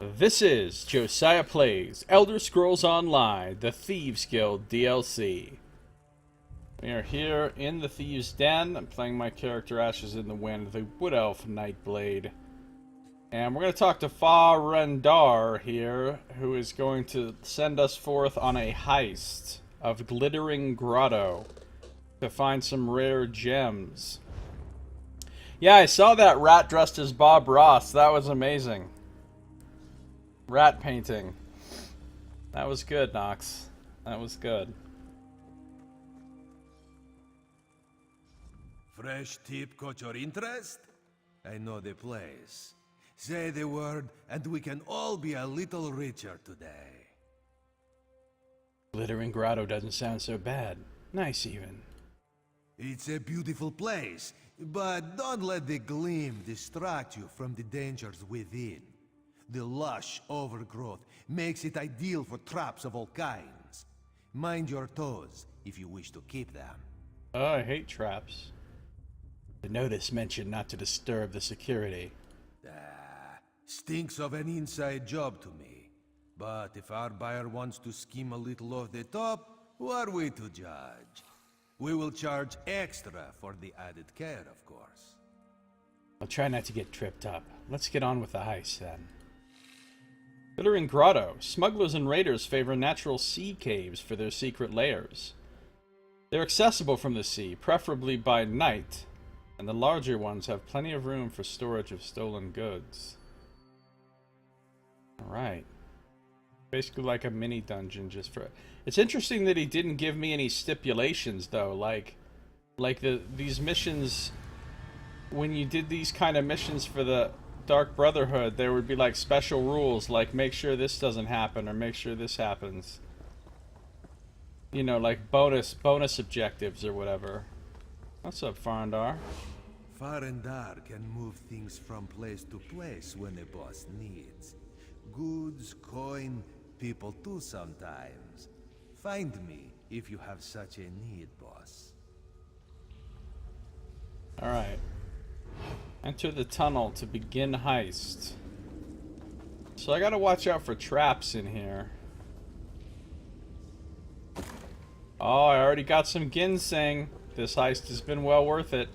This is Josiah Plays Elder Scrolls Online, the Thieves Guild DLC. We are here in the Thieves' Den. I'm playing my character Ashes in the Wind, the Wood Elf Nightblade. And we're going to talk to Fa Rendar here, who is going to send us forth on a heist of Glittering Grotto to find some rare gems. Yeah, I saw that rat dressed as Bob Ross. That was amazing. Rat painting. That was good, Nox. That was good. Fresh tip caught your interest? I know the place. Say the word, and we can all be a little richer today. Glittering Grotto doesn't sound so bad. Nice, even. It's a beautiful place, but don't let the gleam distract you from the dangers within. The lush overgrowth makes it ideal for traps of all kinds. Mind your toes if you wish to keep them. Oh, I hate traps. The notice mentioned not to disturb the security. Stinks of an inside job to me. But if our buyer wants to skim a little off the top, who are we to judge? We will charge extra for the added care, of course. I'll try not to get tripped up. Let's get on with the heist, then. Glittering Grotto. Smugglers and raiders favor natural sea caves for their secret lairs. They're accessible from the sea, preferably by night, and the larger ones have plenty of room for storage of stolen goods. Alright. Basically like a mini dungeon just for... It's interesting that he didn't give me any stipulations, though. Like these missions... When you did these kind of missions for the Dark Brotherhood, there would be like special rules, like make sure this doesn't happen or make sure this happens. You know, like bonus objectives or whatever. What's up, Farndar? Farendar can move things from place to place when a boss needs. Goods, coin, people too sometimes. Find me if you have such a need, boss. Alright. Enter the tunnel to begin heist. So I gotta watch out for traps in here. Oh, I already got some ginseng. This heist has been well worth it.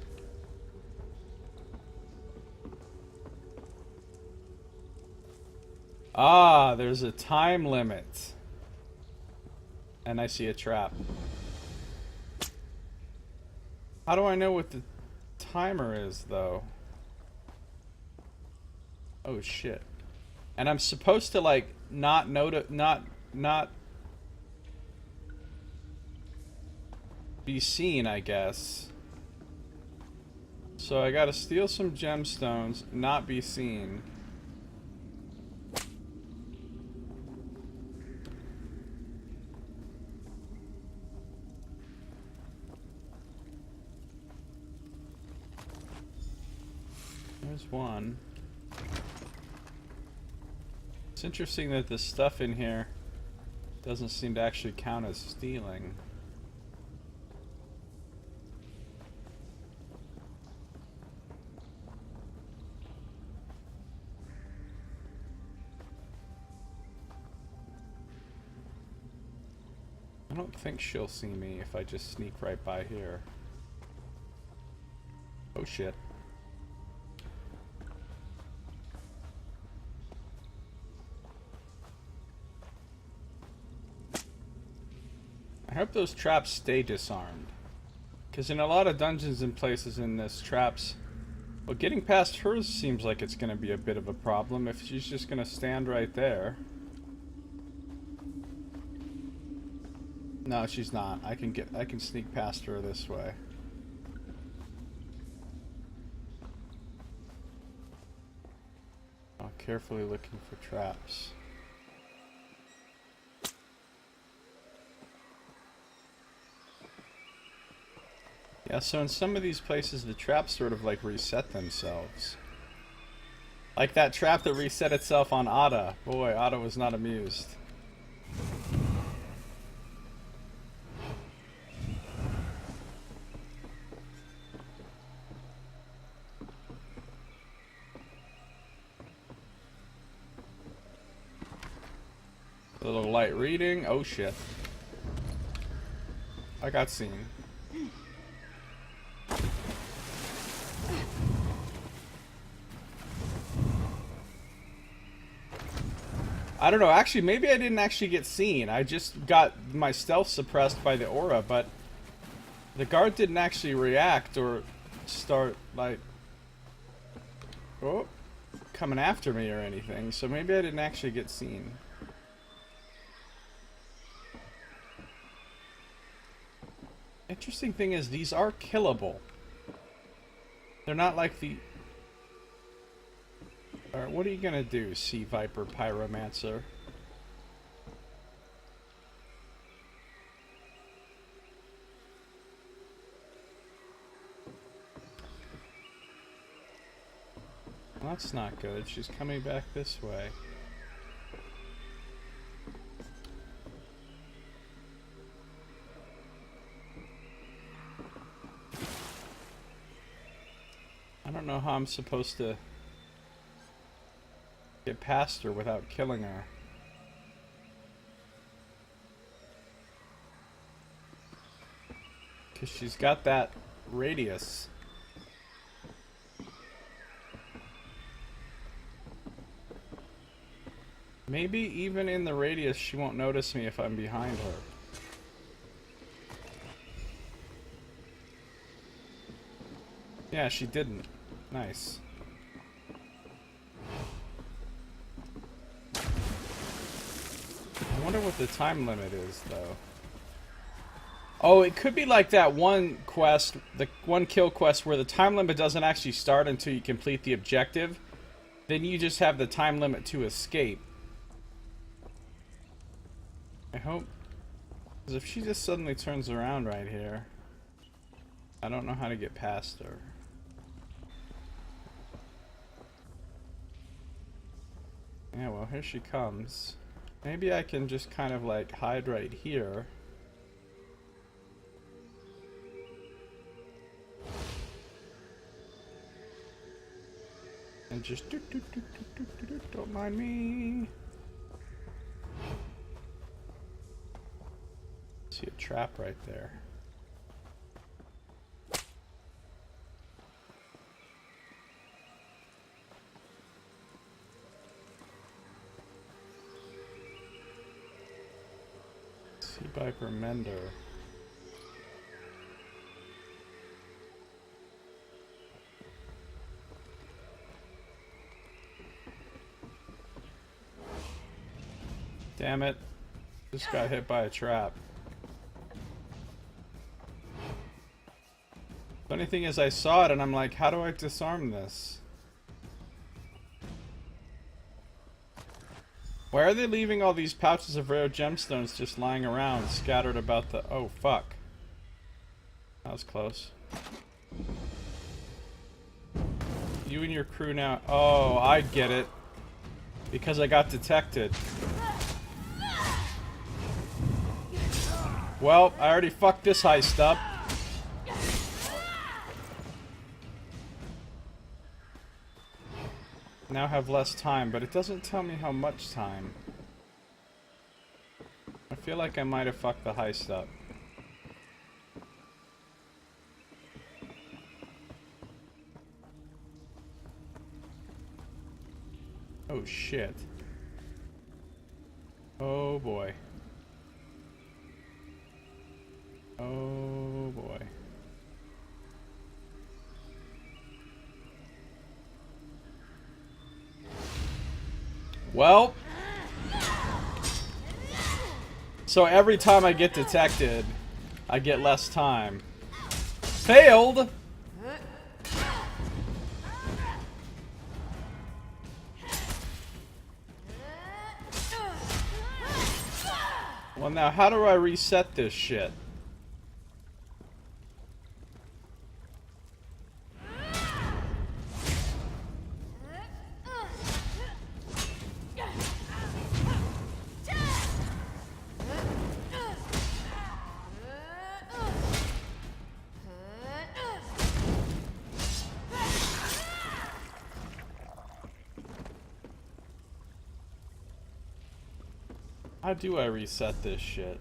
Ah, there's a time limit. And I see a trap. How do I know what the timer is, though? Oh shit. And I'm supposed to like not be seen, I guess. So I gotta steal some gemstones, not be seen. There's one. It's interesting that the stuff in here doesn't seem to actually count as stealing. I don't think she'll see me if I just sneak right by here. Oh shit. I hope those traps stay disarmed. Because in a lot of dungeons and places in this, traps... Well, getting past hers seems like it's going to be a bit of a problem if she's just going to stand right there. No, she's not. I can sneak past her this way. Oh, carefully looking for traps. Yeah, so in some of these places, the traps sort of like reset themselves. Like that trap that reset itself on Ada. Boy, Ada was not amused. Little light reading. Oh shit. I got seen. I don't know, actually, maybe I didn't actually get seen. I just got my stealth suppressed by the aura, but the guard didn't actually react or start, like, oh, coming after me or anything, so maybe I didn't actually get seen. Interesting thing is, these are killable. They're not like the... Alright, what are you gonna do, Sea Viper Pyromancer? Well, that's not good. She's coming back this way. I don't know how I'm supposed to get past her without killing her. Because she's got that radius. Maybe even in the radius she won't notice me if I'm behind her. Yeah, she didn't. Nice. I wonder what the time limit is, though. Oh, it could be like that one quest, the one kill quest where the time limit doesn't actually start until you complete the objective. Then you just have the time limit to escape. I hope. Because if she just suddenly turns around right here, I don't know how to get past her. Yeah, well, here she comes. Maybe I can just kind of like hide right here. And just don't mind me. See a trap right there. Sea Viper Mender. Damn it. Just got hit by a trap. Funny thing is, I saw it and I'm like, how do I disarm this? Why are they leaving all these pouches of rare gemstones just lying around, scattered about the... Oh, fuck. That was close. You and your crew now... Oh, I get it. Because I got detected. Well, I already fucked this heist up. Now have less time, but it doesn't tell me how much time. I feel like I might have fucked the heist up. Oh shit. Oh boy. Oh boy. Well, so every time I get detected, I get less time. Failed! Well, now how do I reset this shit? How do I reset this shit?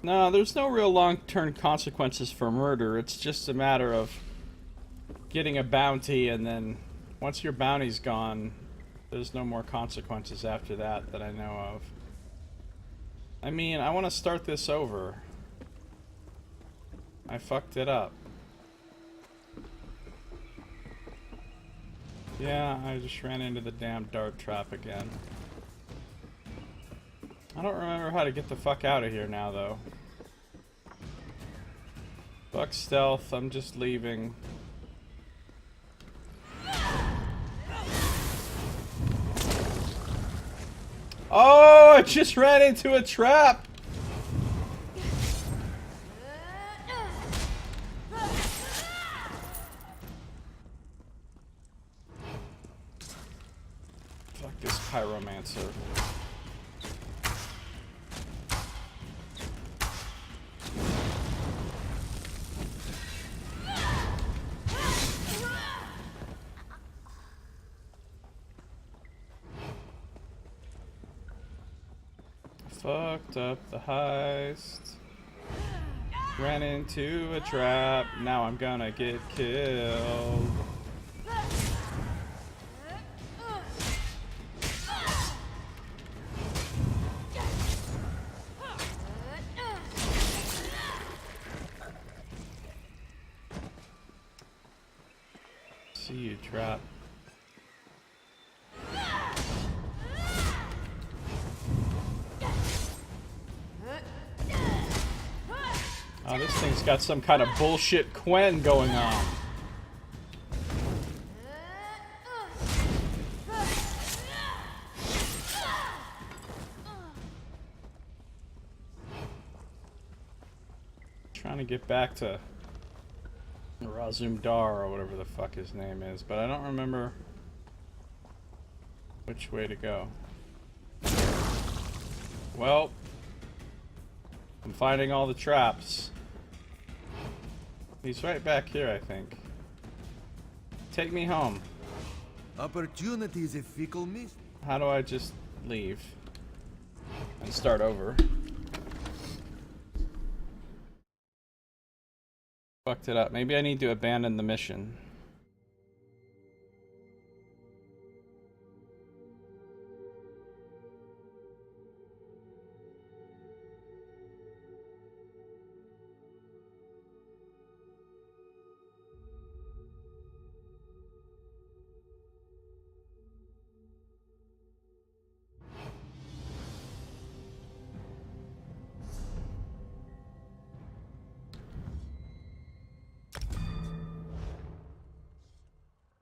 No, there's no real long-term consequences for murder. It's just a matter of getting a bounty, and then once your bounty's gone, there's no more consequences after that I know of. I mean, I want to start this over. I fucked it up. Yeah, I just ran into the damn dart trap again. I don't remember how to get the fuck out of here now, though. Fuck stealth, I'm just leaving. Oh, I just ran into a trap! Fuck this pyromancer. Fucked up the heist. Ran into a trap. Now I'm gonna get killed. See you, trap. Oh, this thing's got some kind of bullshit Quen going on. Trying to get back to Razum Dar or whatever the fuck his name is, but I don't remember which way to go. Well, I'm finding all the traps. He's right back here, I think. Take me home. Opportunity is a fickle mist. How do I just leave and start over? Fucked it up. Maybe I need to abandon the mission.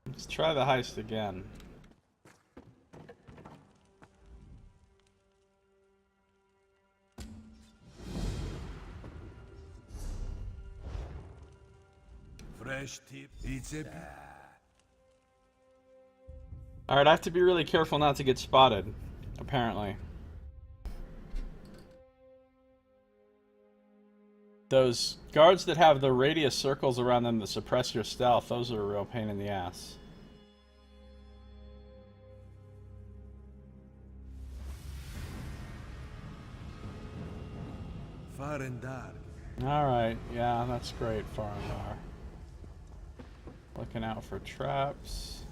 Let's try the heist again. Fresh tip. It's a... Alright, I have to be really careful not to get spotted, apparently. Those guards that have the radius circles around them that suppress your stealth, those are a real pain in the ass. Far and dark. Alright, yeah, that's great, Farandar. Looking out for traps.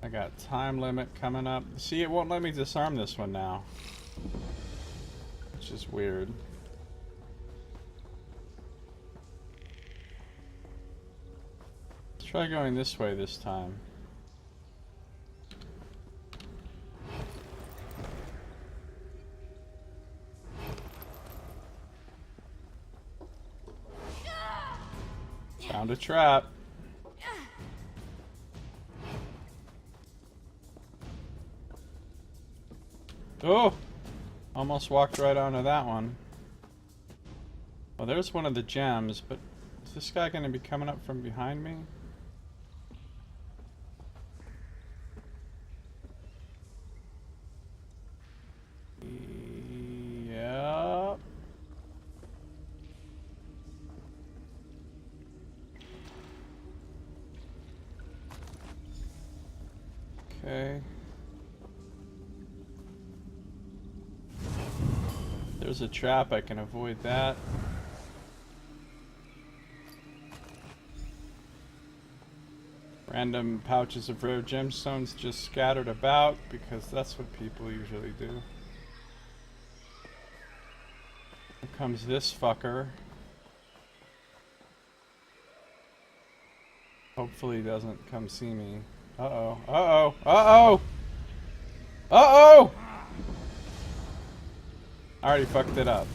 I got time limit coming up. See, it won't let me disarm this one now. Which is weird. Let's try going this way this time. Found a trap. Oh! Almost walked right onto that one. Well, there's one of the gems, but is this guy going to be coming up from behind me? Okay. There's a trap, I can avoid that. Random pouches of rare gemstones just scattered about, because that's what people usually do. Here comes this fucker. Hopefully he doesn't come see me. Uh-oh. Uh-oh. Uh-oh! Uh-oh! I already fucked it up.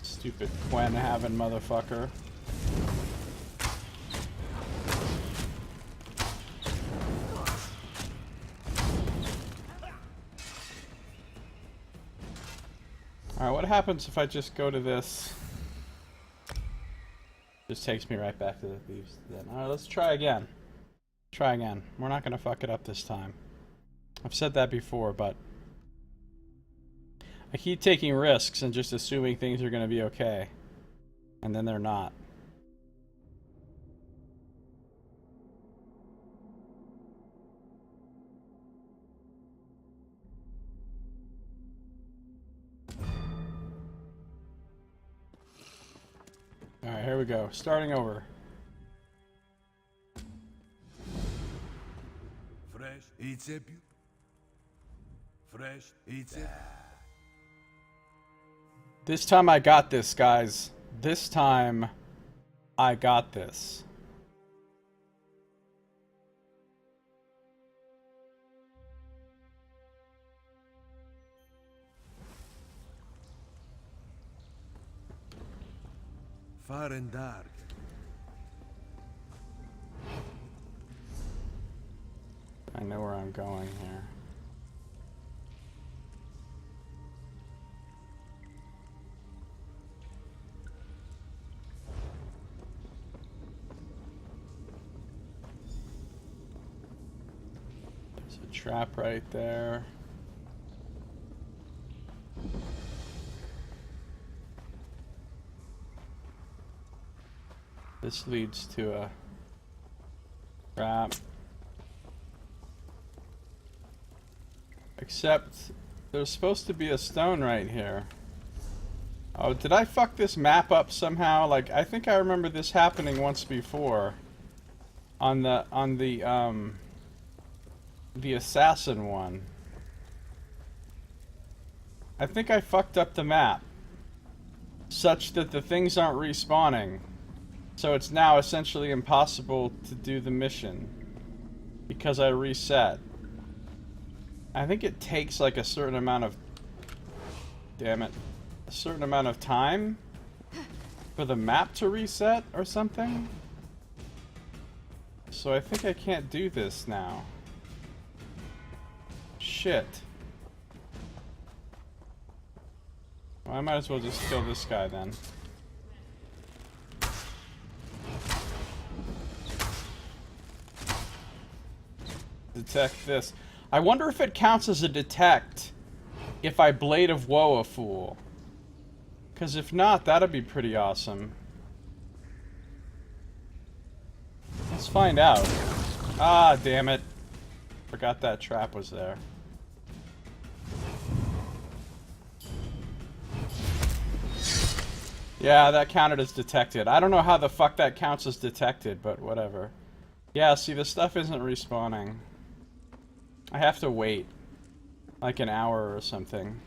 Stupid Quen having motherfucker. Alright, what happens if I just go to this? Just takes me right back to the Thieves Den. Alright, let's try again. Try again. We're not gonna fuck it up this time. I've said that before, but I keep taking risks and just assuming things are gonna be okay. And then they're not. Alright, here we go. Starting over. Fresh, it's a fresh, it's a. This time I got this, guys. This time I got this. Far and dark. I know where I'm going here. There's a trap right there. This leads to a trap. Except there's supposed to be a stone right here. Oh, did I fuck this map up somehow? Like, I think I remember this happening once before. On the assassin one. I think I fucked up the map. Such that the things aren't respawning. So it's now essentially impossible to do the mission. Because I reset. I think it takes like a certain amount of... Damn it. A certain amount of time for the map to reset or something? So I think I can't do this now. Shit. Well, I might as well just kill this guy then. Detect this. I wonder if it counts as a detect if I Blade of Woe a fool. Because if not, that'd be pretty awesome. Let's find out. Ah, damn it. Forgot that trap was there. Yeah, that counted as detected. I don't know how the fuck that counts as detected, but whatever. Yeah, see, the stuff isn't respawning. I have to wait. Like an hour or something.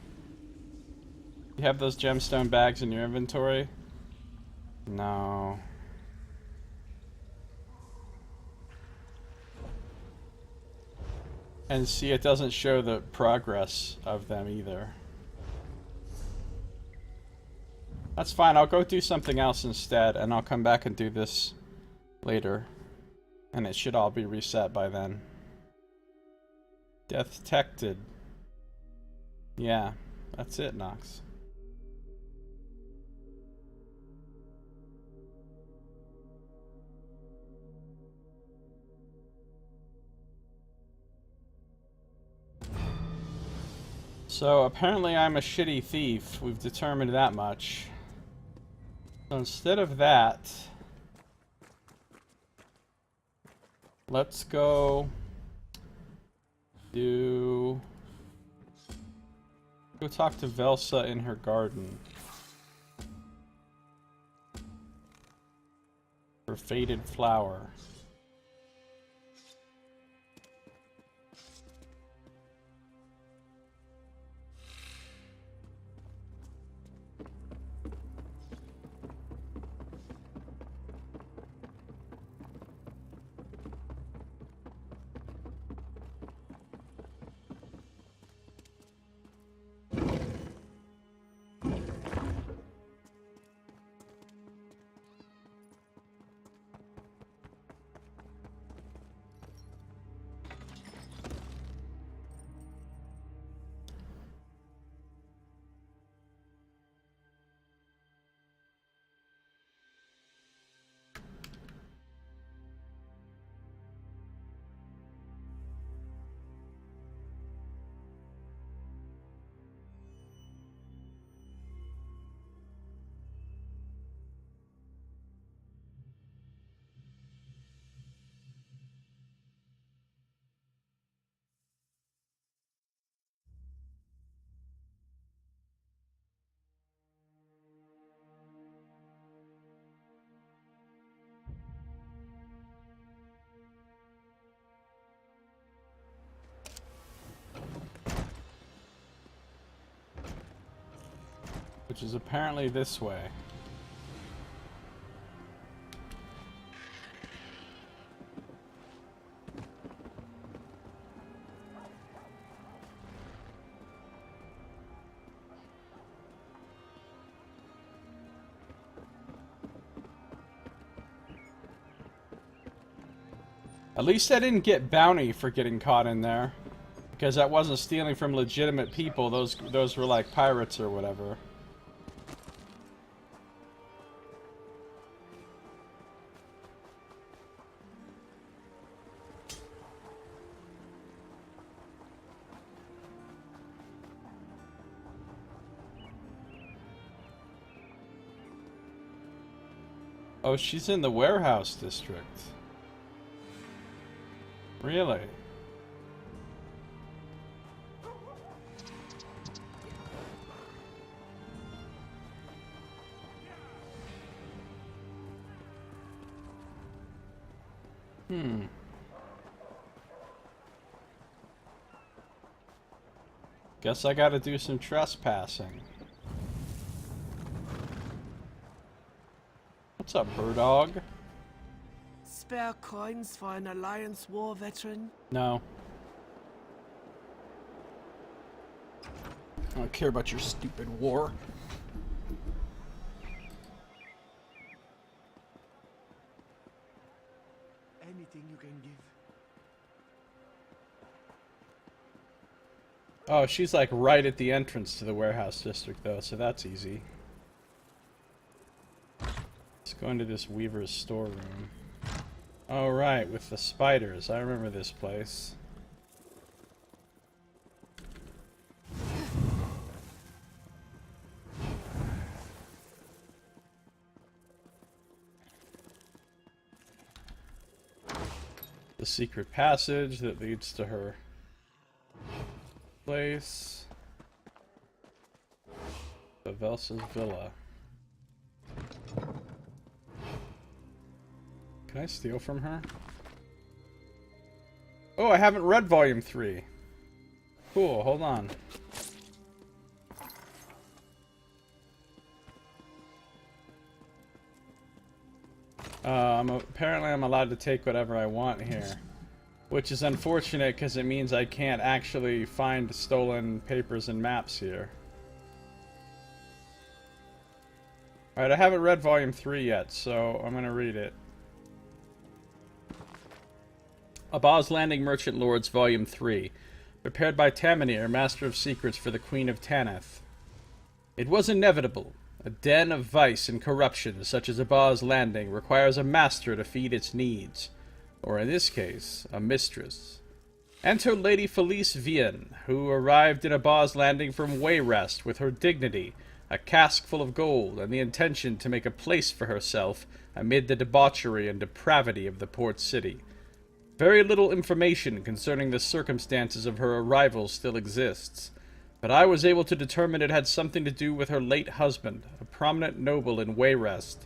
You have those gemstone bags in your inventory? No. And see, it doesn't show the progress of them either. That's fine, I'll go do something else instead, and I'll come back and do this later. And it should all be reset by then. Death detected. Yeah, that's it, Nox. So apparently I'm a shitty thief. We've determined that much. So instead of that, let's go talk to Velsa in her garden. Her faded flower. Which is apparently this way. At least I didn't get bounty for getting caught in there. Because that wasn't stealing from legitimate people, those were like pirates or whatever. Oh, she's in the warehouse district. Really? Guess I gotta do some trespassing. What's up, Birdog? Spare coins for an Alliance war veteran? No. I don't care about your stupid war. Anything you can give. Oh, she's like right at the entrance to the warehouse district though, so that's easy. Let's go into this Weaver's storeroom. Oh right, with the spiders. I remember this place. The secret passage that leads to her place. Velsa's villa. Can I steal from her? Oh, I haven't read Volume 3. Cool, hold on. Apparently I'm allowed to take whatever I want here. Which is unfortunate because it means I can't actually find stolen papers and maps here. Alright, I haven't read Volume 3 yet, so I'm gonna read it. Abba's Landing Merchant Lords, Volume 3. Prepared by Tamriel, Master of Secrets for the Queen of Tanith. It was inevitable. A den of vice and corruption, such as Abba's Landing, requires a master to feed its needs. Or in this case, a mistress. Enter Lady Felice Vian, who arrived in Abba's Landing from Wayrest with her dignity a cask full of gold, and the intention to make a place for herself amid the debauchery and depravity of the port city. Very little information concerning the circumstances of her arrival still exists, but I was able to determine it had something to do with her late husband, a prominent noble in Wayrest,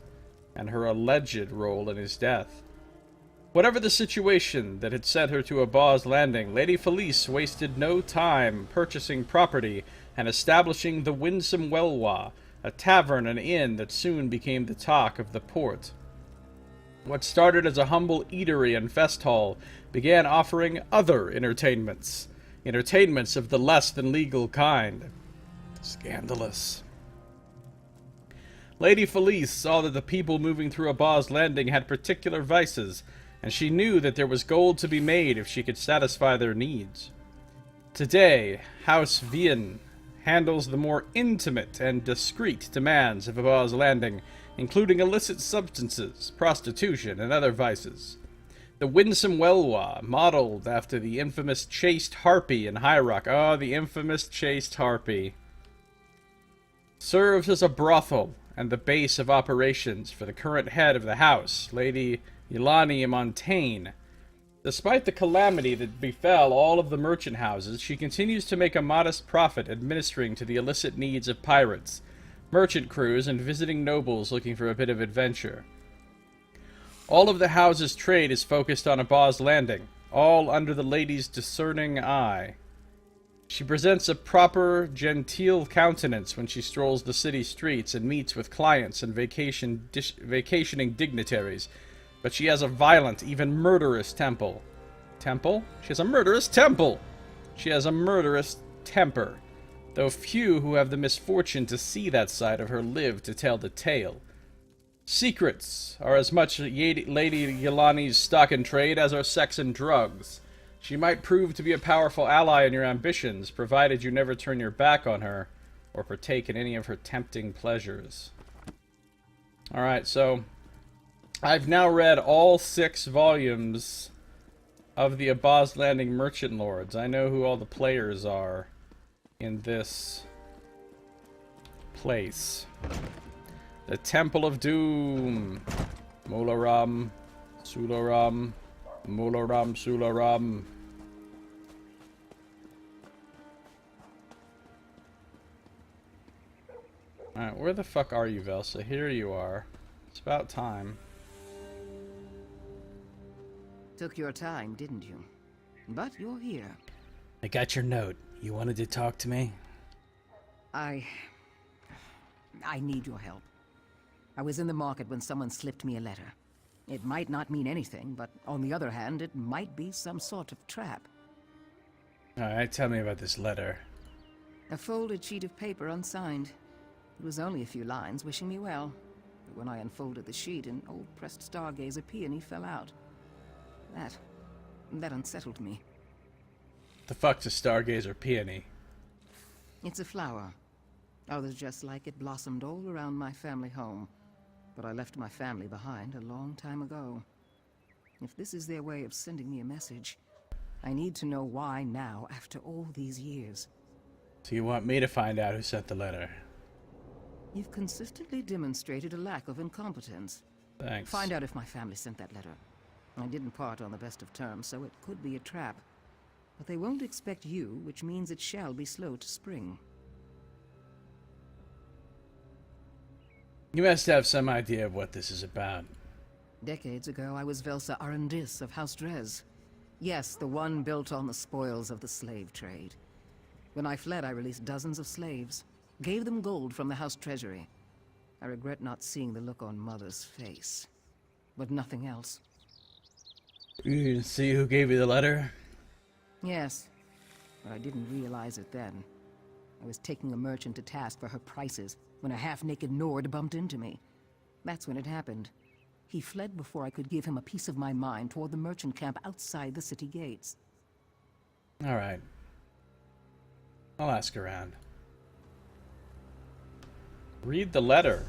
and her alleged role in his death. Whatever the situation that had sent her to Abaw's Landing, Lady Felice wasted no time purchasing property and establishing the Winsome Welwa, a tavern and inn that soon became the talk of the port. What started as a humble eatery and fest hall began offering other entertainments of the less than legal kind. Scandalous. Lady Felice saw that the people moving through Abaw's Landing had particular vices, and she knew that there was gold to be made if she could satisfy their needs. Today, House Vian handles the more intimate and discreet demands of Abaw's Landing, including illicit substances, prostitution, and other vices. The Winsome Welwa, modeled after the infamous chaste harpy in High Rock, the infamous chaste harpy, serves as a brothel and the base of operations for the current head of the house, Lady Yelani Montaigne. Despite the calamity that befell all of the merchant houses, she continues to make a modest profit administering to the illicit needs of pirates, merchant crews, and visiting nobles looking for a bit of adventure. All of the house's trade is focused on Abaw's Landing, all under the lady's discerning eye. She presents a proper, genteel countenance when she strolls the city streets and meets with clients and vacationing dignitaries, but she has a violent, even murderous temper. Temple? She has a murderous temple! She has a murderous temper, though few who have the misfortune to see that side of her live to tell the tale. Secrets are as much Lady Yelani's stock in trade as are sex and drugs. She might prove to be a powerful ally in your ambitions, provided you never turn your back on her or partake in any of her tempting pleasures. Alright, so I've now read all 6 volumes of the Abaw's Landing Merchant Lords. I know who all the players are in this place. The Temple of Doom. Molaram, Sularam, Molaram, Sularam. Alright, where the fuck are you, Velsa? Here you are. It's about time. Took your time, didn't you? But you're here. I got your note. You wanted to talk to me? I need your help. I was in the market when someone slipped me a letter. It might not mean anything, but on the other hand, it might be some sort of trap. Alright, tell me about this letter. A folded sheet of paper unsigned. It was only a few lines wishing me well. But when I unfolded the sheet, an old pressed Stargazer peony fell out. That unsettled me. The fuck's a Stargazer peony? It's a flower. Others just like it blossomed all around my family home. But I left my family behind a long time ago. If this is their way of sending me a message, I need to know why now, after all these years. So you want me to find out who sent the letter? You've consistently demonstrated a lack of incompetence. Thanks. Find out if my family sent that letter. I didn't part on the best of terms, so it could be a trap. But they won't expect you, which means it shall be slow to spring. You must have some idea of what this is about. Decades ago, I was Velsa Arundis of House Drez. Yes, the one built on the spoils of the slave trade. When I fled, I released dozens of slaves, gave them gold from the house treasury. I regret not seeing the look on Mother's face, but nothing else. You didn't see who gave you the letter? Yes, but I didn't realize it then. I was taking a merchant to task for her prices when a half-naked Nord bumped into me. That's when it happened. He fled before I could give him a piece of my mind toward the merchant camp outside the city gates. Alright. I'll ask around. Read the letter.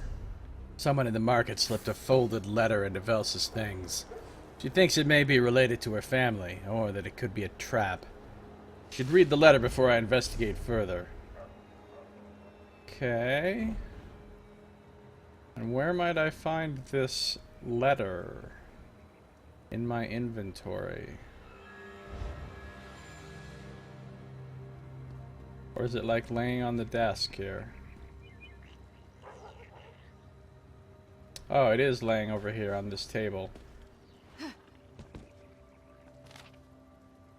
Someone in the market slipped a folded letter into Velsa's things. She thinks it may be related to her family, or that it could be a trap. Should read the letter before I investigate further. Okay. And where might I find this letter in my inventory? Or is it like laying on the desk here? Oh, it is laying over here on this table.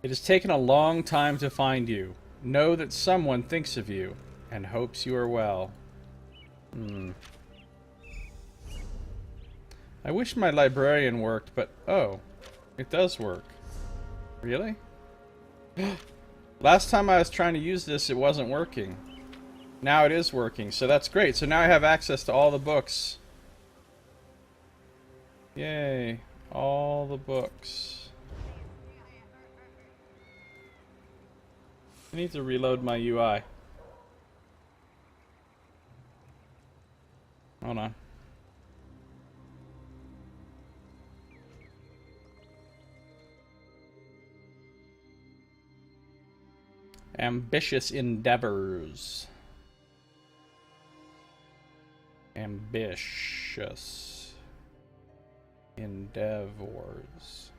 It has taken a long time to find you. Know that someone thinks of you and hopes you are well. I wish my librarian worked, but oh, it does work. Really? Last time I was trying to use this, it wasn't working. Now it is working, so that's great. So now I have access to all the books. Yay, all the books. I need to reload my UI. Hold on. Ambitious endeavors. Ambitious endeavors.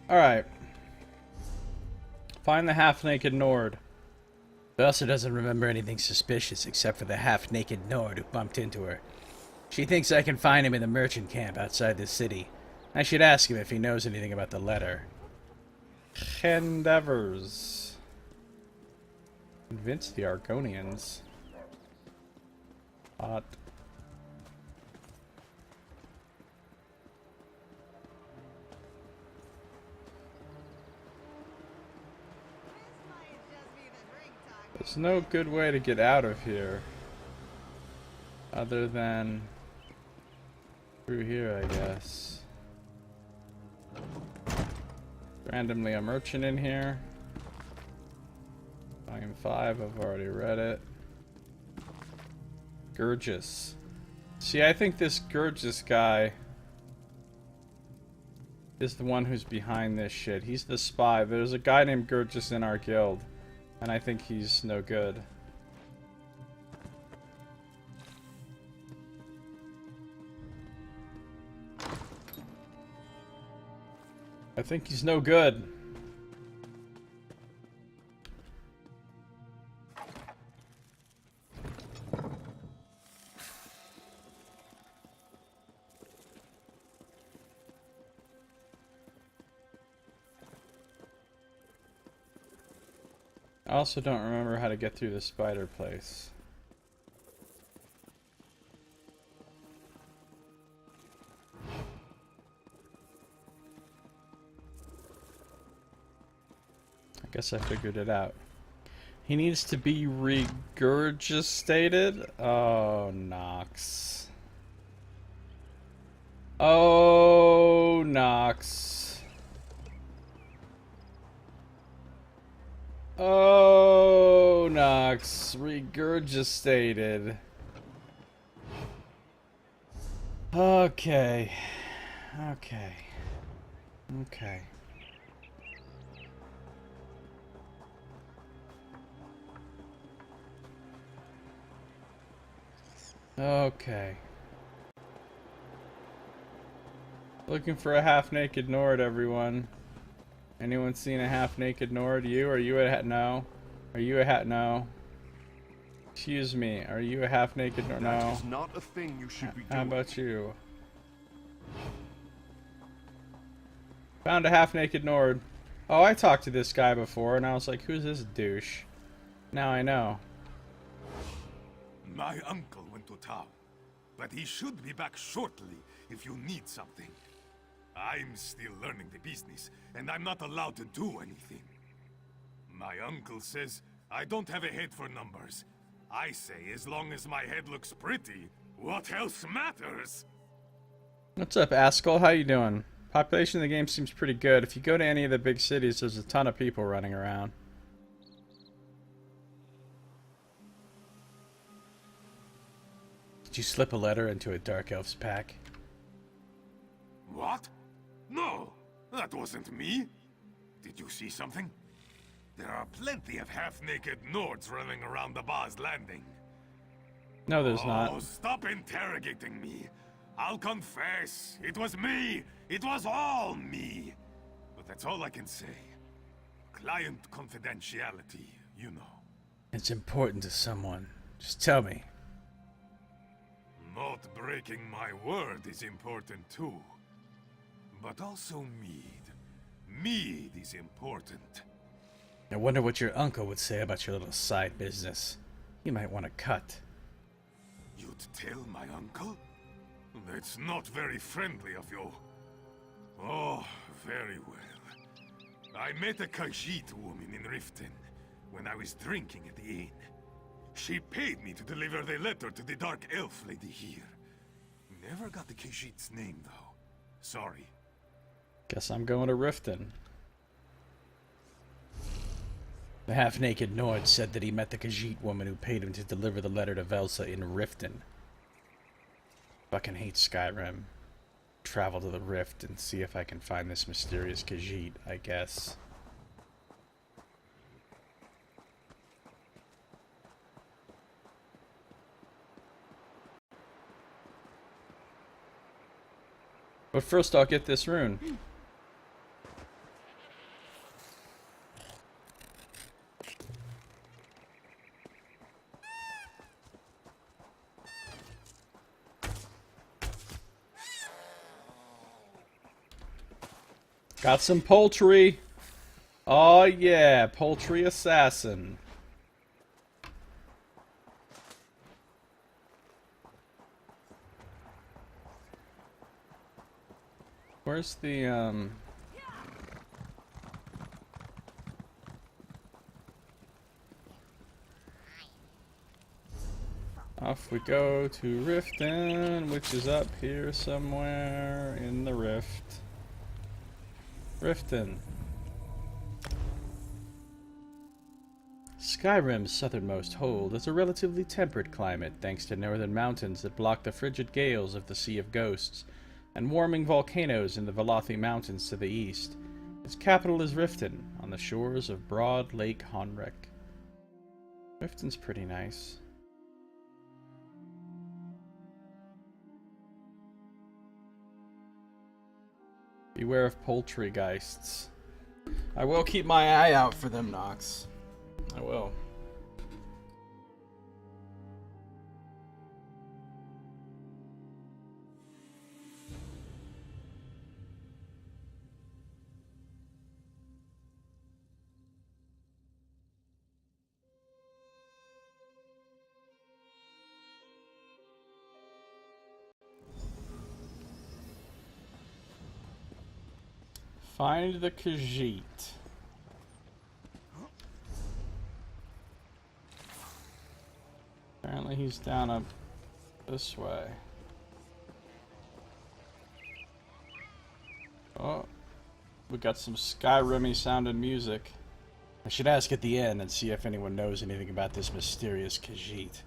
Alright. Find the half-naked Nord. Bethesda doesn't remember anything suspicious except for the half-naked Nord who bumped into her. She thinks I can find him in the merchant camp outside the city. I should ask him if he knows anything about the letter. Endeavors. Convince the Argonians. Hot. There's no good way to get out of here. Other than through here, I guess. Randomly a merchant in here. Volume 5, I've already read it. Gurgis. See, I think this Gurgis guy is the one who's behind this shit. He's the spy. There's a guy named Gurgis in our guild. And I think he's no good. I think he's no good. I also don't remember how to get through the spider place. I guess I figured it out. He needs to be regurgitated? Oh, Nox. Oh, Nox. Oh, Nox, regurgitated. Okay. Okay. Okay. Okay. Looking for a half-naked Nord, everyone. Anyone seen a half-naked Nord? You? Are you a no? Are you a no? Excuse me. Are you a half-naked Nord? No. That is not a thing you should be doing. How about you? Found a half-naked Nord. Oh, I talked to this guy before, and I was like, who's this douche? Now I know. My uncle went to town, but he should be back shortly if you need something. I'm still learning the business, and I'm not allowed to do anything. My uncle says I don't have a head for numbers. I say as long as my head looks pretty, what else matters? What's up, Askell? How you doing? Population of the game seems pretty good. If you go to any of the big cities, there's a ton of people running around. Did you slip a letter into a Dark Elf's pack? What? No, that wasn't me. Did you see something? There are plenty of half-naked Nords running around the bar's landing. No, there's Oh, not. stop interrogating me. I'll confess. It was me. It was all me. But that's all I can say. Client confidentiality, you know. It's important to someone. Just tell me. Not breaking my word is important too. But also mead. Mead is important. I wonder what your uncle would say about your little side business. You might want to cut. You'd tell my uncle? That's not very friendly of you. Oh, very well. I met a Khajiit woman in Riften when I was drinking at the inn. She paid me to deliver the letter to the Dark Elf lady here. Never got the Khajiit's name, though. Sorry. Guess I'm going to Riften. The half-naked Nord said that he met the Khajiit woman who paid him to deliver the letter to Velsa in Riften. Fucking hate Skyrim. Travel to the Rift and see if I can find this mysterious Khajiit, I guess. But first I'll get this rune. Got some poultry. Oh yeah, poultry assassin. Where's the Off we go to Riften, which is up here somewhere in the rift. Riften. Skyrim's southernmost hold is a relatively temperate climate thanks to northern mountains that block the frigid gales of the Sea of Ghosts and warming volcanoes in the Velothi Mountains to the east. Its capital is Riften, on the shores of broad Lake Honrek. Riften's pretty nice. Beware of poultrygeists. I will keep my eye out for them, Nox. I will. Find the Khajiit. Apparently he's down up this way. Oh, we got some Skyrim-y sounding music. I should ask at the end and see if anyone knows anything about this mysterious Khajiit.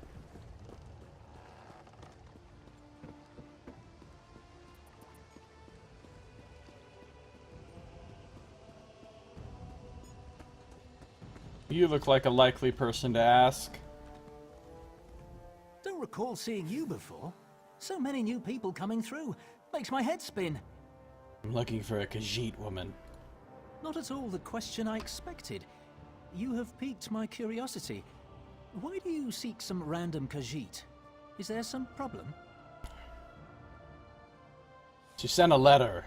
You look like a likely person to ask. Don't recall seeing you before. So many new people coming through. Makes my head spin. I'm looking for a Khajiit woman. Not at all the question I expected. You have piqued my curiosity. Why do you seek some random Khajiit? Is there some problem? She sent a letter.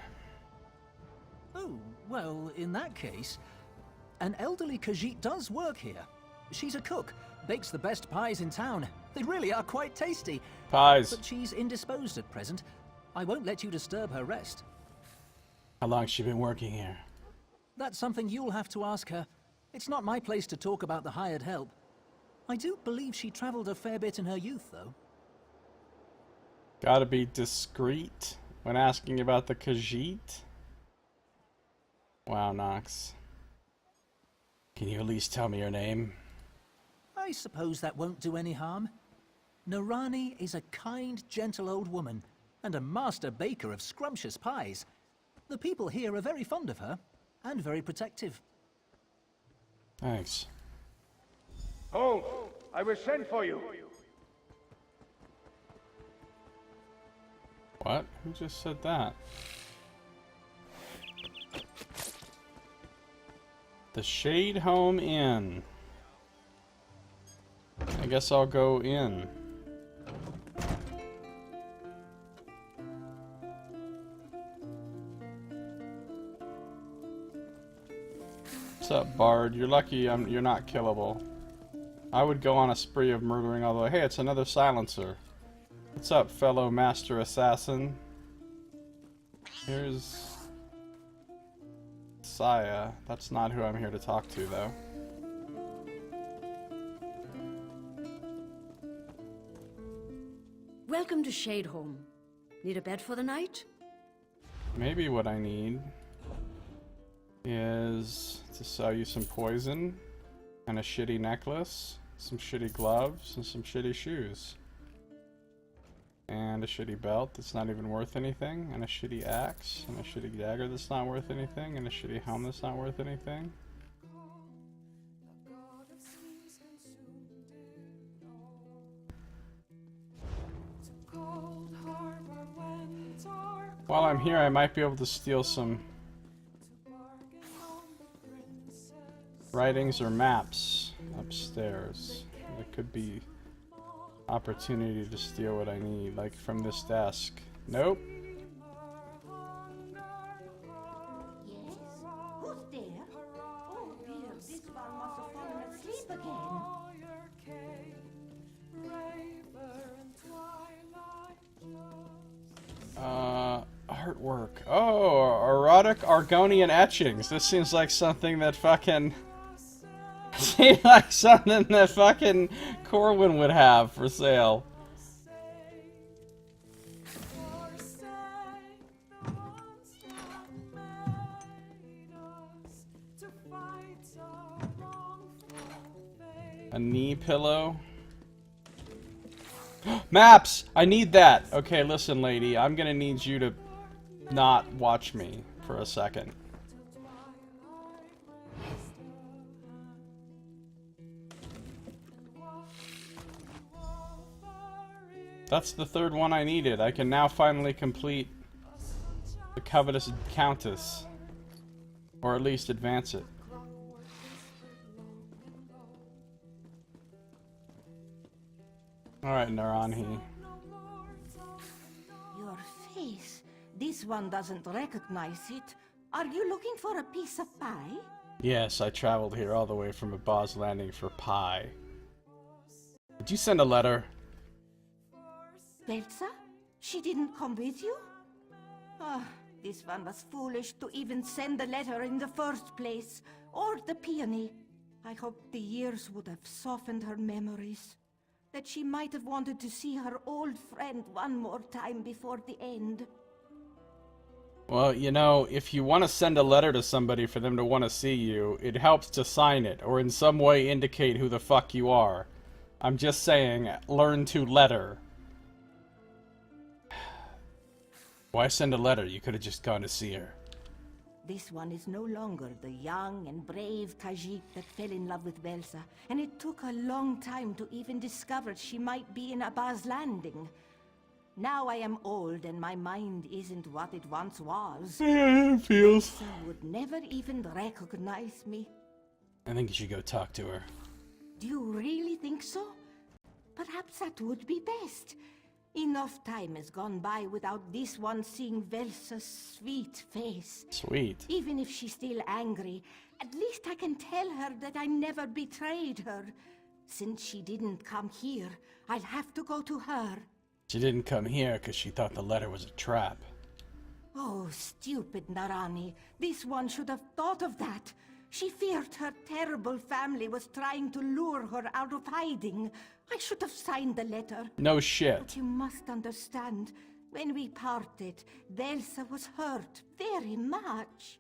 Oh, well, in that case, an elderly Khajiit does work here. She's a cook, bakes the best pies in town. They really are quite tasty. Pies. But she's indisposed at present. I won't let you disturb her rest. How long's she been working here? That's something you'll have to ask her. It's not my place to talk about the hired help. I do believe she traveled a fair bit in her youth, though. Gotta be discreet when asking about the Khajiit? Wow, Nox. Can you at least tell me your name? I suppose that won't do any harm. Narani is a kind, gentle old woman, and a master baker of scrumptious pies. The people here are very fond of her, and very protective. Thanks. Hold! I will send for you! What? Who just said that? The Shade Home Inn. I guess I'll go in. What's up, Bard? You're lucky you're not killable. I would go on a spree of murdering, although, hey, it's another silencer. What's up, fellow master assassin? Here's Josiah. That's not who I'm here to talk to, though. Welcome to Shadehome. Need a bed for the night? Maybe what I need is to sell you some poison and a shitty necklace, some shitty gloves, and some shitty shoes. And a shitty belt that's not even worth anything, and a shitty axe, and a shitty dagger that's not worth anything, and a shitty helm that's not worth anything. While I'm here, I might be able to steal some writings or maps upstairs. There could be opportunity to steal what I need, like from this desk. Nope. Yes? Who's there? Oh dear, this one must have fallen asleep again. Artwork. Oh, erotic Argonian etchings. This seems like something that fucking... seems like something that fucking Corwin would have for sale. A knee pillow. Maps! I need that! Okay, listen, lady. I'm gonna need you to not watch me for a second. That's the third one I needed. I can now finally complete the Covetous Countess. Or at least advance it. Alright, Naranhi. Your face. This one doesn't recognize it. Are you looking for a piece of pie? Yes, I traveled here all the way from Abaz Landing for pie. Did you send a letter? Belsa? She didn't come with you? Ah, this one was foolish to even send the letter in the first place. Or the peony. I hoped the years would have softened her memories. That she might have wanted to see her old friend one more time before the end. Well, you know, if you want to send a letter to somebody for them to want to see you, it helps to sign it, or in some way indicate who the fuck you are. I'm just saying, learn to letter. Why send a letter? You could have just gone to see her. This one is no longer the young and brave Khajiit that fell in love with Belsa, and it took a long time to even discover she might be in Abaz Landing. Now I am old and my mind isn't what it once was. Yeah, it feels. Belsa would never even recognize me. I think you should go talk to her. Do you really think so? Perhaps that would be best. Enough time has gone by without this one seeing Velsa's sweet face. Sweet. Even if she's still angry, at least I can tell her that I never betrayed her. Since she didn't come here, I'll have to go to her. She didn't come here because she thought the letter was a trap. Oh, stupid Narani. This one should have thought of that. She feared her terrible family was trying to lure her out of hiding. I should have signed the letter. No shit. But you must understand, When we parted, Velsa was hurt very much.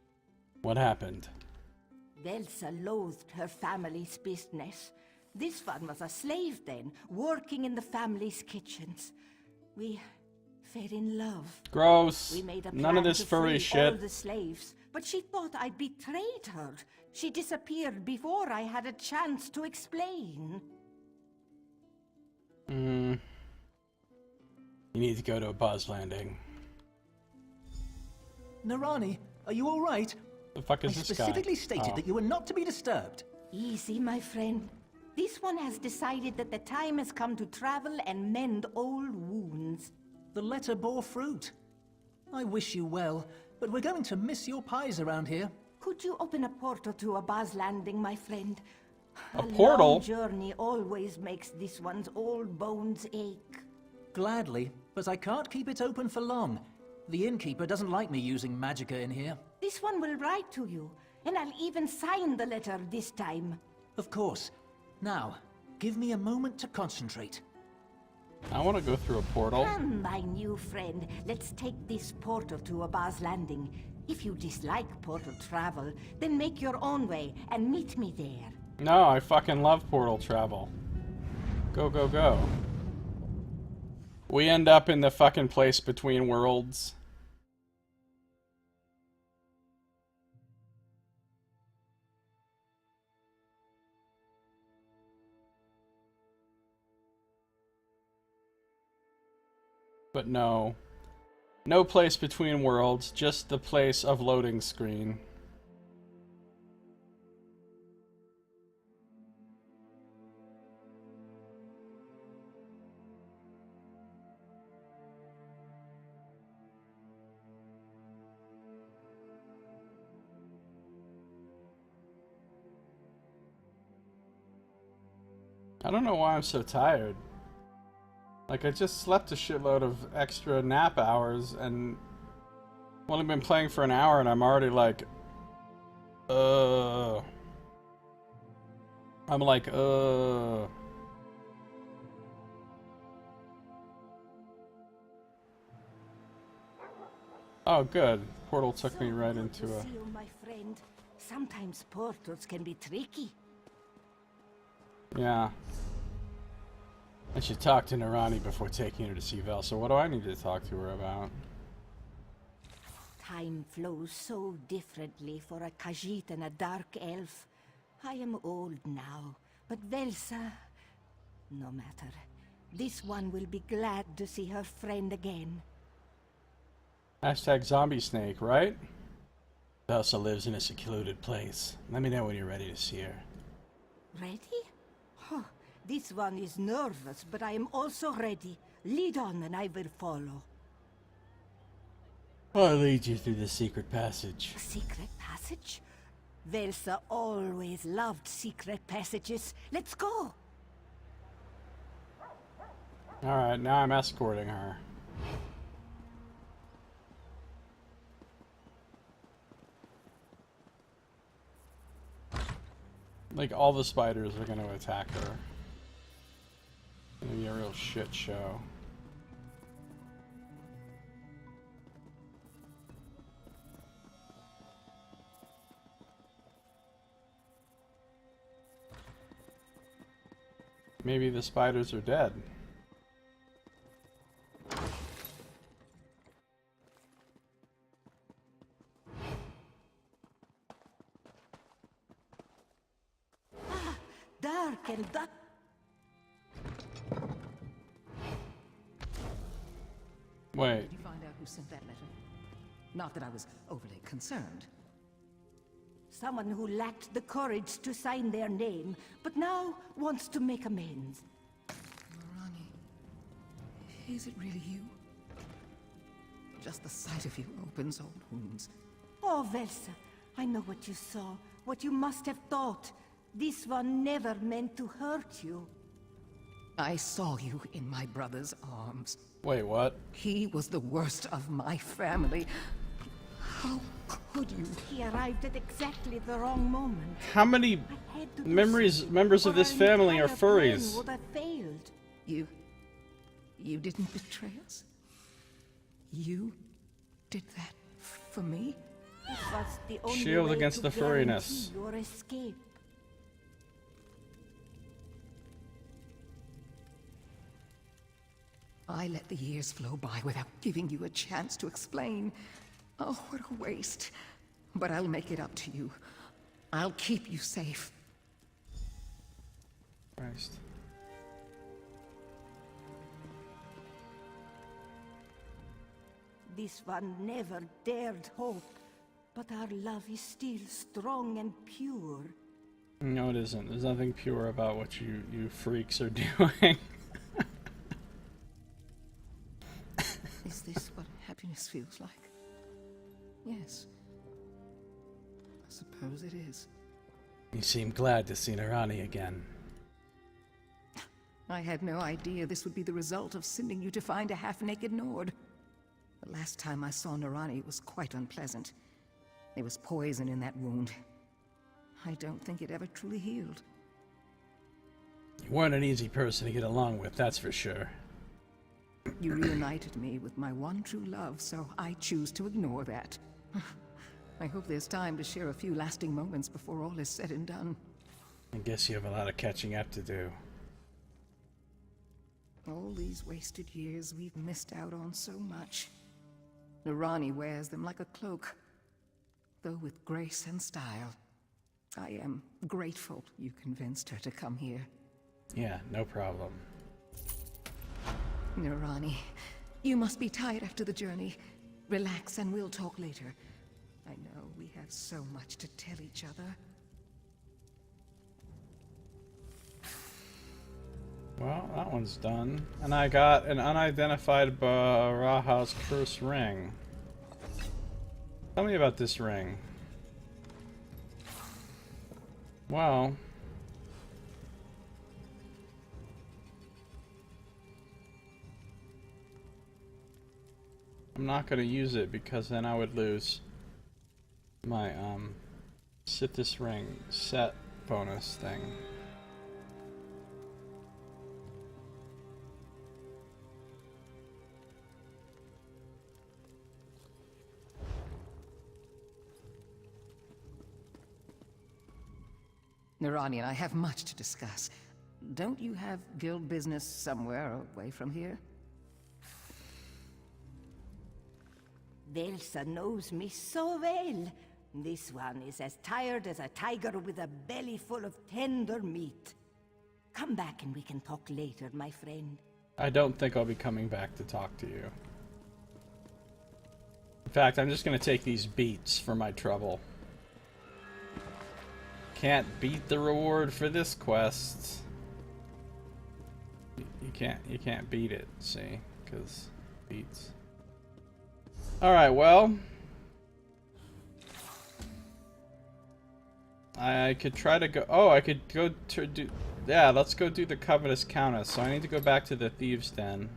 What happened? Velsa loathed her family's business. This one was a slave then, working in the family's kitchens. We fell in love. Gross. We made a None of plan this to furry free shit. all the slaves, but she thought I betrayed her. She disappeared before I had a chance to explain. You need to go to a Buzz landing. Narani, are you all right? The fuck is I this guy? specifically stated Oh. that you were not to be disturbed. Easy, my friend. This one has decided that the time has come to travel and mend old wounds. The letter bore fruit. I wish you well, but we're going to miss your pies around here. Could you open a portal to a Buzz landing, my friend? A portal? Long journey always makes this one's old bones ache. Gladly, but I can't keep it open for long. The innkeeper doesn't like me using magicka in here. This one will write to you, and I'll even sign the letter this time. Of course. Now, give me a moment to concentrate. I want to go through a portal. Come, my new friend. Let's take this portal to a Buzz landing. If you dislike portal travel, then make your own way and meet me there. No, I fucking love portal travel. Go, go, go. We end up in the fucking place between worlds. But no. No place between worlds, just the place of loading screen. I don't know why I'm so tired. Like, I just slept a shitload of extra nap hours, and I've only been playing for an hour, and I'm already like, I'm like, Oh, good. Portal took me right into a... See you, my friend. Sometimes portals can be tricky. Yeah. I should talk to Narani before taking her to see Vel. So what do I need to talk to her about? Time flows so differently for a Khajiit and a dark elf. I am old now, but Velsa... No matter. This one will be glad to see her friend again. Hashtag zombie snake, right? Elsa lives in a secluded place. Let me know when you're ready to see her. Ready? Huh. This one is nervous, but I am also ready. Lead on and I will follow. I'll lead you through the secret passage. A secret passage? Velsa always loved secret passages. Let's go! Alright, now I'm escorting her. Like, all the spiders are gonna attack her. It's gonna be a real shit show. Maybe the spiders are dead. Dark and dark. Wait. Did you find out who sent that letter? Not that I was overly concerned. Someone who lacked the courage to sign their name, but now wants to make amends. Morani, is it really you? Just the sight of you opens old wounds. Oh, Velsa, I know what you saw, what you must have thought. This one never meant to hurt you. I saw you in my brother's arms. Wait, what? He was the worst of my family. How could you? He arrived at exactly the wrong moment. How many I had to do members of or this our family are entire plan furries? would have failed. You didn't betray us? You did that for me? It was the only Shield way against to the furriness. guarantee your escape. I let the years flow by without giving you a chance to explain. Oh, what a waste. But I'll make it up to you. I'll keep you safe. Christ. This one never dared hope, but our love is still strong and pure. No, it isn't. There's nothing pure about what you freaks are doing. Is this what happiness feels like? Yes. I suppose it is. You seem glad to see Narani again. I had no idea this would be the result of sending you to find a half-naked Nord. The last time I saw Narani, it was quite unpleasant. There was poison in that wound. I don't think it ever truly healed. You weren't an easy person to get along with, that's for sure. You reunited me with my one true love, so I choose to ignore that. I hope there's time to share a few lasting moments before all is said and done. I guess you have a lot of catching up to do. All these wasted years, we've missed out on so much. Narani wears them like a cloak, though with grace and style. I am grateful you convinced her to come here. Yeah, no problem. Narani, you must be tired after the journey. Relax and we'll talk later. I know we have so much to tell each other. Well, that one's done. And I got an unidentified Baraha's curse ring. Tell me about this ring. Well... I'm not going to use it because then I would lose my sit this ring set bonus thing. Narani and I have much to discuss. Don't you have guild business somewhere away from here? Velsa knows me so well. This one is as tired as a tiger with a belly full of tender meat. Come back and we can talk later, my friend. I don't think I'll be coming back to talk to you. In fact, I'm just going to take these beats for my trouble. Can't beat the reward for this quest. You can't beat it, see? Because beats. Alright, well. I could try to go... Oh, I could go to do... Yeah, let's go do the Covetous Countess. So I need to go back to the Thieves' Den.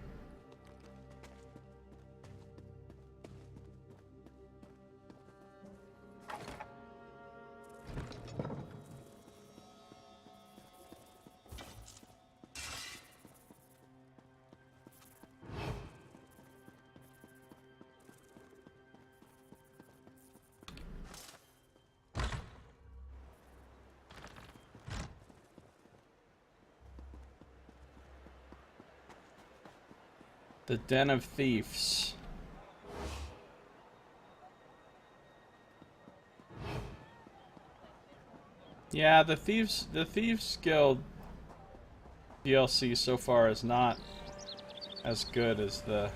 The Den of Thieves. Yeah, the Thieves Guild DLC so far is not as good as the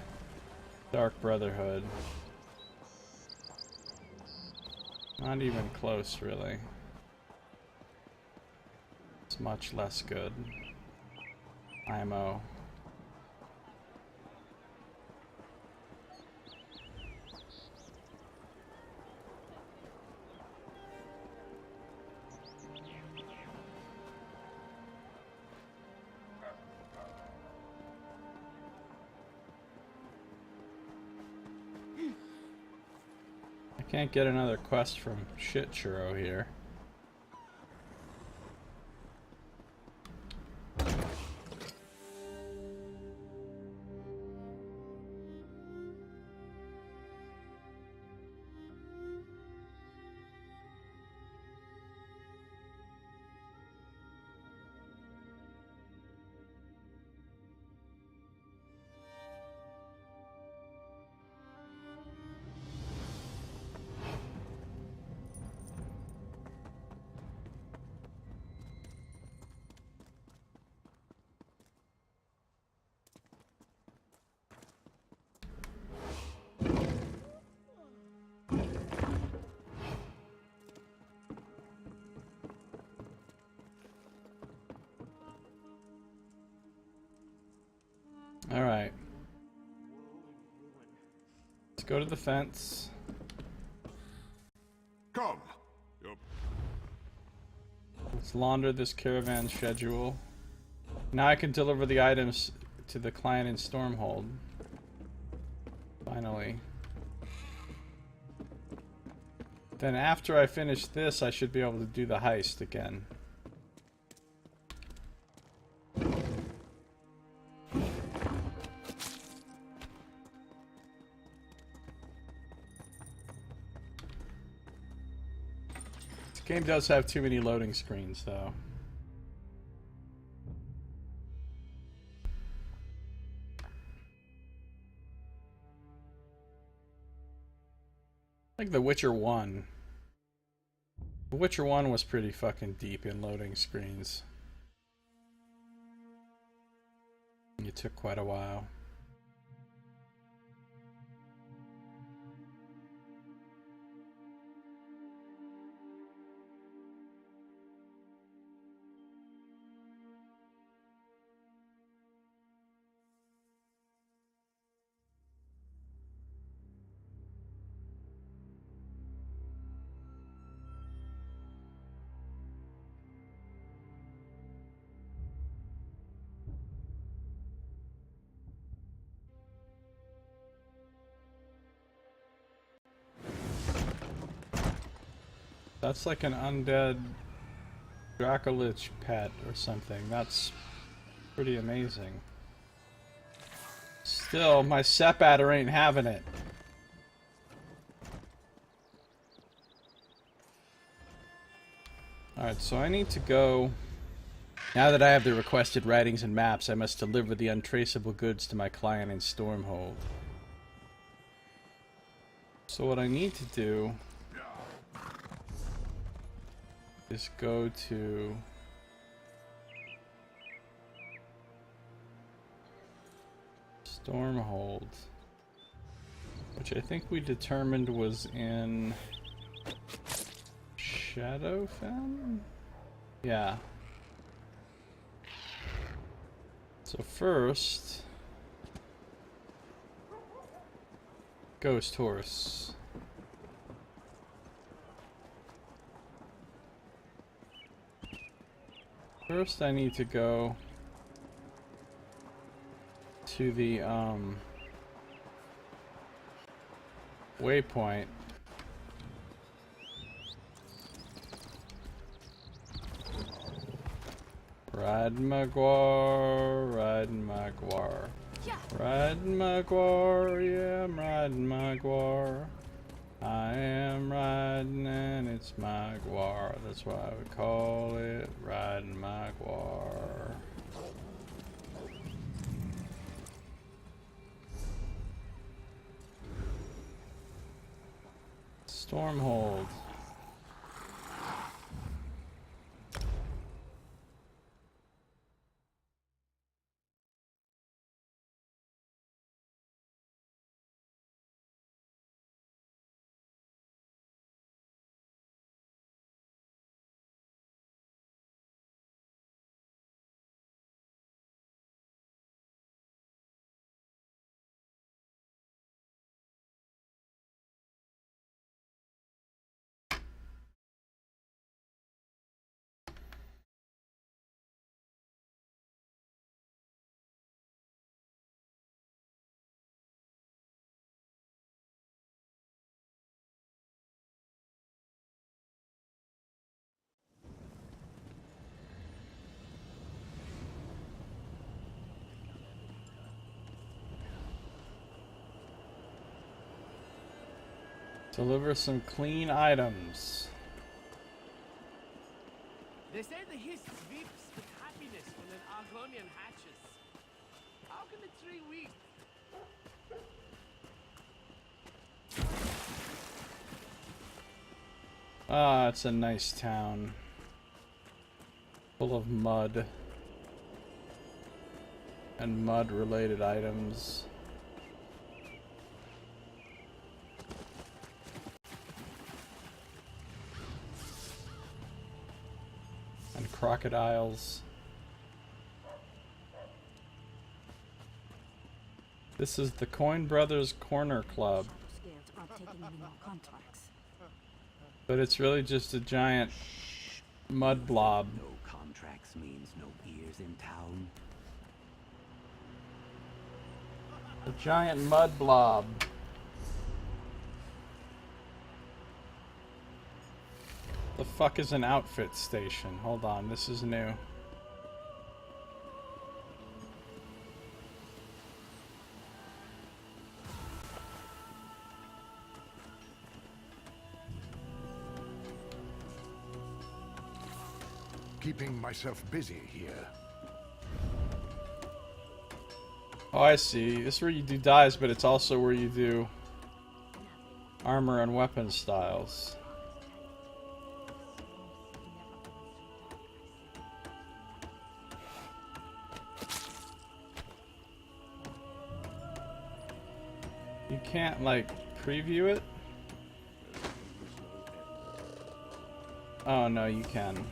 Dark Brotherhood. Not even close, really. It's much less good. IMO. Can't get another quest from Shit Churro here. Let's go to the fence. Come. Let's launder this caravan schedule. Now I can deliver the items to the client in Stormhold. Finally. Then after I finish this, I should be able to do the heist again. This game does have too many loading screens, though. Like The Witcher 1. The Witcher 1 was pretty fucking deep in loading screens. It took quite a while. That's like an undead Dracolich pet or something. That's pretty amazing. Still, my Sepatter ain't having it. Alright, so I need to go... Now that I have the requested writings and maps, I must deliver the untraceable goods to my client in Stormhold. So what I need to do... is go to Stormhold, which I think we determined was in Shadowfen? Yeah. So first, Ghost Horse. First I need to go to the waypoint. Riding my guar, riding my guar. Riding my guar, yeah, I'm riding my guar. I am riding and it's my guar. That's why I would call it riding my guar. Stormhold. Deliver some clean items. They say the hiss weeps with happiness when an Argonian hatches. How can the tree weep? Ah, it's a nice town. Full of mud. And mud-related items. And crocodiles. This is the Coin Brothers Corner Club. taking any more contracts. But it's really just a giant mud blob. No contracts means no ears in town. A giant mud blob. The fuck is an outfit station? Hold on, this is new. Keeping myself busy here. Oh, I see. This is where you do dyes, but it's also where you do armor and weapon styles. You can't, like, preview it? Oh, no, you can.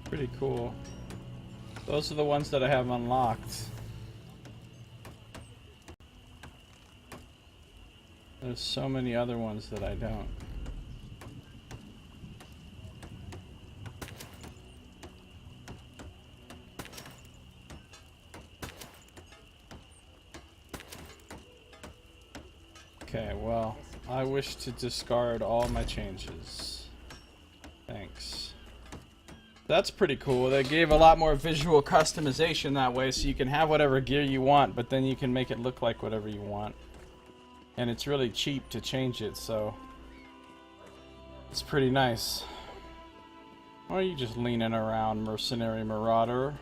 Pretty cool. Those are the ones that I have unlocked. There's so many other ones that I don't. Okay, well, I wish to discard all my changes. Thanks. That's pretty cool. They gave a lot more visual customization that way, so you can have whatever gear you want, but then you can make it look like whatever you want. And it's really cheap to change it, so it's pretty nice. Or are you just leaning around, mercenary marauder?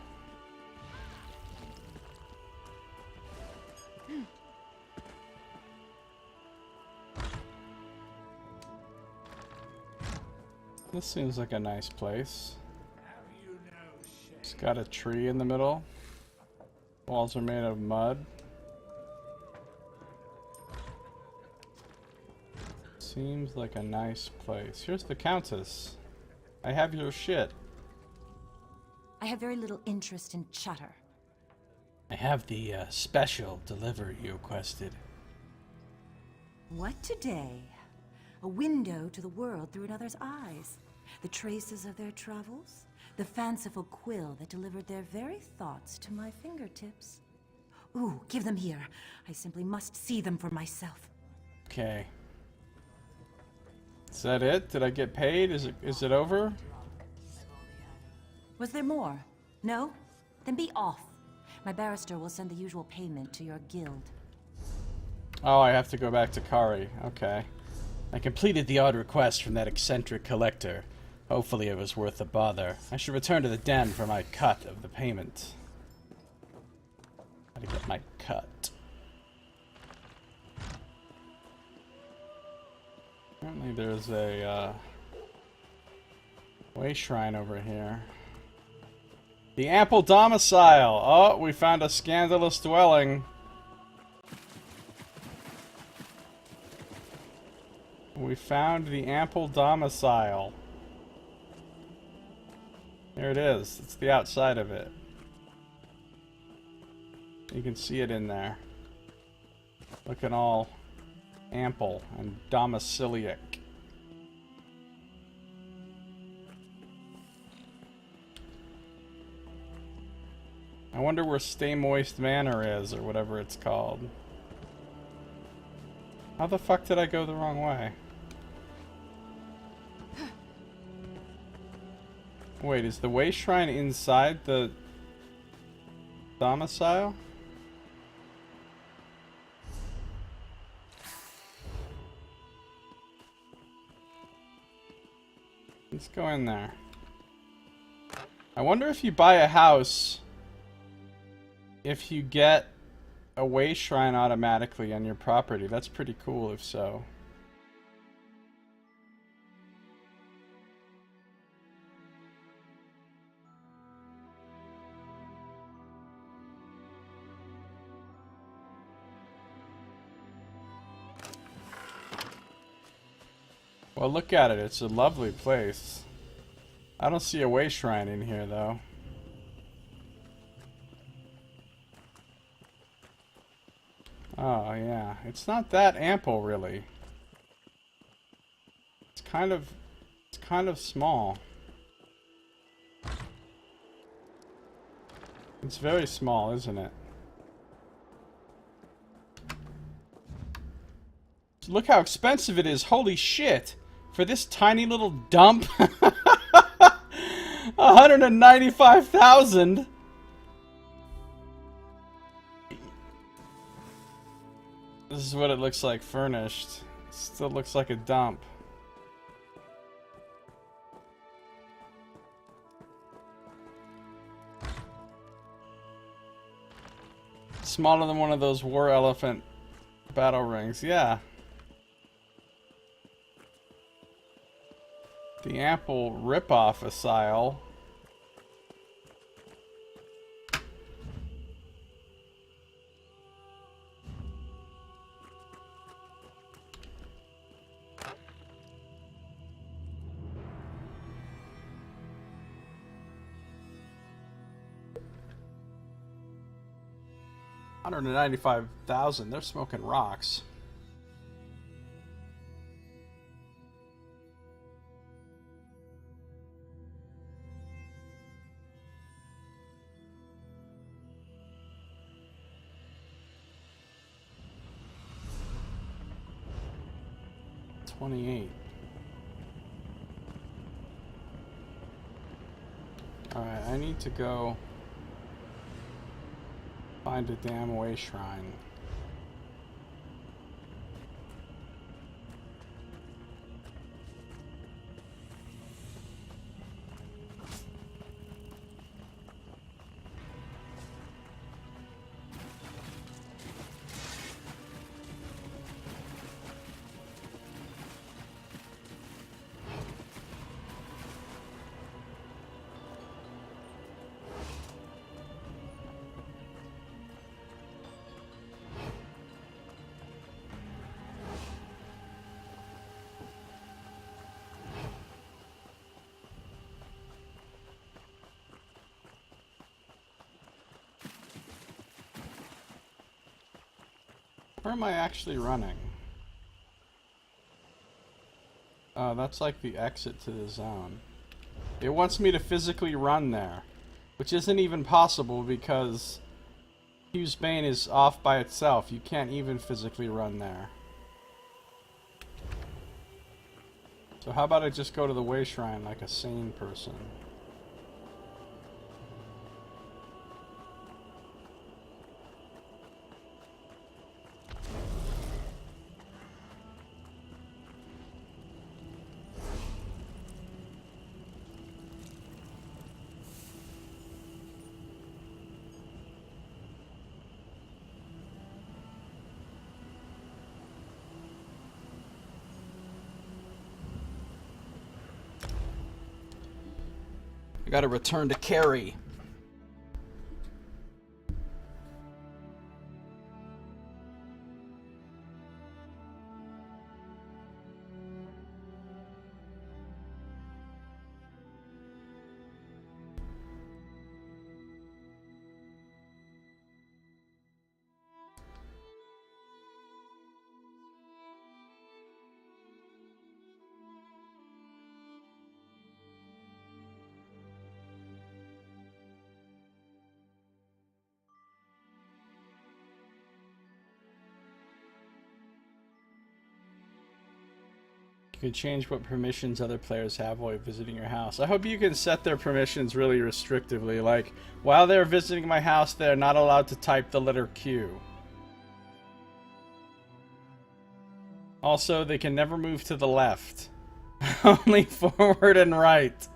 This seems like a nice place. It's got a tree in the middle. Walls are made of mud. Seems like a nice place. Here's the Countess. I have your shit. I have very little interest in chatter. I have the special delivery you requested. What today? A window to the world through another's eyes. The traces of their travels. The fanciful quill that delivered their very thoughts to my fingertips. Ooh, give them here. I simply must see them for myself. Okay. Is that it? Did I get paid? Is it over? Was there more? No? Then be off. My barrister will send the usual payment to your guild. Oh, I have to go back to Kari. Okay. I completed the odd request from that eccentric collector. Hopefully it was worth the bother. I should return to the den for my cut of the payment. Gotta get my cut. Apparently there's a way shrine over here. The ample domicile! Oh, we found a scandalous dwelling. We found the ample domicile. There it is. It's the outside of it. You can see it in there. Looking all ample and domiciliac. I wonder where Stay Moist Manor is, or whatever it's called. How the fuck did I go the wrong way? Wait, is the way shrine inside the domicile? Let's go in there. I wonder if you buy a house, if you get a way shrine automatically on your property. That's pretty cool if so. Well, look at it. It's a lovely place. I don't see a way shrine in here, though. Oh, yeah. It's not that ample, really. It's kind of small. It's very small, isn't it? Look how expensive it is. Holy shit. For this tiny little dump. 195,000. This is what it looks like furnished. It still looks like a dump. Smaller than one of those war elephant battle rings. Yeah. The ample rip-off asile. $195,000. They're smoking rocks. $28. Alright, I need to go find a damn way shrine. Where am I actually running? Oh, that's like the exit to the zone. It wants me to physically run there, which isn't even possible because Hughes Bane is off by itself. You can't even physically run there. So how about I just go to the way shrine like a sane person? I gotta return to Carrie. You can change what permissions other players have while visiting your house. I hope you can set their permissions really restrictively. Like, while they're visiting my house, they're not allowed to type the letter Q. Also, they can never move to the left. Only forward and right.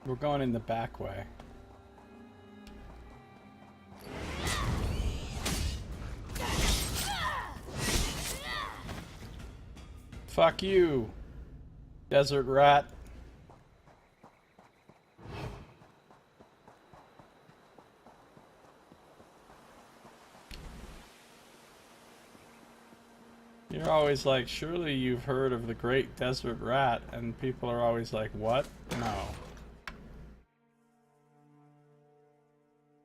We're going in the back way. Fuck you, desert rat. You're always like, surely you've heard of the great desert rat, and people are always like, what? No.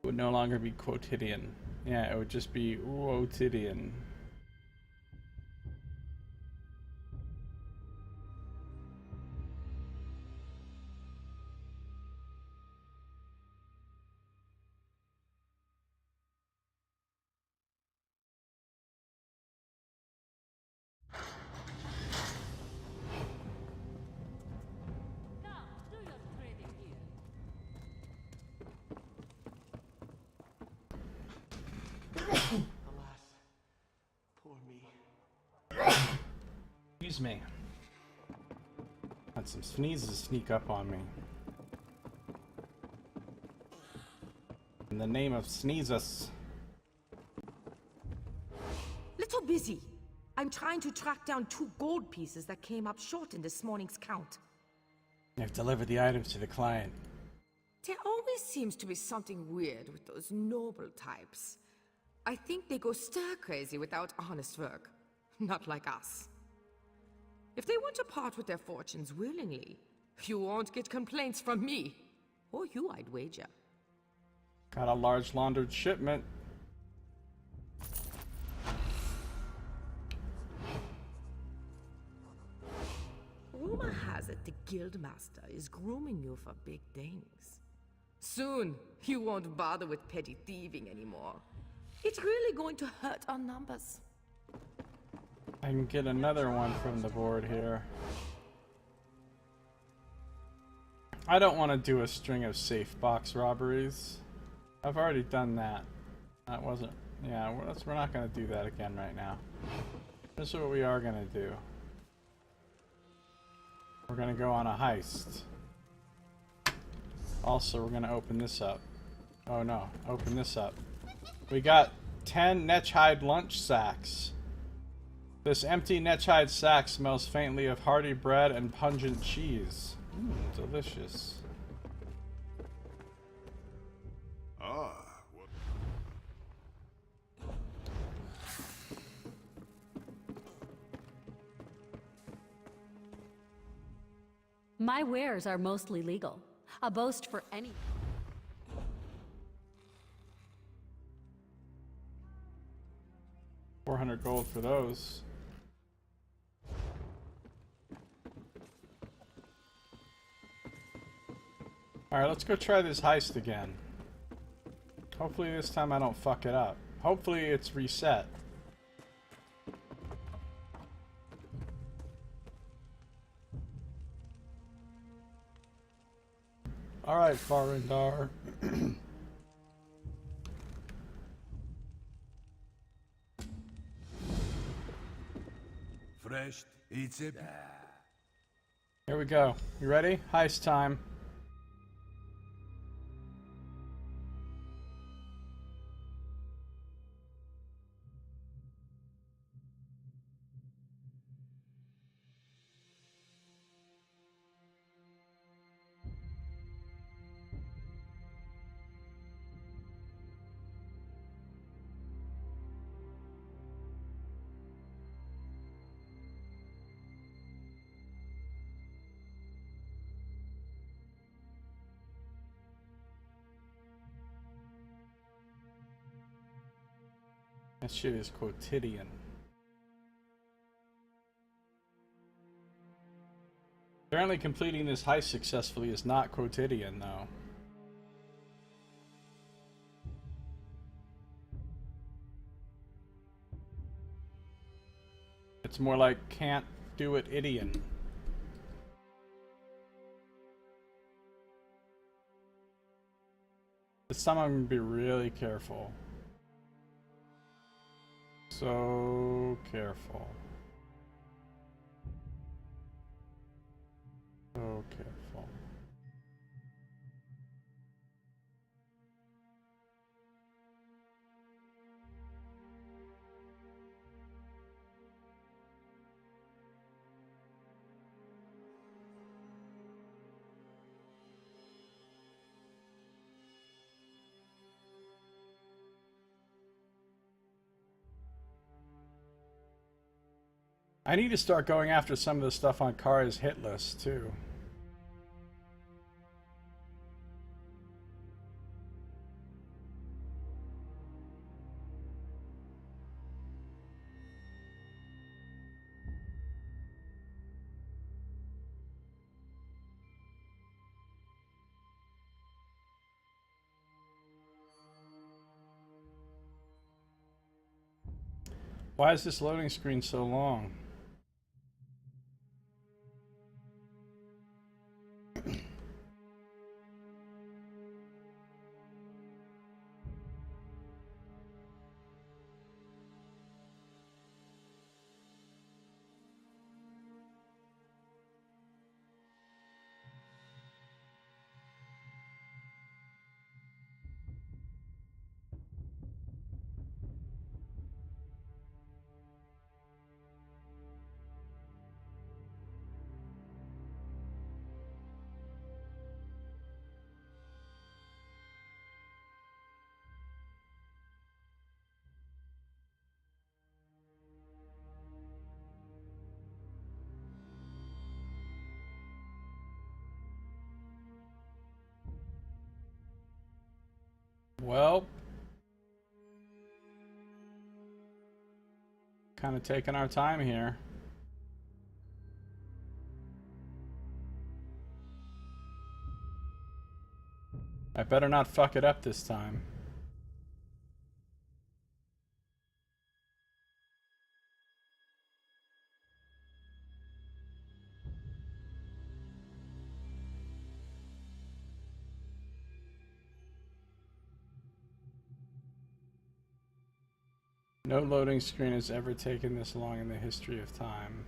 It would no longer be quotidian. Yeah, it would just be quotidian. Alas, poor me. Excuse me. Had some sneezes sneak up on me. In the name of sneezes. Little busy. I'm trying to track down 2 gold pieces that came up short in this morning's count. I've delivered the items to the client. There always seems to be something weird with those noble types. I think they go stir-crazy without honest work. Not like us. If they want to part with their fortunes willingly, you won't get complaints from me. Or you, I'd wager. Got a large laundered shipment. Rumor has it the Guildmaster is grooming you for big things. Soon, you won't bother with petty thieving anymore. It's really going to hurt our numbers. I can get another one from the board here. I don't want to do a string of safe box robberies. I've already done that. That wasn't... Yeah, we're not going to do that again right now. This is what we are going to do. We're going to go on a heist. Also, we're going to open this up. Oh no, open this up. We got 10 Netchhide lunch sacks. This empty Netchhide sack smells faintly of hearty bread and pungent cheese. Delicious. Ah, My wares are mostly legal. A boast for any... 400 gold for those. Alright, let's go try this heist again. Hopefully this time I don't fuck it up. Hopefully it's reset. Alright, Farindar. Fresh, it's a... Here we go. You ready? Heist time. That shit is quotidian. Apparently completing this heist successfully is not quotidian, though. It's more like can't do it, idiot. This time I'm gonna be really careful. So careful. So careful. I need to start going after some of the stuff on Kara's hit list, too. Why is this loading screen so long? Well, kind of taking our time here. I better not fuck it up this time. No loading screen has ever taken this long in the history of time.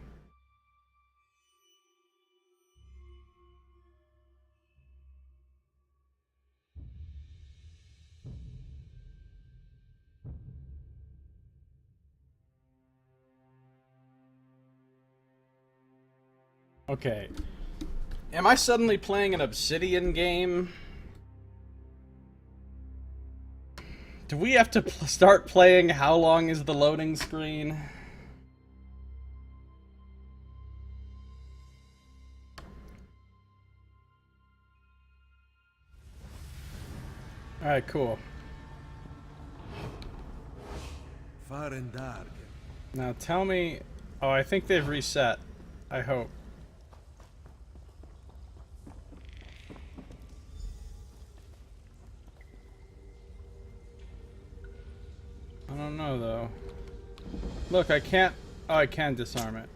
Okay. Am I suddenly playing an Obsidian game? Do we have to start playing how long is the loading screen? Alright, cool. Far and dark. Now tell me... Oh, I think they've reset. I hope. I don't know, though. Look, I can't... Oh, I can disarm it.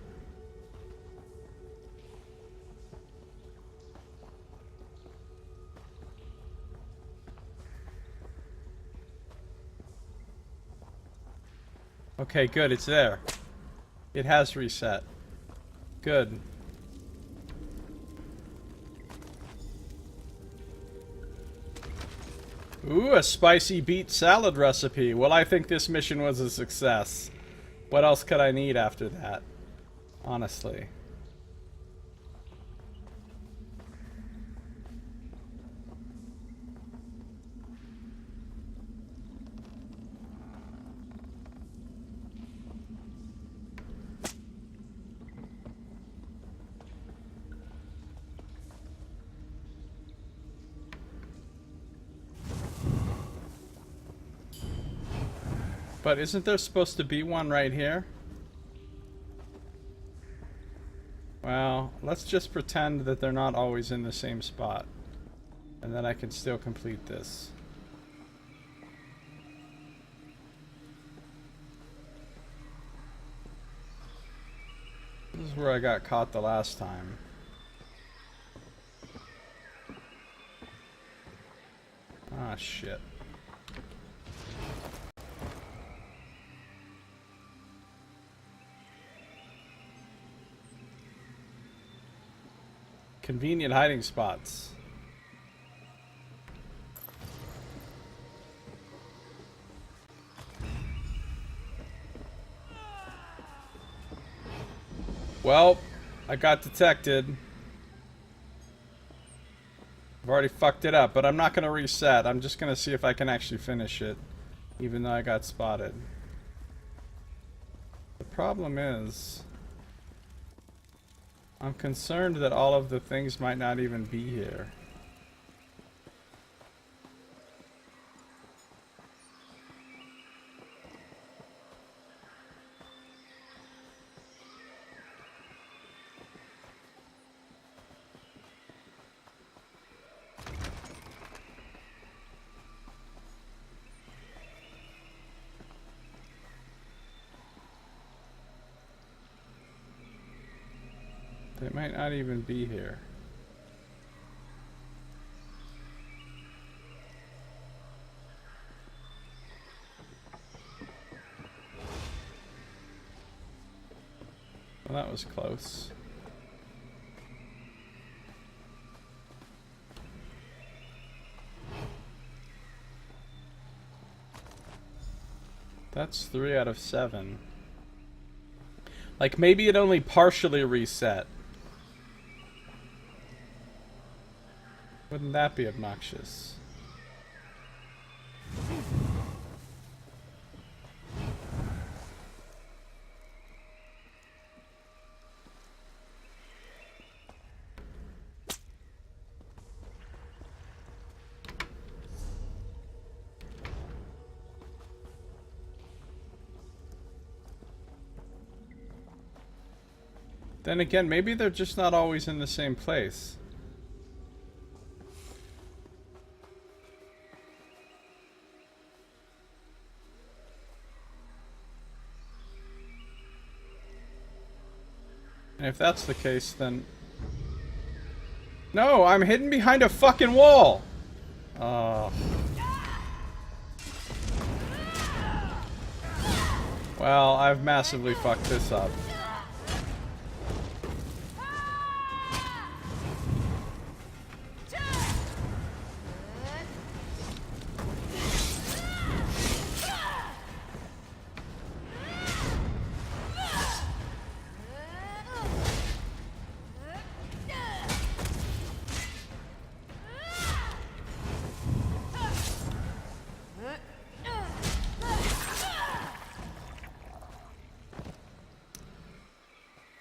Okay, good, it's there. It has reset. Good. Ooh, a spicy beet salad recipe. Well, I think this mission was a success. What else could I need after that? Honestly. But isn't there supposed to be one right here? Well, let's just pretend that they're not always in the same spot. And then I can still complete this. This is where I got caught the last time. Ah, shit. Convenient hiding spots. Well, I got detected. I've already fucked it up, but I'm not going to reset. I'm just going to see if I can actually finish it, even though I got spotted. The problem is, I'm concerned that all of the things might not even be here. They might not even be here. Well, that was close. That's 3 out of 7. Like, maybe it only partially reset. Wouldn't that be obnoxious? Then again, maybe they're just not always in the same place. And if that's the case, then... No, I'm hidden behind a fucking wall! Oh. Well, I've massively fucked this up.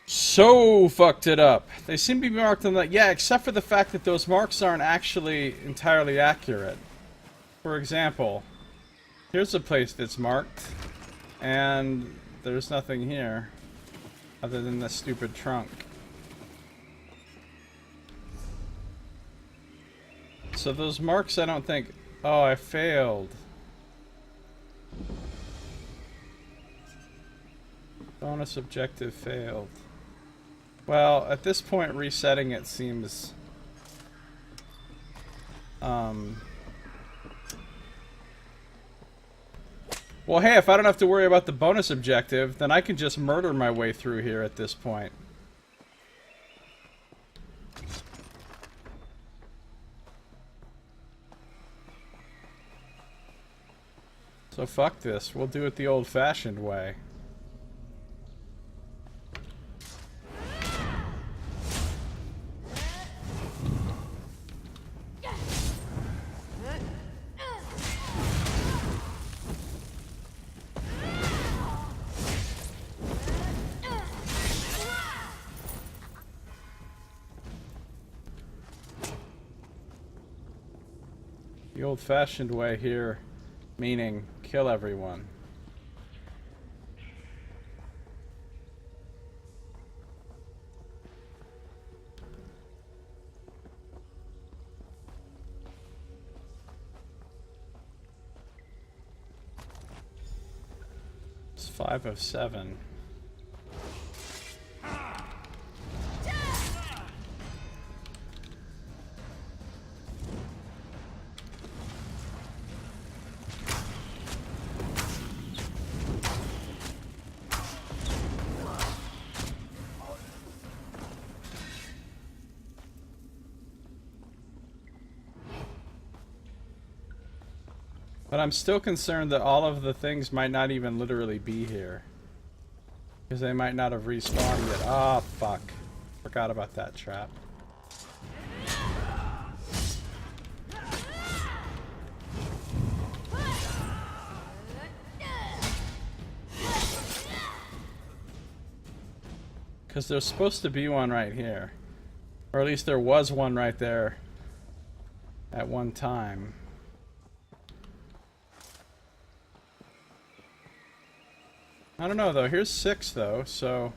So fucked it up. They seem to be marked on that. Yeah, except for the fact that those marks aren't actually entirely accurate. For example, here's a place that's marked, and there's nothing here other than the stupid trunk. So those marks, I don't think... Oh, I failed. Bonus objective failed. Well, at this point, resetting it seems... Well, hey, if I don't have to worry about the bonus objective, then I can just murder my way through here at this point. So fuck this. We'll do it the old-fashioned way. The old-fashioned way here, meaning kill everyone. It's 5 of 7. But I'm still concerned that all of the things might not even literally be here. Because they might not have respawned yet. Oh, fuck. Forgot about that trap. Because there's supposed to be one right here. Or at least there was one right there at one time. I don't know though. Here's 6 though, so...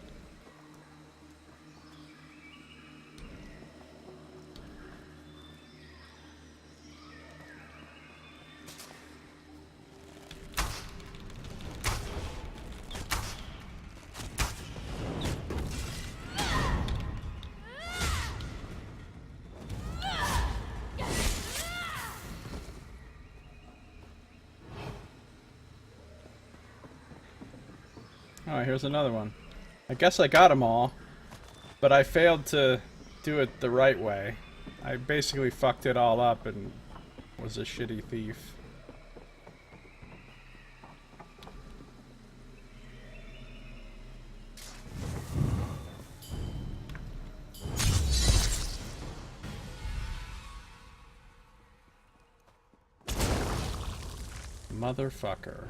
Oh, here's another one. I guess I got them all, but I failed to do it the right way. I basically fucked it all up and was a shitty thief. Motherfucker.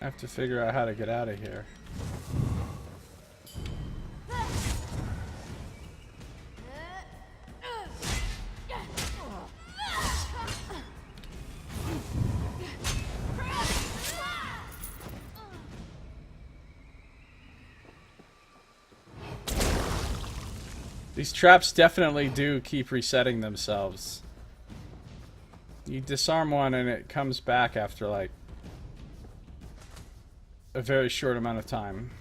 I have to figure out how to get out of here. These traps definitely do keep resetting themselves. You disarm one and it comes back after like a very short amount of time.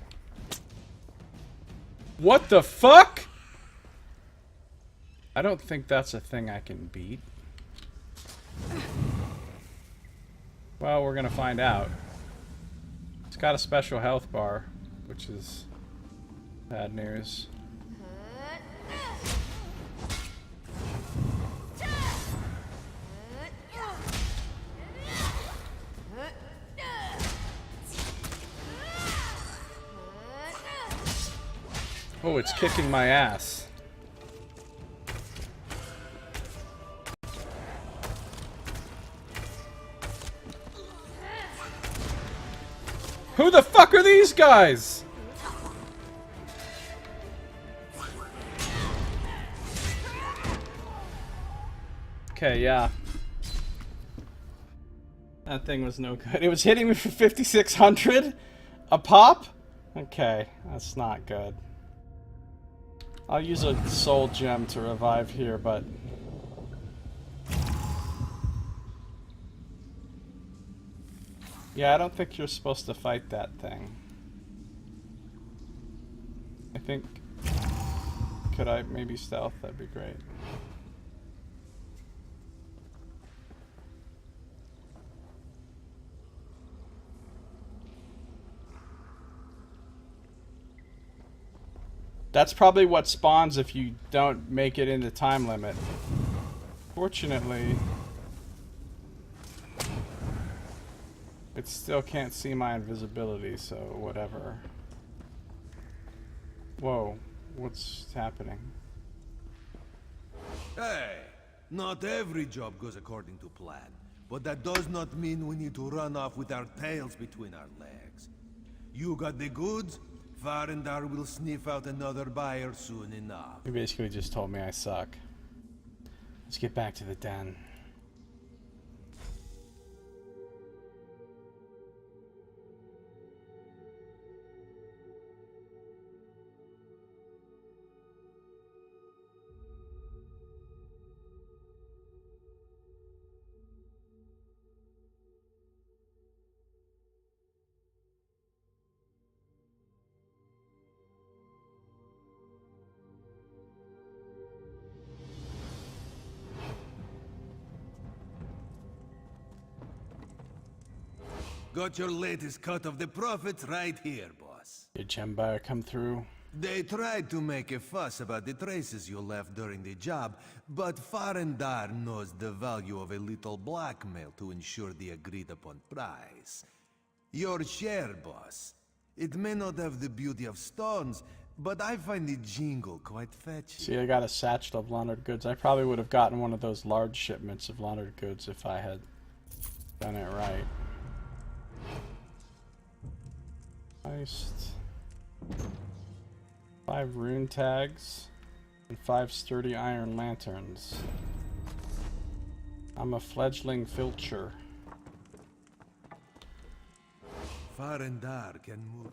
What the fuck? I don't think that's a thing I can beat. Well, we're gonna find out. It's got a special health bar, which is bad news. Oh, it's kicking my ass. Who the fuck are these guys? Okay, yeah. That thing was no good. It was hitting me for 5,600 a pop? Okay, that's not good. I'll use a soul gem to revive here, but... yeah, I don't think you're supposed to fight that thing. I think... could I maybe stealth? That'd be great. That's probably what spawns if you don't make it in the time limit. Fortunately, it still can't see my invisibility, so whatever. Whoa, what's happening? Hey, not every job goes according to plan, but that does not mean we need to run off with our tails between our legs. You got the goods? Farendar will sniff out another buyer soon enough. You basically just told me I suck. Let's get back to the den. Got your latest cut of the profits right here, boss. Did Chembire come through? They tried to make a fuss about the traces you left during the job, but Farendar knows the value of a little blackmail to ensure the agreed-upon price. Your share, boss. It may not have the beauty of stones, but I find the jingle quite fetching. See, I got a satchel of laundered goods. I probably would have gotten one of those large shipments of laundered goods if I had done it right. Heist. 5 rune tags and 5 sturdy iron lanterns. I'm a fledgling filcher. Farendar can move.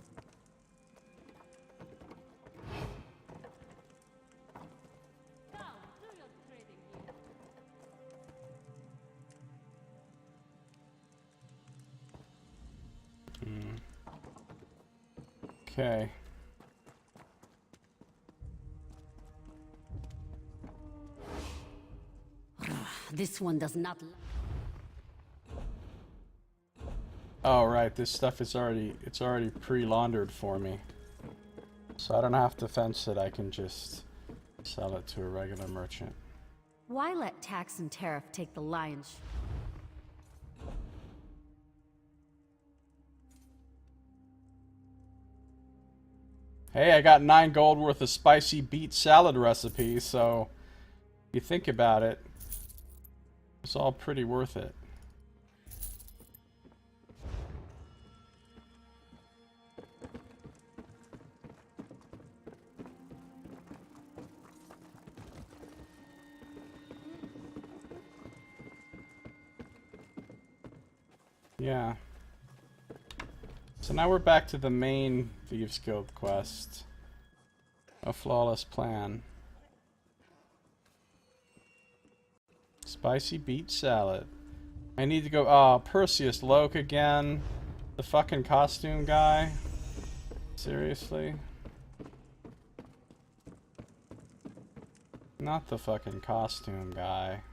Okay. This one does not. Oh right, this stuff is already pre-laundered for me. So I don't have to fence it, I can just sell it to a regular merchant. Why let tax and tariff take the lion's Hey, I got 9 gold worth of spicy beet salad recipes, so if you think about it, it's all pretty worth it. Yeah. So now we're back to the main Thieves Guild quest. A flawless plan. Spicy beet salad. I need to go. Oh, Perseus Loke again. The fucking costume guy. Seriously? Not the fucking costume guy.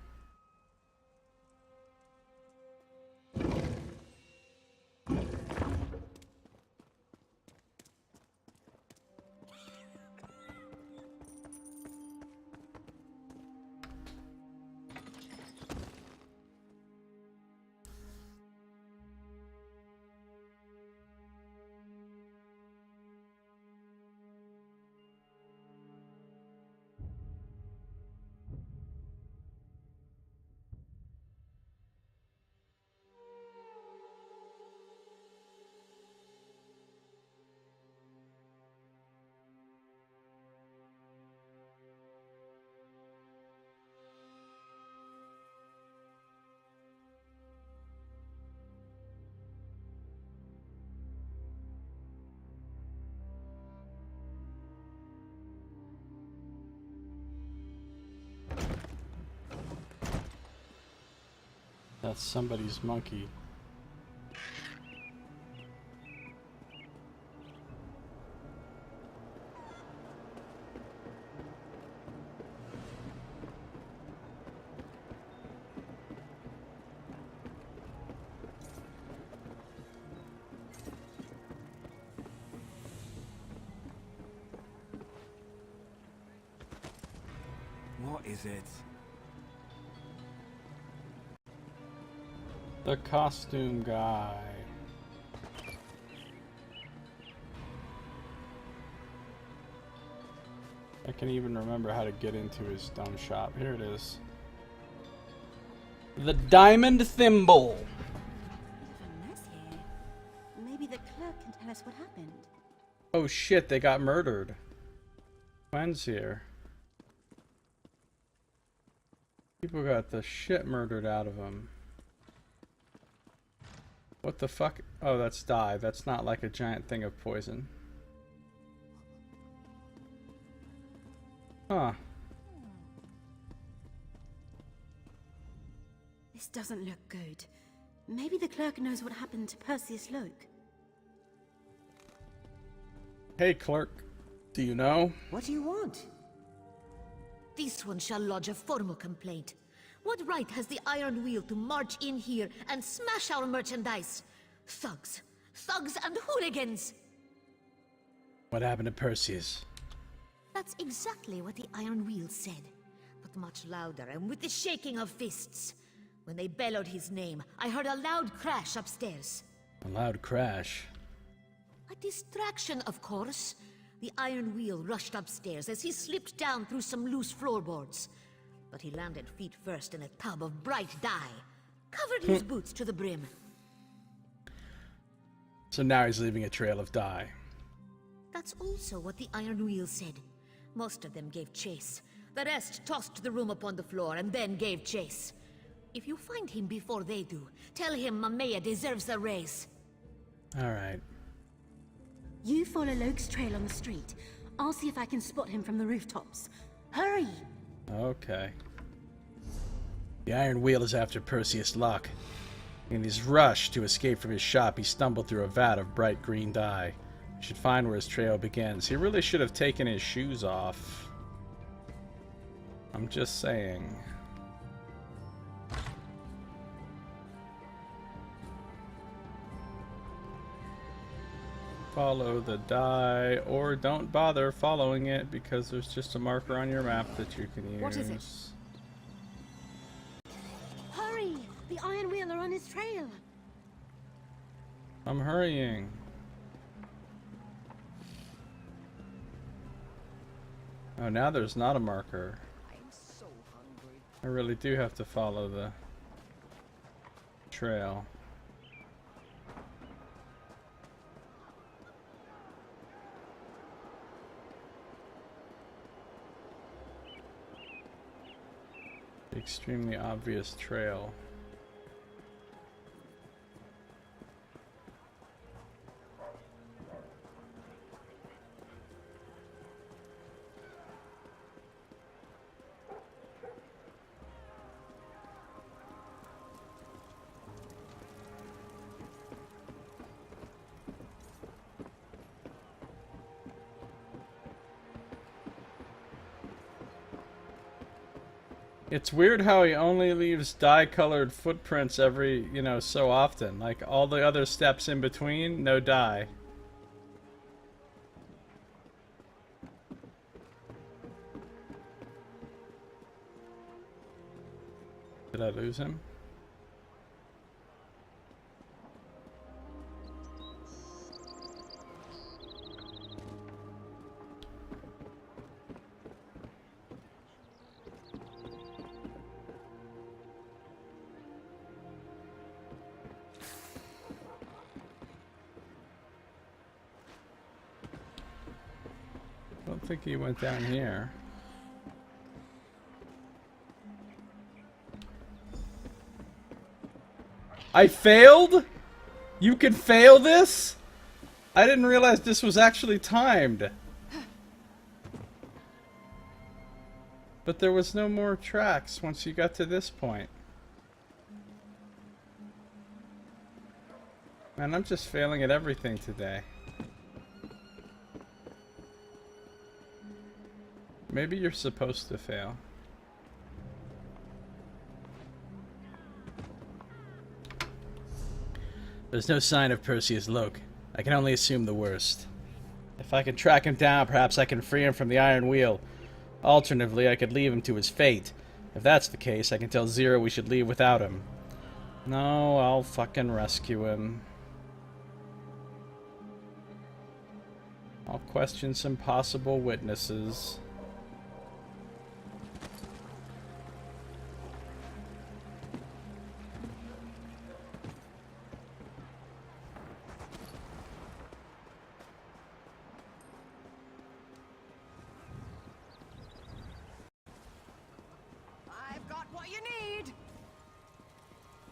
That's somebody's monkey. What is it? The costume guy. I can even remember how to get into his dumb shop. Here it is. The Diamond Thimble. Bit of a mess here. Maybe the clerk can tell us what happened. Oh shit, they got murdered. Gwen's here. People got the shit murdered out of them. What the fuck? Oh, that's dye. That's not like a giant thing of poison. Huh. This doesn't look good. Maybe the clerk knows what happened to Perseus Loke. Hey, clerk. Do you know? What do you want? This one shall lodge a formal complaint. What right has the Iron Wheel to march in here and smash our merchandise? Thugs. Thugs and hooligans! What happened to Perseus? That's exactly what the Iron Wheel said, but much louder and with the shaking of fists. When they bellowed his name, I heard a loud crash upstairs. A loud crash? A distraction, of course. The Iron Wheel rushed upstairs as he slipped down through some loose floorboards. But he landed feet first in a tub of bright dye, covered his boots to the brim. So now he's leaving a trail of dye. That's also what the Iron Wheel said. Most of them gave chase. The rest tossed the room upon the floor and then gave chase. If you find him before they do, tell him Mamea deserves a raise. Alright. You follow Loke's trail on the street. I'll see if I can spot him from the rooftops. Hurry! Okay. The Iron Wheel is after Perseus Locke. In his rush to escape from his shop, he stumbled through a vat of bright green dye. You should find where his trail begins. He really should have taken his shoes off. I'm just saying. Follow the dye, or don't bother following it because there's just a marker on your map that you can use. What is it? Hurry! The Iron Wheel are on his trail. I'm hurrying. Oh, now there's not a marker. I'm so hungry. I really do have to follow the trail. Extremely obvious trail. It's weird how he only leaves dye-colored footprints every, so often. Like, all the other steps in between, no dye. Did I lose him? I don't think he went down here. I failed? You can fail this? I didn't realize this was actually timed. But there was no more tracks once you got to this point. Man, I'm just failing at everything today. Maybe you're supposed to fail. There's no sign of Perseus Locke. I can only assume the worst. If I can track him down, perhaps I can free him from the Iron Wheel. Alternatively, I could leave him to his fate. If that's the case, I can tell Zero we should leave without him. No, I'll fucking rescue him. I'll question some possible witnesses.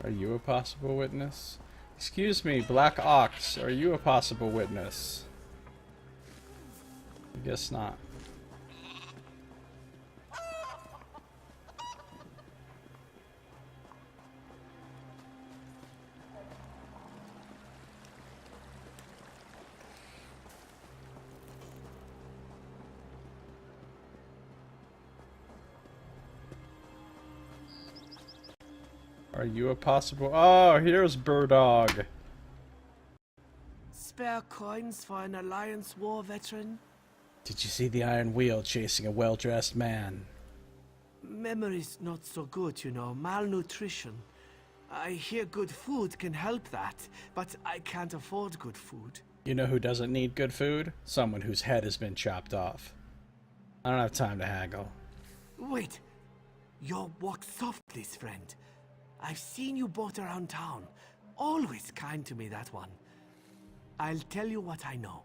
Are you a possible witness? Excuse me, Black Ox, are you a possible witness? I guess not. Are you a possible... Oh, here's Burdog. spare coins for an Alliance war veteran? Did you see the Iron Wheel chasing a well-dressed man? Memory's not so good, you know. Malnutrition. I hear good food can help that, but I can't afford good food. You know who doesn't need good food? Someone whose head has been chopped off. I don't have time to haggle. Wait. You're walk softly, friend. I've seen you both around town. Always kind to me, that one. I'll tell you what I know.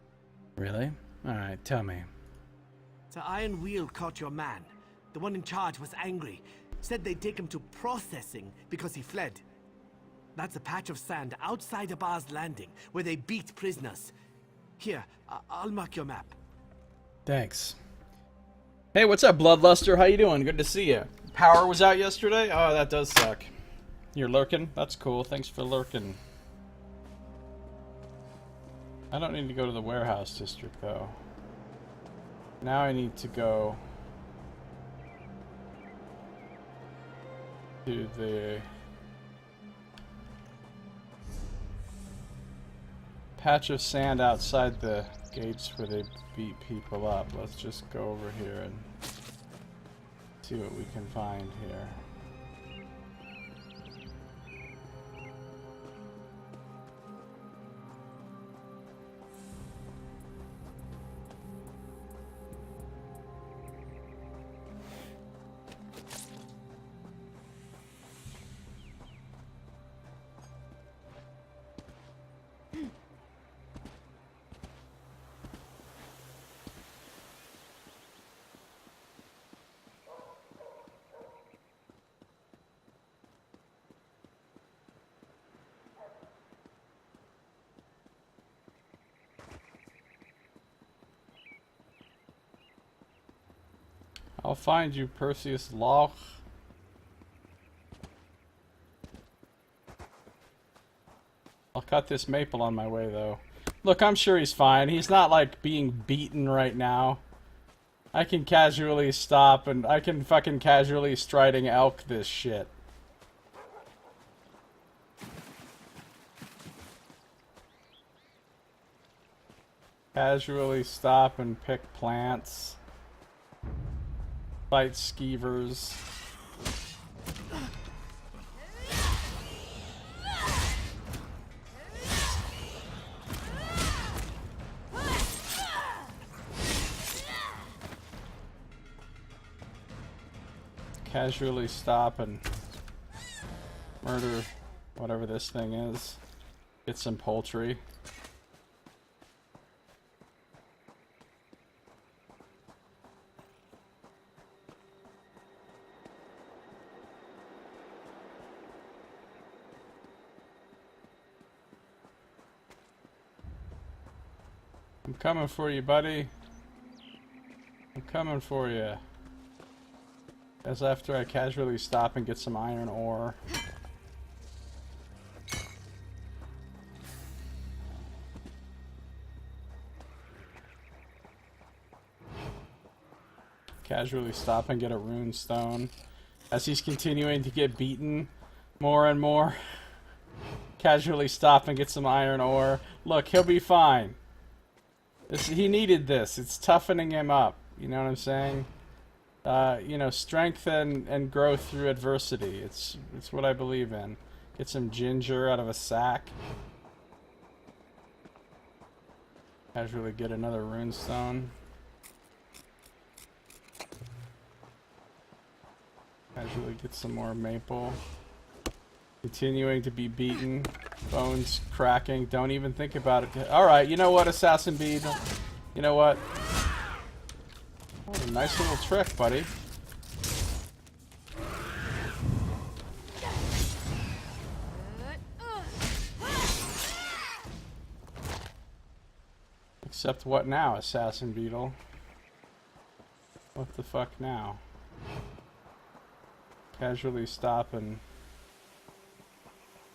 Really? Alright, tell me. The Iron Wheel caught your man. The one in charge was angry. Said they'd take him to processing because he fled. That's a patch of sand outside the bar's landing, where they beat prisoners. Here, I'll mark your map. Thanks. Hey, what's up, Bloodluster? How you doing? Good to see you. Power was out yesterday? Oh, that does suck. You're lurking? That's cool. Thanks for lurking. I don't need to go to the warehouse district, though. Now I need to go to the patch of sand outside the gates where they beat people up. Let's just go over here and see what we can find here. I'll find you, Perseus Loch. I'll cut this maple on my way, though. Look, I'm sure he's fine. He's not, like, being beaten right now. I can casually stop, and I can fucking casually striding elk this shit. Casually stop and pick plants. Fight skeevers. Casually stop and murder whatever this thing is. Get some poultry. I'm coming for you, buddy. I'm coming for you. As after I casually stop and get some iron ore. Casually stop and get a rune stone. As he's continuing to get beaten more and more. Casually stop and get some iron ore. Look, he'll be fine. He needed this. It's toughening him up. You know what I'm saying? You know, strength and growth through adversity. It's what I believe in. Get some ginger out of a sack. Casually get another runestone. Casually get some more maple. Continuing to be beaten. Bones cracking. Don't even think about it. Alright, you know what, Assassin Bead? You know what? What a nice little trick, buddy. Except what now, Assassin Beetle? What the fuck now? Casually stop and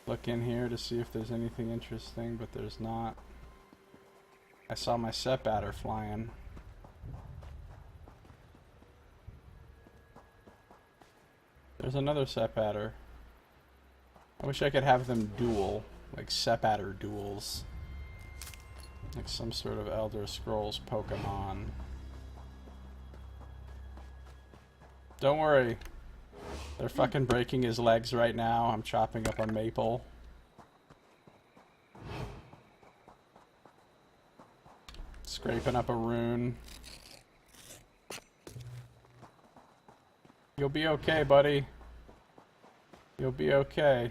look in here to see if there's anything interesting, but there's not. I saw my set batter flying. There's another set batter. I wish I could have them duel, like set batter duels. Like some sort of Elder Scrolls Pokemon. Don't worry. They're fucking breaking his legs right now. I'm chopping up a maple. Scraping up a rune. You'll be okay, buddy. You'll be okay.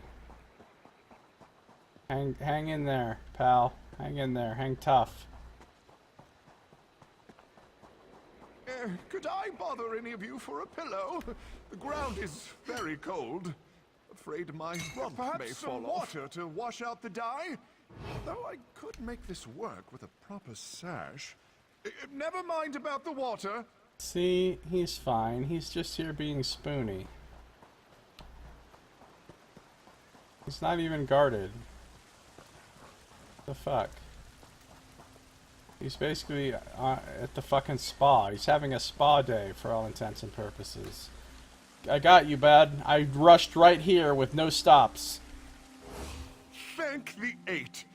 Hang in there, pal. Hang in there. Hang tough. Could I bother any of you for a pillow? The ground is very cold. Afraid my rump may fall off. Perhaps some water to wash out the dye? Though I could make this work with a proper sash. Never mind about the water. See, he's fine. He's just here being spoony. He's not even guarded. The fuck? He's basically at the fucking spa. He's having a spa day for all intents and purposes. I got you, bud. I rushed right here with no stops. Thank the eight.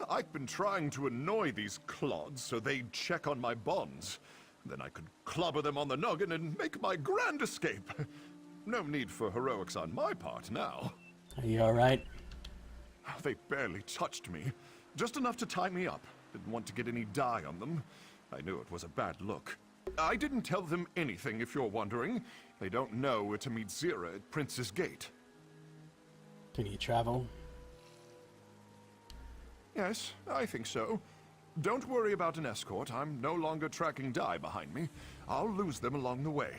I've been trying to annoy these clods so they'd check on my bonds. Then I could clobber them on the noggin and make my grand escape. No need for heroics on my part now. Are you alright? They barely touched me. Just enough to tie me up. Didn't want to get any dye on them. I knew it was a bad look. I didn't tell them anything, if you're wondering. They don't know where to meet Zira at Prince's Gate. Can you travel? Yes, I think so. Don't worry about an escort. I'm no longer tracking dye behind me. I'll lose them along the way.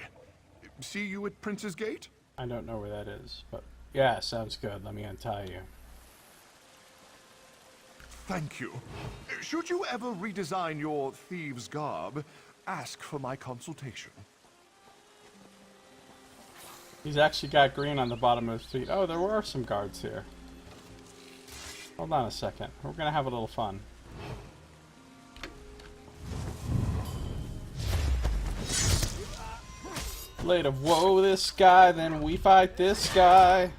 See you at Prince's Gate? I don't know where that is, but yeah, sounds good. Let me untie you. Thank you. Should you ever redesign your thieves' garb, ask for my consultation. He's actually got green on the bottom of his feet. Oh, there were some guards here. Hold on a second. We're gonna have a little fun. Blade of woe this guy, then we fight this guy.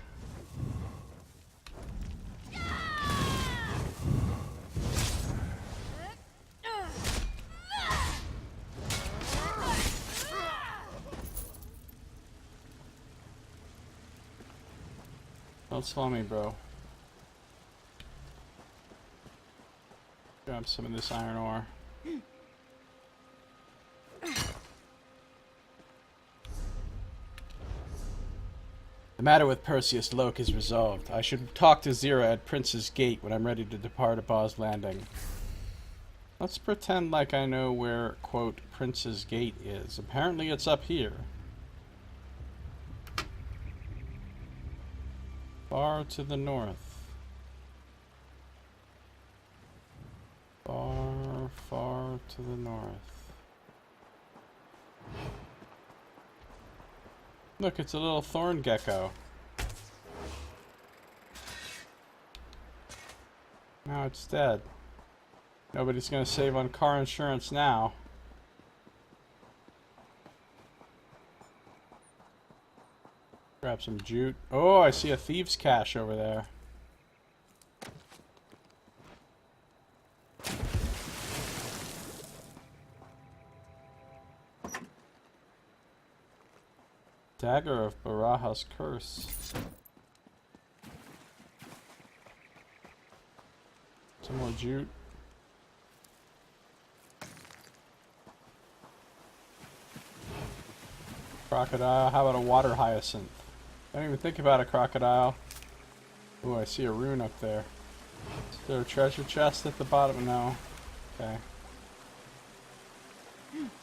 Don't slow me, bro. Grab some of this iron ore. The matter with Perseus Loke is resolved. I should talk to Zira at Prince's Gate when I'm ready to depart Abba's Landing. Let's pretend like I know where, quote, Prince's Gate is. Apparently it's up here. Far to the north. Far, far to the north. Look, it's a little thorn gecko. Now it's dead. Nobody's gonna save on car insurance now. Grab some jute. Oh, I see a thieves' cache over there. Dagger of Baraha's curse. Some more jute. Crocodile. How about a water hyacinth? I don't even think about a crocodile. Oh, I see a rune up there. Is there a treasure chest at the bottom? No. Okay.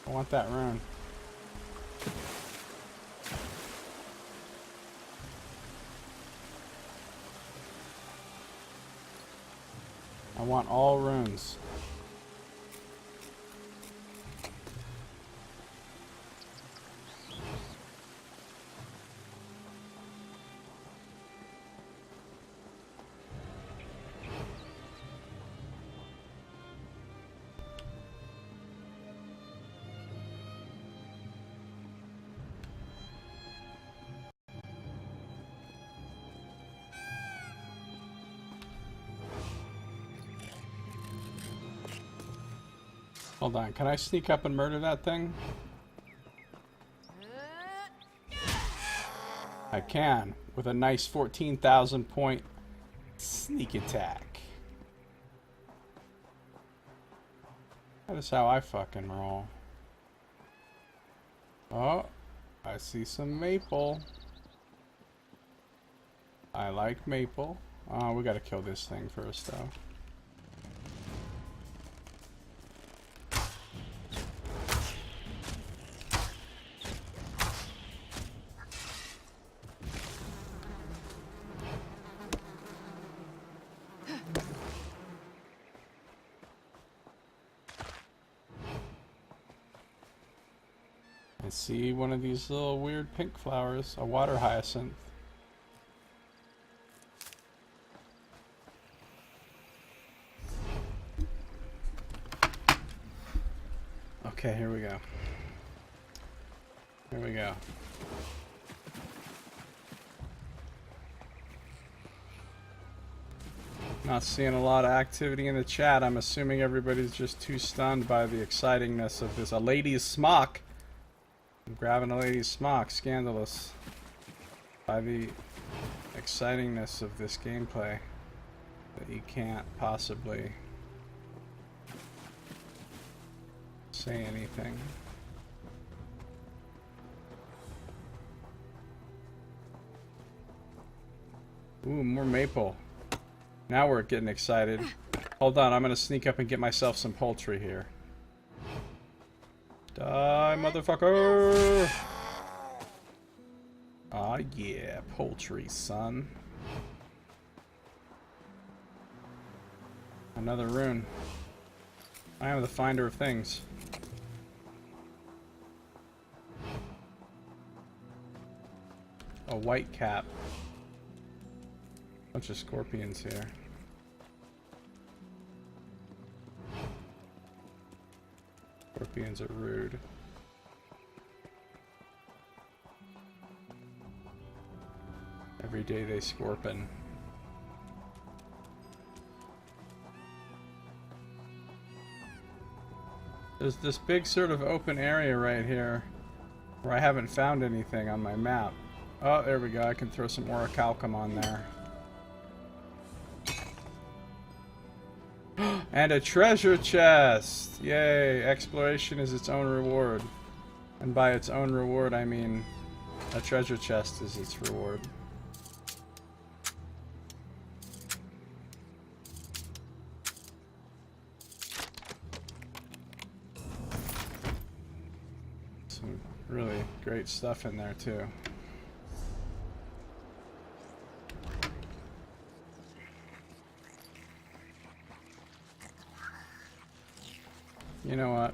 I want that rune. I want all runes. Hold on, can I sneak up and murder that thing? I can, with a nice 14,000 point sneak attack. That is how I fucking roll. Oh, I see some maple. I like maple. Oh, we gotta kill this thing first, though. I see one of these little weird pink flowers, a water hyacinth. Okay, here we go. Here we go. Not seeing a lot of activity in the chat. I'm assuming everybody's just too stunned by the excitingness of this. A lady's smock. I'm grabbing a lady's smock. Scandalous. By the excitingness of this gameplay that you can't possibly say anything. Ooh, more maple. Now we're getting excited. Hold on, I'm gonna sneak up and get myself some poultry here. Die, motherfucker! Aw, yeah, poultry, son. Another rune. I am the finder of things. A white cap. Bunch of scorpions here. Scorpions are rude. Every day they scorpion. There's this big sort of open area right here where I haven't found anything on my map. Oh, there we go. I can throw some orichalcum on there. And a treasure chest! Yay! Exploration is its own reward. And by its own reward, I mean a treasure chest is its reward. Some really great stuff in there, too. You know what?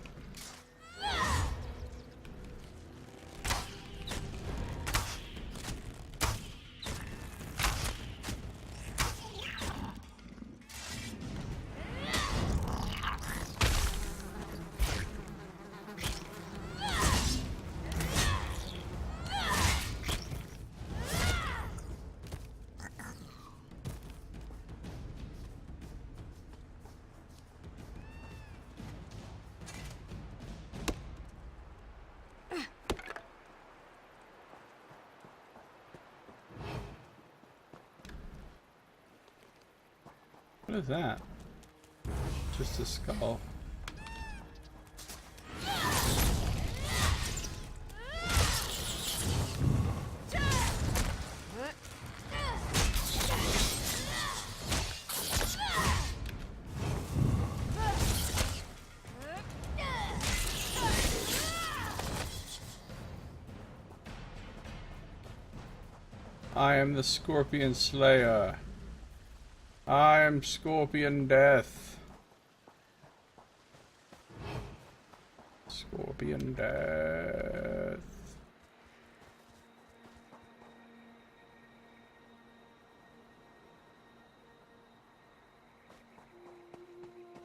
What is that? Just a skull. I am the Scorpion Slayer. I am Scorpion Death. Scorpion Death.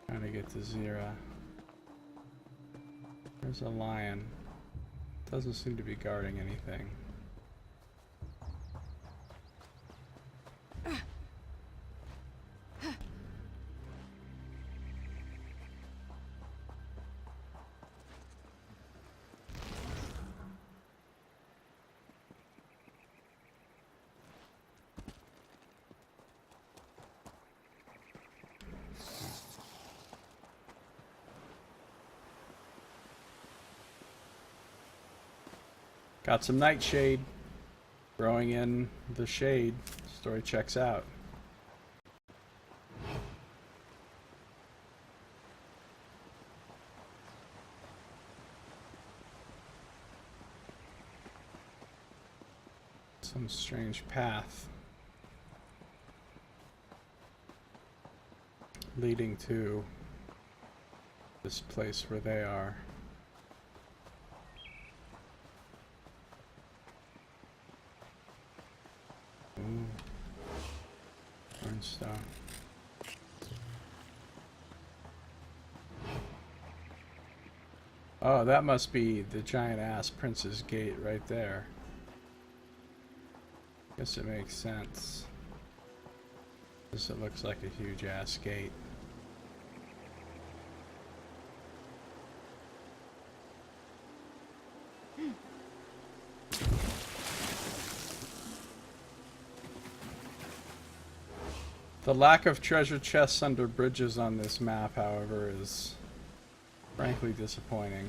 Trying to get to Zira. There's a lion. Doesn't seem to be guarding anything. Got some nightshade. Growing in the shade. Story checks out. Some strange path leading to this place where they are. Ooh. Burnstone. Oh, that must be the giant ass Prince's Gate right there. Guess it makes sense. This it looks like a huge ass gate. The lack of treasure chests under bridges on this map, however, is frankly disappointing.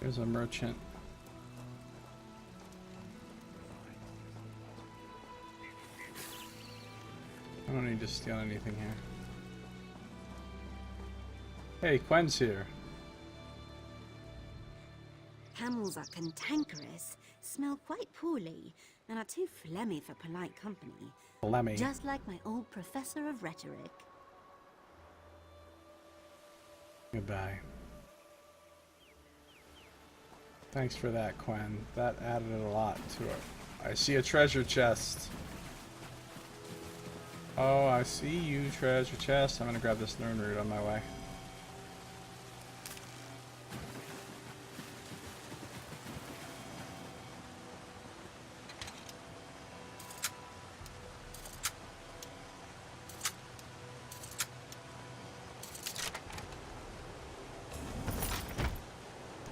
There's a merchant. I don't need to steal anything here. Hey, Quen's here. Camels are cantankerous, smell quite poorly, and are too phlegmy for polite company. Phlegmy. Just like my old professor of rhetoric. Goodbye. Thanks for that, Quen. That added a lot to it. I see a treasure chest. Oh, I see you, treasure chest. I'm gonna grab this Nern root on my way.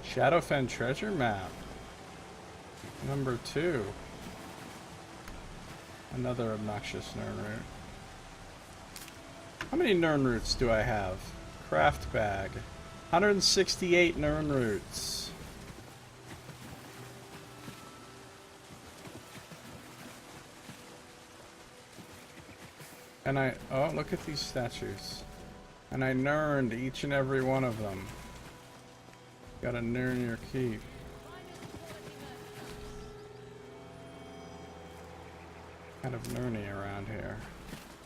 Shadowfen treasure map. Number 2. Another obnoxious Nern root. How many Nern roots do I have? Craft bag. 168 Nern roots. And oh, look at these statues. And I nerned each and every one of them. Gotta nern your keep. Kind of nerny around here.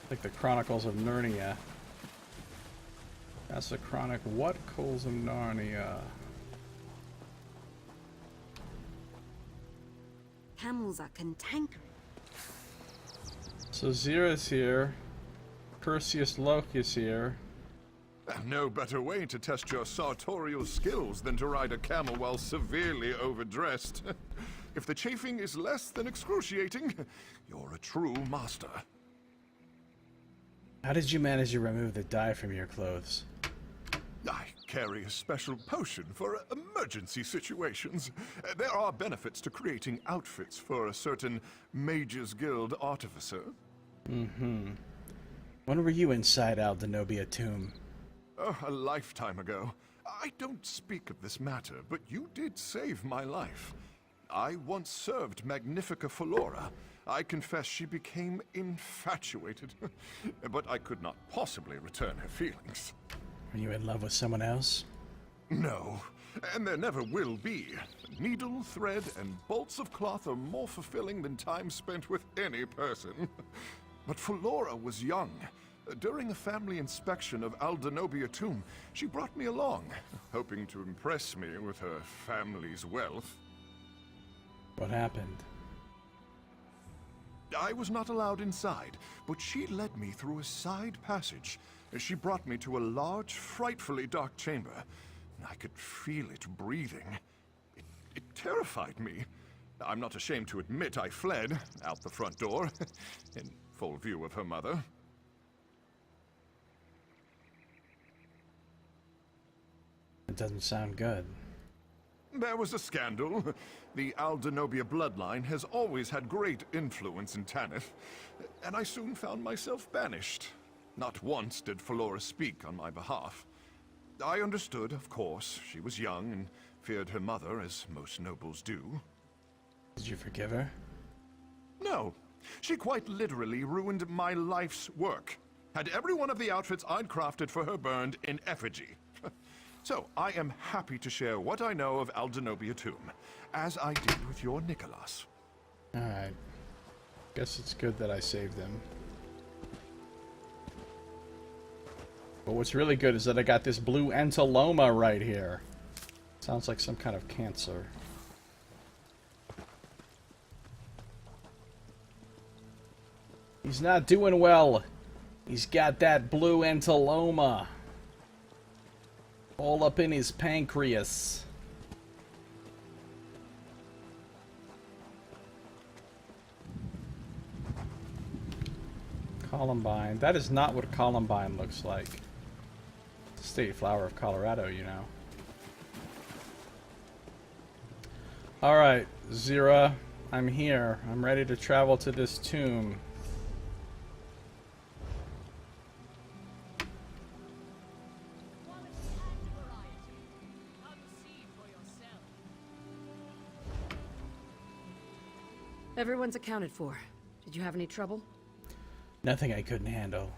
Like the Chronicles of Narnia. That's the chronic. What calls of Narnia? Camels are cantankerous. So Zira's here. Perseus Locus here. No better way to test your sartorial skills than to ride a camel while severely overdressed. If the chafing is less than excruciating, you're a true master. How did you manage to remove the dye from your clothes? I carry a special potion for emergency situations. There are benefits to creating outfits for a certain Mages Guild artificer. Mm-hmm. When were you inside Aldenobia tomb? Oh, a lifetime ago. I don't speak of this matter, but you did save my life. I once served Magnifica Flora. I confess she became infatuated, but I could not possibly return her feelings. Were you in love with someone else? No, and there never will be. Needle, thread, and bolts of cloth are more fulfilling than time spent with any person. But Flora was young. During a family inspection of Aldenobia tomb, she brought me along, hoping to impress me with her family's wealth. What happened? I was not allowed inside, but she led me through a side passage. She brought me to a large, frightfully dark chamber. I could feel it breathing. It terrified me. I'm not ashamed to admit I fled out the front door, in full view of her mother. It doesn't sound good. There was a scandal. The Aldenobia bloodline has always had great influence in Tanith, and I soon found myself banished. Not once did Flora speak on my behalf. I understood, of course. She was young and feared her mother, as most nobles do. Did you forgive her? No. She quite literally ruined my life's work. Had every one of the outfits I'd crafted for her burned in effigy. So, I am happy to share what I know of Aldenobia Tomb, as I did with your Nicholas. Alright. Guess it's good that I saved him. But what's really good is that I got this blue entoloma right here. Sounds like some kind of cancer. He's not doing well. He's got that blue entoloma. All up in his pancreas. Columbine. That is not what Columbine looks like. It's the state flower of Colorado, you know. Alright, Zira. I'm here. I'm ready to travel to this tomb. Everyone's accounted for. Did you have any trouble? Nothing I couldn't handle.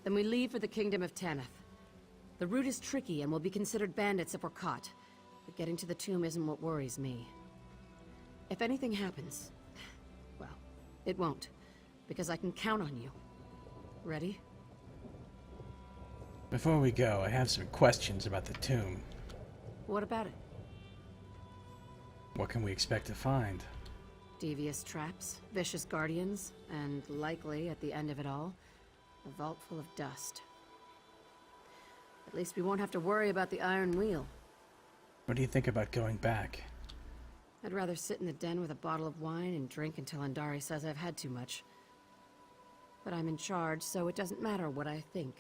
Then we leave for the Kingdom of Tanith. The route is tricky and we'll be considered bandits if we're caught. But getting to the tomb isn't what worries me. If anything happens, well, it won't. Because I can count on you. Ready? Before we go, I have some questions about the tomb. What about it? What can we expect to find? Devious traps, vicious guardians, and likely, at the end of it all, a vault full of dust. At least we won't have to worry about the Iron Wheel. What do you think about going back? I'd rather sit in the den with a bottle of wine and drink until Andari says I've had too much. But I'm in charge, so it doesn't matter what I think.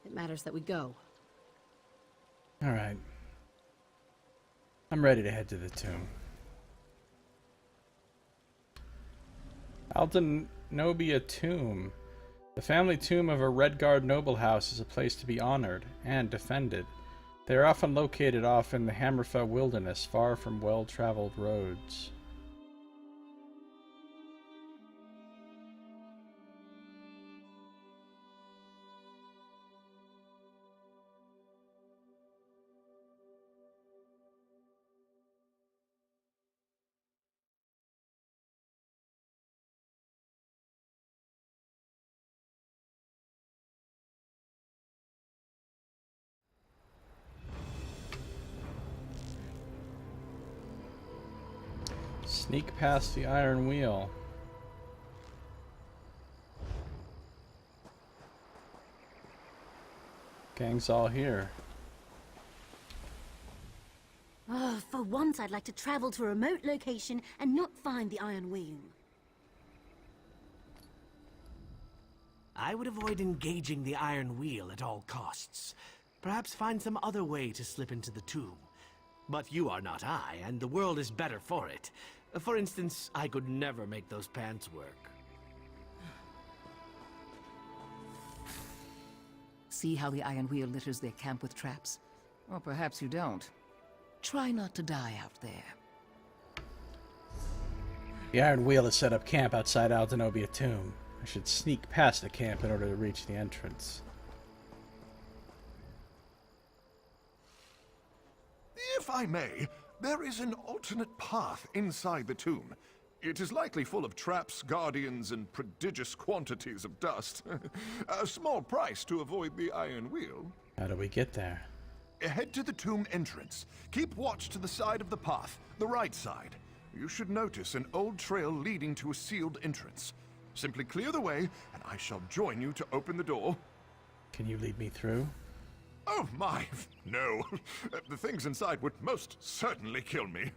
It matters that we go. Alright. I'm ready to head to the tomb. Aldenobia Tomb. The family tomb of a Redguard noble house is a place to be honored and defended. They are often located off in the Hammerfell wilderness, far from well-traveled roads. Sneak past the Iron Wheel. Gang's all here. Oh, for once I'd like to travel to a remote location and not find the Iron Wheel. I would avoid engaging the Iron Wheel at all costs. Perhaps find some other way to slip into the tomb. But you are not I, and the world is better for it. For instance, I could never make those pants work. See how the Iron Wheel litters their camp with traps? Or perhaps you don't. Try not to die out there. The Iron Wheel has set up camp outside Aldenobia Tomb. I should sneak past the camp in order to reach the entrance. If I may, there is an alternate path inside the tomb. It is likely full of traps, guardians, and prodigious quantities of dust. A small price to avoid the Iron Wheel. How do we get there? Head to the tomb entrance. Keep watch to the side of the path, the right side. You should notice an old trail leading to a sealed entrance. Simply clear the way, and I shall join you to open the door. Can you lead me through? Oh my, no. The things inside would most certainly kill me.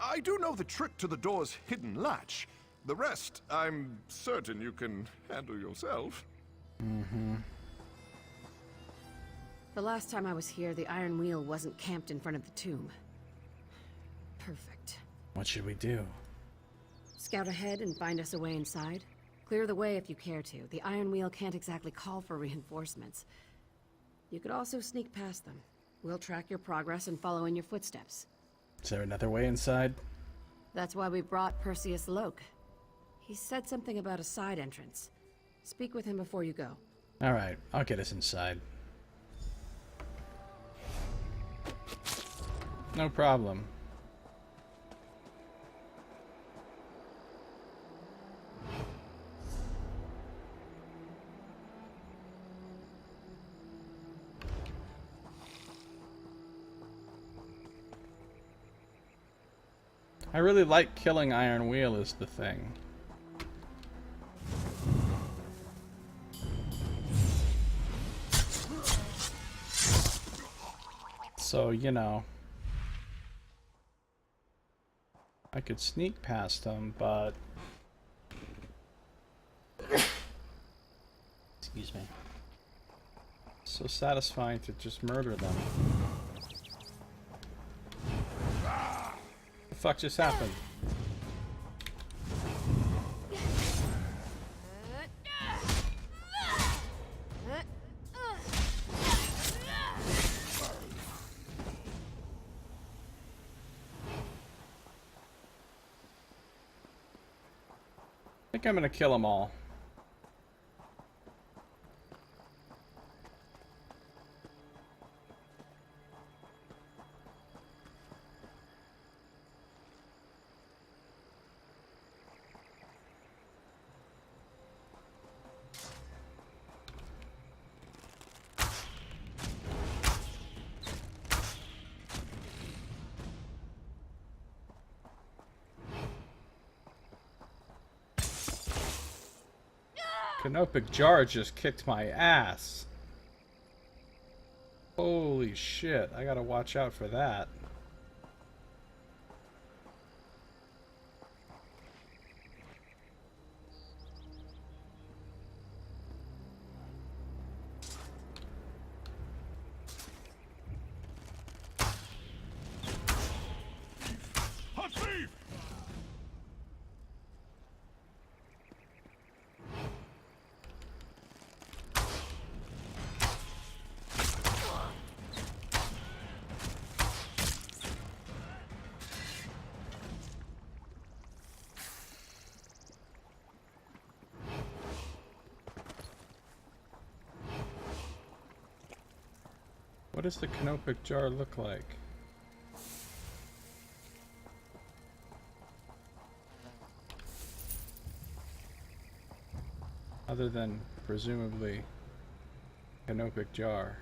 I do know the trick to the door's hidden latch. The rest, I'm certain you can handle yourself. Mm-hmm. The last time I was here, the Iron Wheel wasn't camped in front of the tomb. Perfect. What should we do? Scout ahead and find us a way inside. Clear the way if you care to. The Iron Wheel can't exactly call for reinforcements. You could also sneak past them. We'll track your progress and follow in your footsteps. Is there another way inside? That's why we brought Perseus Loke. He said something about a side entrance. Speak with him before you go. Alright, I'll get us inside. No problem. I really like killing Iron Wheel is the thing. So, you know, I could sneak past them, but excuse me. So satisfying to just murder them. What the fuck just happened? I think I'm gonna kill them all. Canopic Jar just kicked my ass. Holy shit, I gotta watch out for that. Hot thief! What does the Canopic Jar look like? Other than, presumably, Canopic Jar.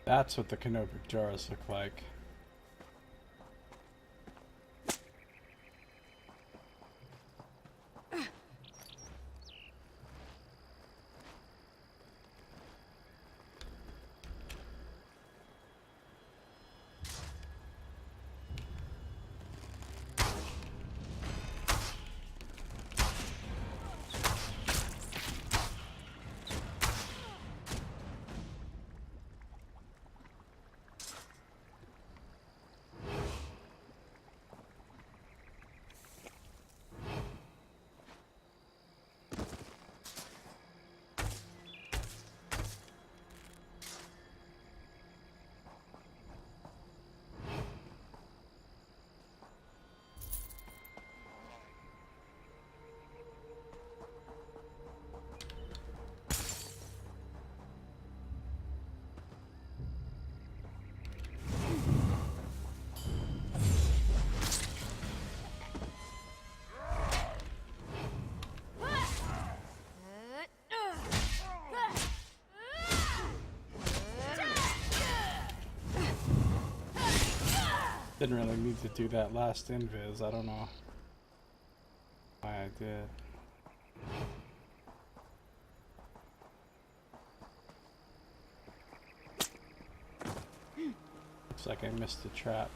That's what the Canopic Jars look like. Didn't really need to do that last invis. I don't know why I did. Looks like I missed the trap.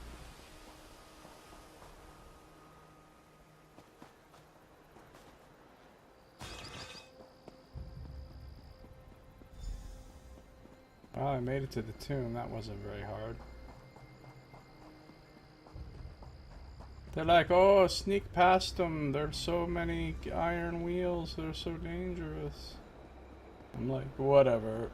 Well, I made it to the tomb. That wasn't very hard. They're like, oh, sneak past them. There's so many iron wheels. They're so dangerous. I'm like, whatever.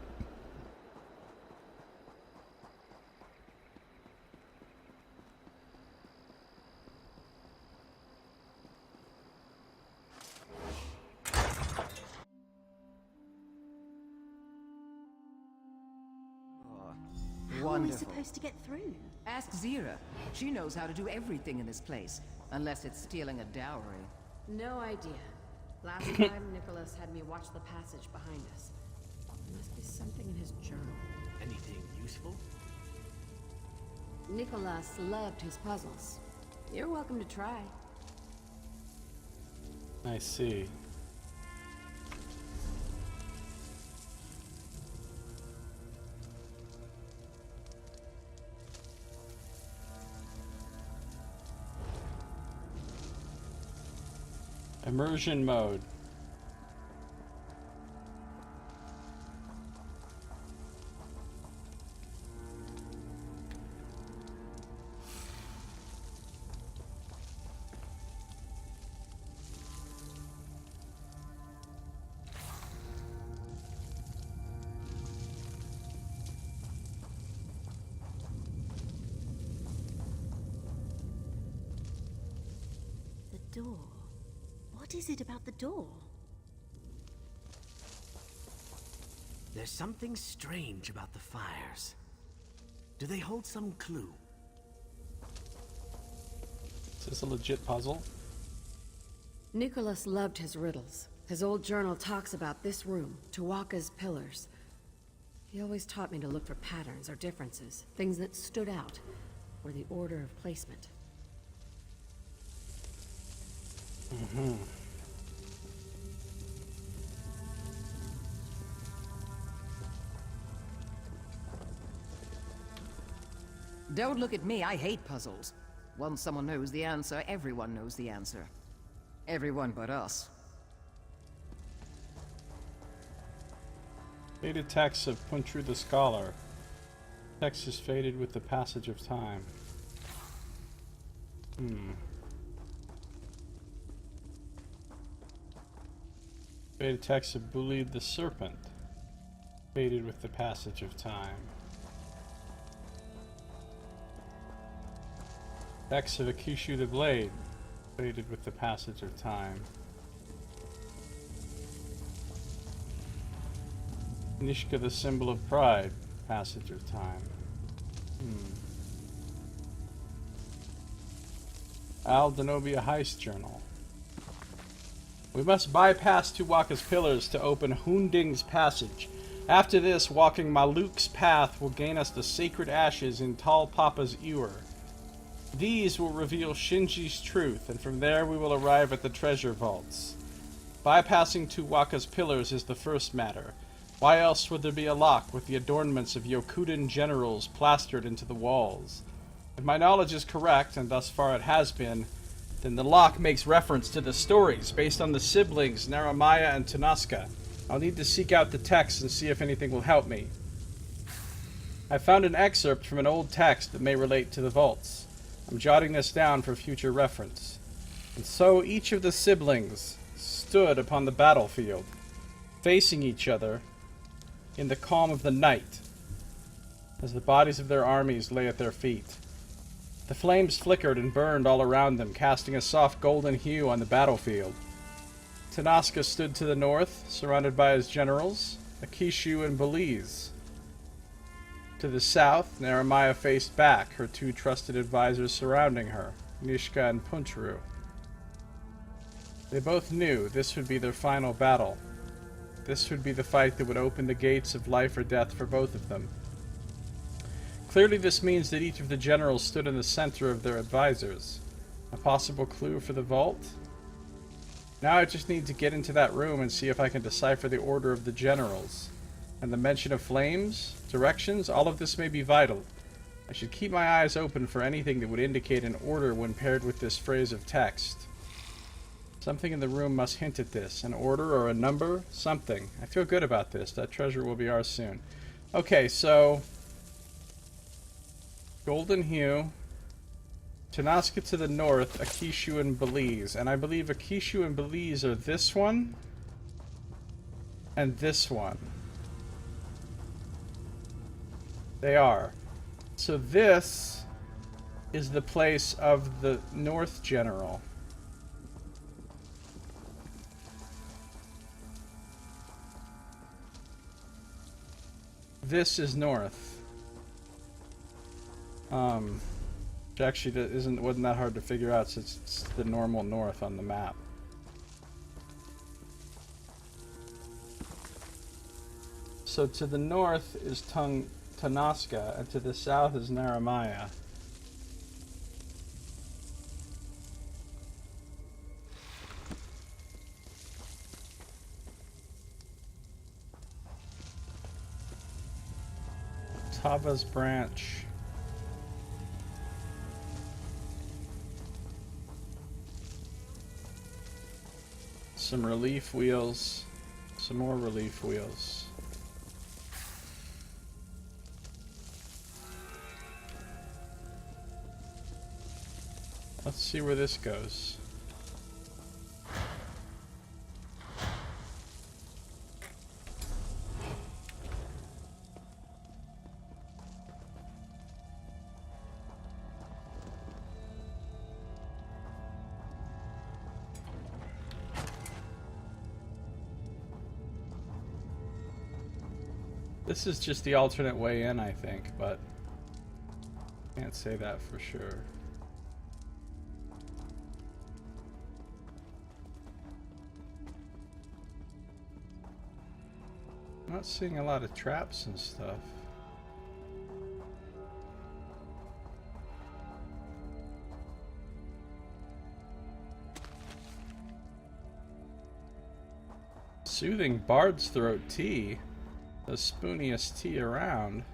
Wonderful. How are we supposed to get through? Ask Zira. She knows how to do everything in this place. Unless it's stealing a dowry. No idea. Last time, Nicholas had me watch the passage behind us. There must be something in his journal. Anything useful? Nicholas loved his puzzles. You're welcome to try. I see. Immersion mode. The door. What is it about the door? There's something strange about the fires. Do they hold some clue? Is this a legit puzzle? Nicholas loved his riddles. His old journal talks about this room, Tuwaka's pillars. He always taught me to look for patterns or differences, things that stood out, or the order of placement. Mm-hmm. Don't look at me, I hate puzzles. Once someone knows the answer, everyone knows the answer. Everyone but us. Faded text of Puntru the Scholar. Text is faded with the passage of time. Faded text of Bullied the Serpent. Faded with the passage of time. Text of Akishu the Blade. Faded with the passage of time. Nishka the Symbol of Pride. Passage of time. Al Denobia Heist Journal. We must bypass Tuwaka's pillars to open Hunding's passage. After this, walking Maluk's path will gain us the sacred ashes in Tall Papa's ewer. These will reveal Shinji's truth, and from there we will arrive at the treasure vaults. Bypassing Tuwaka's pillars is the first matter. Why else would there be a lock with the adornments of Yokudan generals plastered into the walls? If my knowledge is correct, and thus far it has been, then the lock makes reference to the stories based on the siblings Naramaya and Tanaska. I'll need to seek out the text and see if anything will help me. I found an excerpt from an old text that may relate to the vaults. I'm jotting this down for future reference. And so each of the siblings stood upon the battlefield, facing each other in the calm of the night, as the bodies of their armies lay at their feet. The flames flickered and burned all around them, casting a soft golden hue on the battlefield. Tanaska stood to the north, surrounded by his generals, Akishu and Belize. To the south, Naramaya faced back, her two trusted advisors surrounding her, Nishka and Puntru. They both knew this would be their final battle. This would be the fight that would open the gates of life or death for both of them. Clearly this means that each of the generals stood in the center of their advisors. A possible clue for the vault? Now I just need to get into that room and see if I can decipher the order of the generals. And the mention of flames, directions, all of this may be vital. I should keep my eyes open for anything that would indicate an order when paired with this phrase of text. Something in the room must hint at this. An order or a number? Something. I feel good about this. That treasure will be ours soon. Okay, so... Golden Hue. Tanaska to the north, Akishu and Belize. And I believe Akishu and Belize are this one. And this one. They are. So this is the place of the North General. This is north. Which actually wasn't that hard to figure out since it's the normal north on the map. So to the north is Tanaska, and to the south is Naramaya. Tava's branch. Some relief wheels. Some more relief wheels. Let's see where this goes. This is just the alternate way in, I think, but can't say that for sure. I'm not seeing a lot of traps and stuff. Soothing Bard's Throat tea. The spooniest tea around.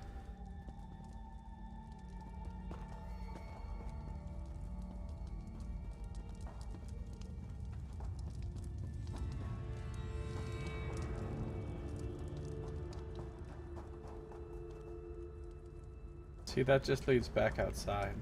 See, that just leads back outside.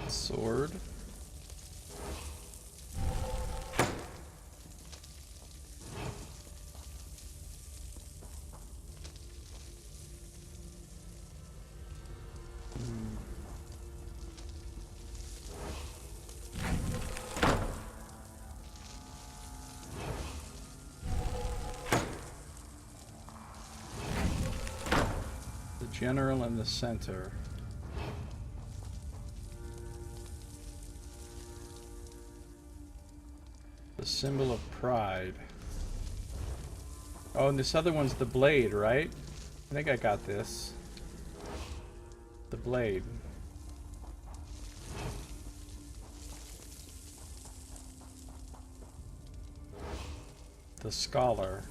Sword. The general in the center. The symbol of pride. Oh, and this other one's the blade, right? I think I got this. The blade. The scholar.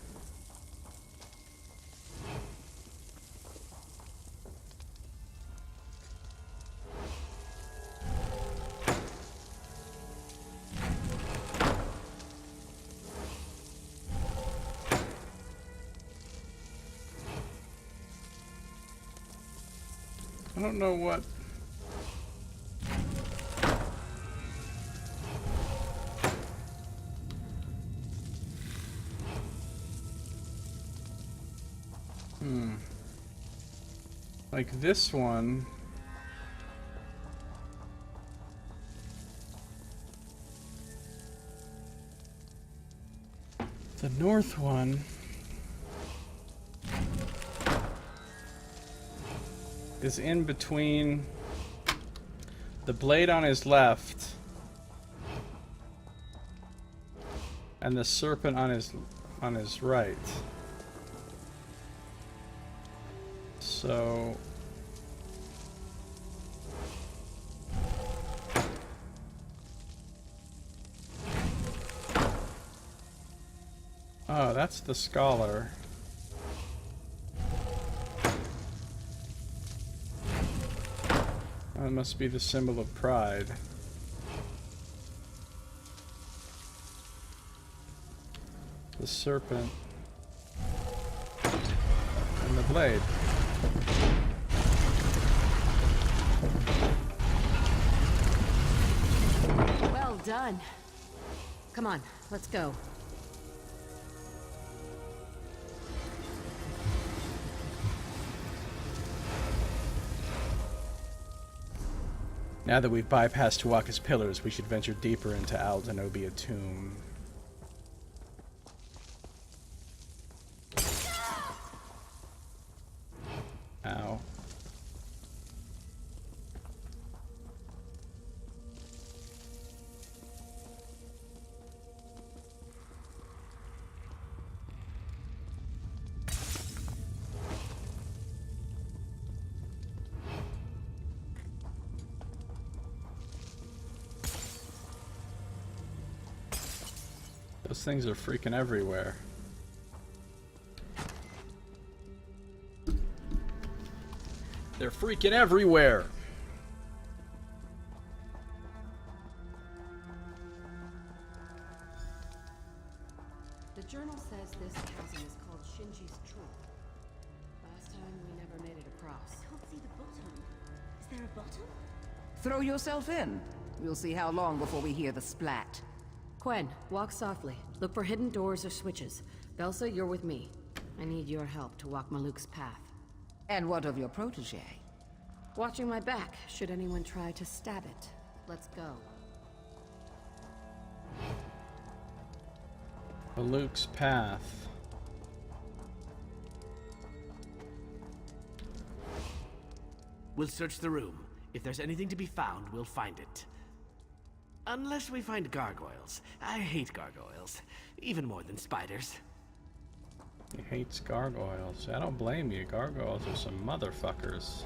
I don't know what... Like this one. The north one is in between the blade on his left and the serpent on his right. So oh, that's the scholar. That must be the symbol of pride. The serpent and the blade. Well done. Come on, let's go. Now that we've bypassed Tuaka's pillars, we should venture deeper into Aldenobia tomb. Ow. Those things are freaking everywhere. They're freaking everywhere! The journal says this chasm is called Shinji's Trough. Last time we never made it across. I can't see the bottom. Is there a bottom? Throw yourself in. We'll see how long before we hear the splat. Quen, walk softly. Look for hidden doors or switches. Belsa, you're with me. I need your help to walk Maluk's path. And what of your protege? Watching my back, should anyone try to stab it. Let's go. Maluk's path. We'll search the room. If there's anything to be found, we'll find it. Unless we find gargoyles. I hate gargoyles. Even more than spiders. He hates gargoyles. I don't blame you. Gargoyles are some motherfuckers.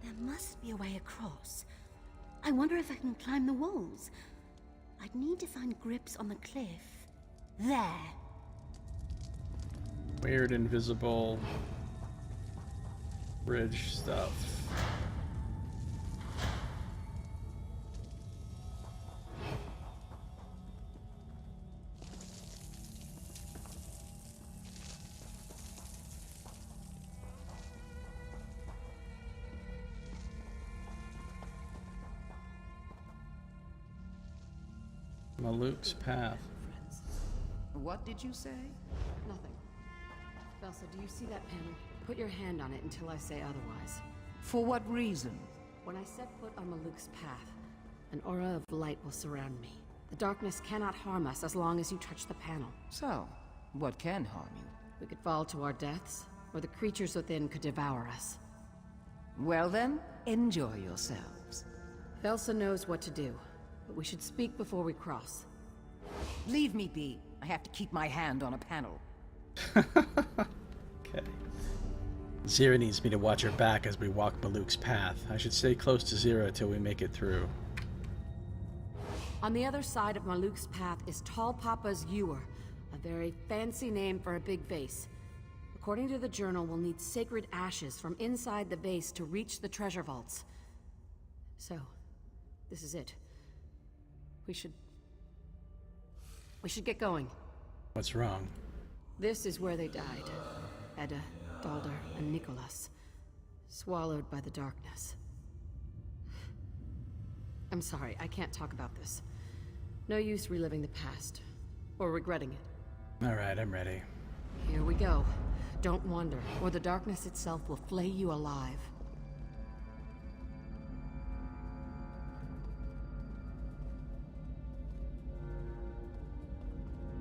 There must be a way across. I wonder if I can climb the walls. I'd need to find grips on the cliff. There. Weird invisible bridge stuff. Maluk's path. What did you say? Nothing. Belsa, do you see that panel? Put your hand on it until I say otherwise. For what reason? When I set foot on Maluk's path, an aura of light will surround me. The darkness cannot harm us as long as you touch the panel. So, what can harm you? We could fall to our deaths, or the creatures within could devour us. Well then, enjoy yourselves. Belsa knows what to do, but we should speak before we cross. Leave me be. I have to keep my hand on a panel. Okay. Zira needs me to watch her back as we walk Maluk's path. I should stay close to Zira till we make it through. On the other side of Maluk's path is Tall Papa's Ewer, a very fancy name for a big vase. According to the journal, we'll need sacred ashes from inside the vase to reach the treasure vaults. So, this is it. We should get going. What's wrong? This is where they died. Edda, Dalder, and Nicholas. Swallowed by the darkness. I'm sorry, I can't talk about this. No use reliving the past. Or regretting it. Alright, I'm ready. Here we go. Don't wander, or the darkness itself will flay you alive.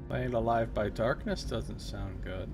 Flayed alive by darkness doesn't sound good.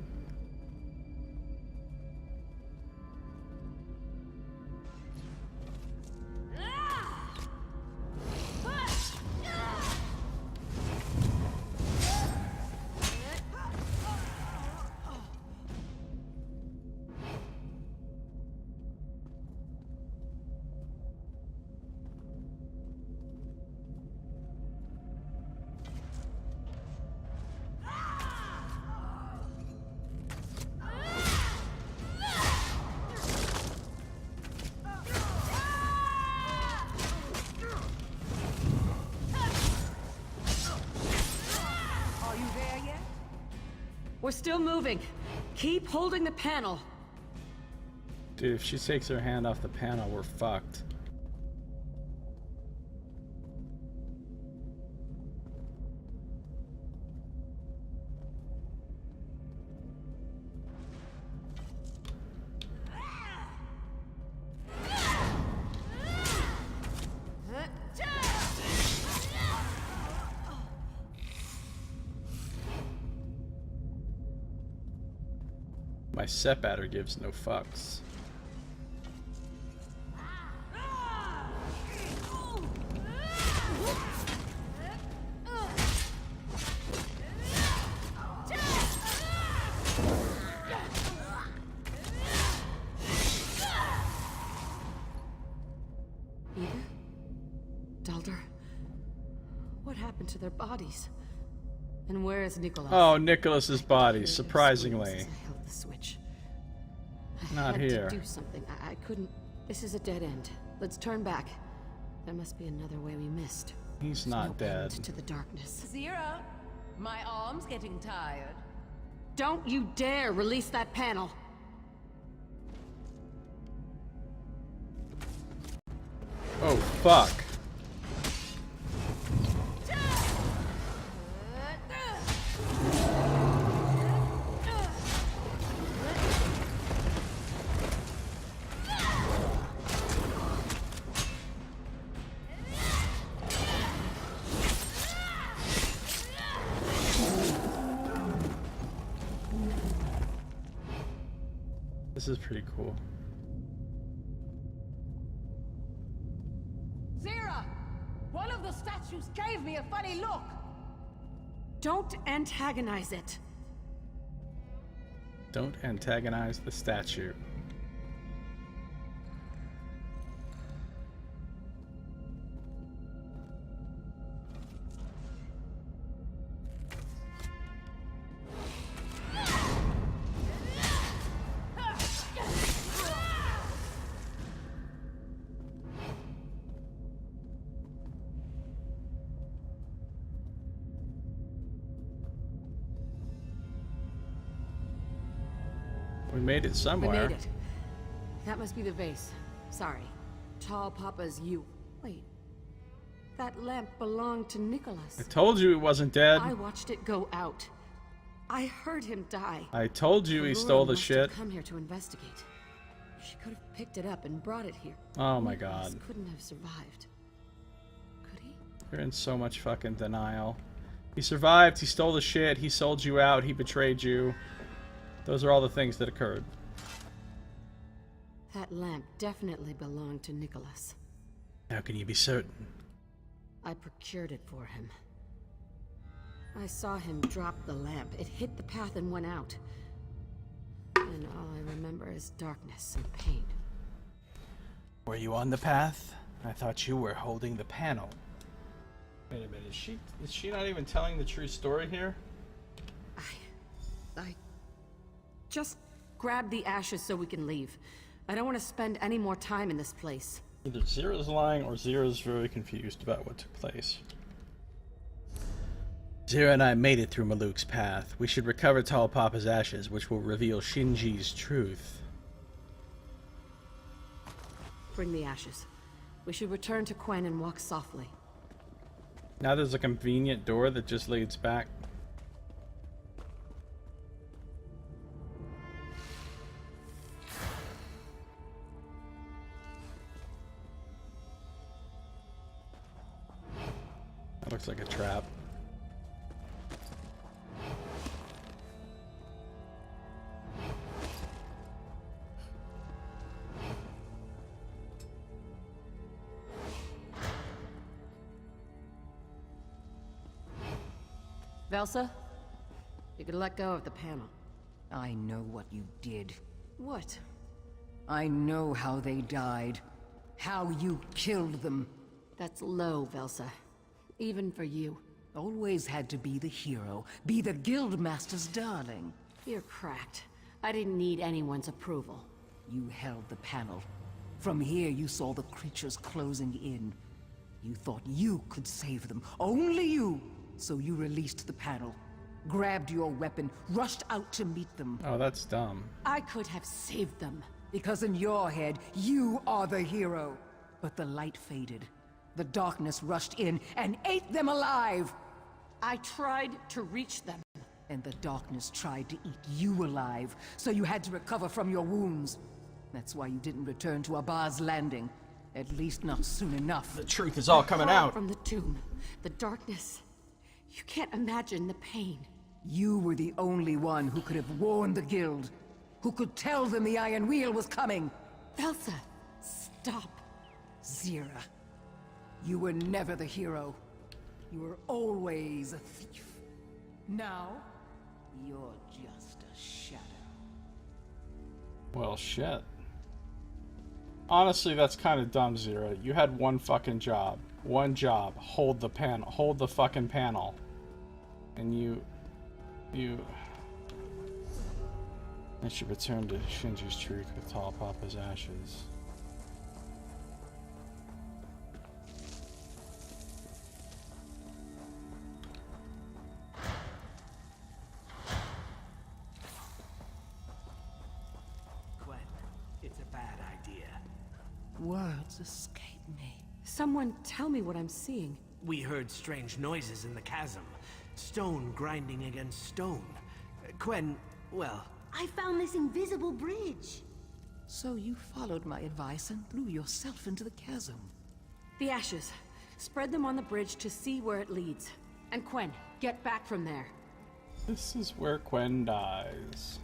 We're still moving. Keep holding the panel. Dude, if she takes her hand off the panel, we're fucked. My set batter gives no fucks. Ida? Dalder? What happened to their bodies? And where is Nicholas? Oh, Nicholas's body, surprisingly. I held the switch. Not I here. had to do something. I couldn't. This is a dead end. Let's turn back. There must be another way we missed. He's There's not no dead. end to the darkness. Zero, my arm's getting tired. Don't you dare release that panel! Oh, fuck. This is pretty cool. Zira! One of the statues gave me a funny look! Don't antagonize it! Don't antagonize the statue. We made it somewhere. We made it. That must be the vase. Sorry. Tall Papa's you. Wait. That lamp belonged to Nicholas. I told you he wasn't dead. I watched it go out. I heard him die. I told you he stole the must shit. have come here to investigate. She could have picked it up and brought it here. Oh my Nicholas god. couldn't have survived. Could he? You're in so much fucking denial. He survived, he stole the shit, he sold you out, he betrayed you. Those are all the things that occurred. That lamp definitely belonged to Nicholas. How can you be certain? I procured it for him. I saw him drop the lamp. It hit the path and went out. And all I remember is darkness and pain. Were you on the path? I thought you were holding the panel. Wait a minute, is she not even telling the true story here? I just grab the ashes so we can leave. I don't want to spend any more time in this place. Either Zira's lying or Zira's very confused about what took place. Zira and I made it through Maluk's path. We should recover Tall Papa's ashes, which will reveal Shinji's truth. Bring the ashes. We should return to Quen and walk softly. Now there's a convenient door that just leads back. Velsa? You could let go of the panel. I know what you did. What? I know how they died. How you killed them. That's low, Velsa. Even for you. Always had to be the hero. Be the Guildmaster's darling. You're cracked. I didn't need anyone's approval. You held the panel. From here you saw the creatures closing in. You thought you could save them. Only you! So you released the panel. Grabbed your weapon, rushed out to meet them. Oh, that's dumb. I could have saved them. Because in your head, you are the hero. But the light faded. The darkness rushed in and ate them alive! I tried to reach them. And the darkness tried to eat you alive, so you had to recover from your wounds. That's why you didn't return to Abba's Landing. At least not soon enough. The truth is all coming out. From the tomb, the darkness. You can't imagine the pain. You were the only one who could have warned the Guild. Who could tell them the Iron Wheel was coming. Velsa, stop. Zira, you were never the hero. You were always a thief. Now, you're just a shadow. Well, shit. Honestly, that's kind of dumb, Zira. You had one fucking job. One job. Hold the panel. Hold the fucking panel. And you... I should return to Shinji's truth with Tall Papa's ashes. Gwen, it's a bad idea. Words escape me. Someone tell me what I'm seeing. We heard strange noises in the chasm. Stone grinding against stone. Gwen, well... I found this invisible bridge. So you followed my advice and threw yourself into the chasm. The ashes. Spread them on the bridge to see where it leads. And Quen, get back from there. This is where Quen dies.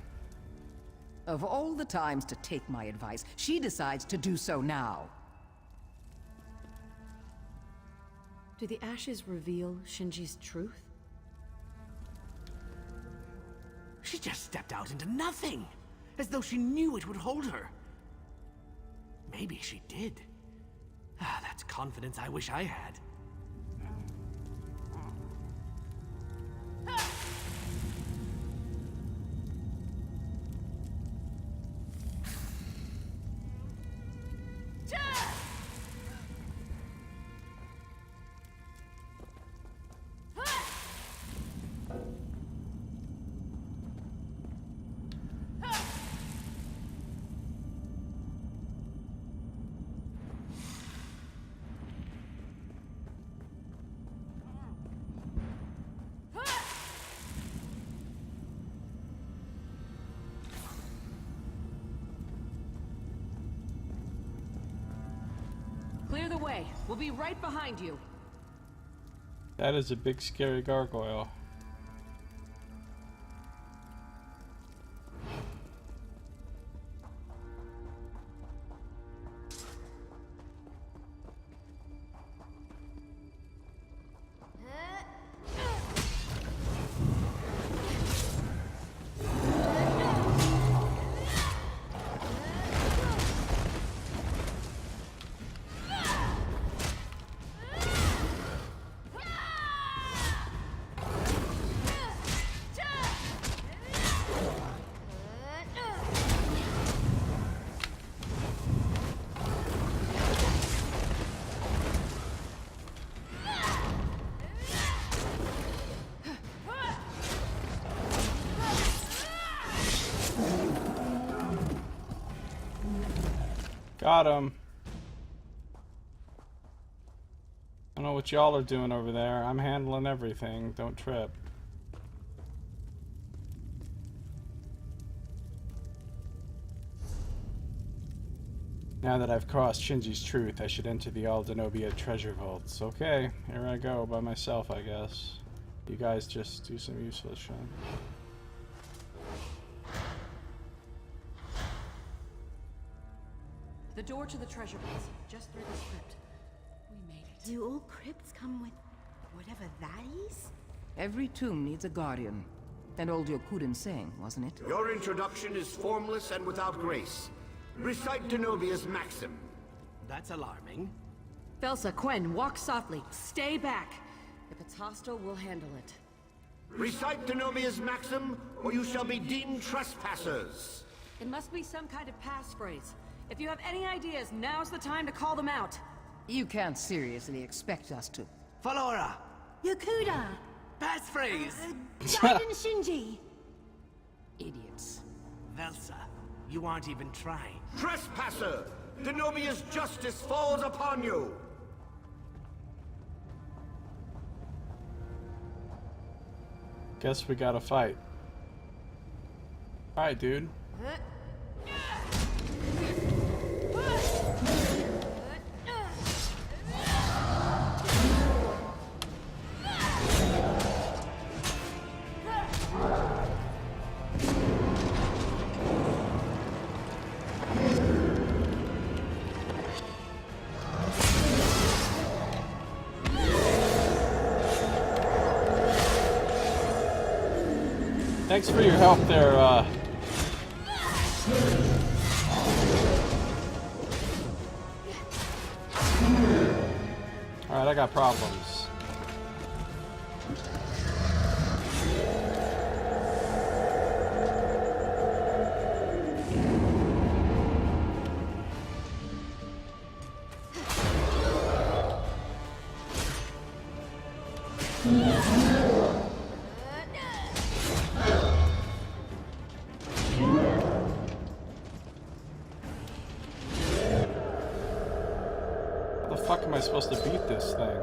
Of all the times to take my advice, she decides to do so now. Do the ashes reveal Shinji's truth? She just stepped out into nothing! As though she knew it would hold her. Maybe she did. Ah, that's confidence I wish I had. Clear the way. We'll be right behind you. That is a big scary gargoyle. Got him. I don't know what y'all are doing over there. I'm handling everything. Don't trip. Now that I've crossed Shinji's truth, I should enter the Aldenobia treasure vaults. Okay, here I go by myself, I guess. You guys just do some useless shit. The door to the treasure vaults, just through this crypt. We made it. Do all crypts come with whatever that is? Every tomb needs a guardian. And old Yokuden saying, wasn't it? Your introduction is formless and without grace. Recite Denobia's maxim. That's alarming. Velsa, Quen, walk softly. Stay back. If it's hostile, we'll handle it. Recite Denobia's maxim, or you shall be deemed trespassers. It must be some kind of passphrase. If you have any ideas, now's the time to call them out. You can't seriously expect us to. Falora! Yokuda! Passphrase! Gaiden Shinji! Idiots. Velsa, you aren't even trying. Trespasser! Denobia's justice falls upon you! Guess we gotta fight. Alright, dude. Thanks for your help there, Alright, I got problems. How the fuck am I supposed to beat this thing?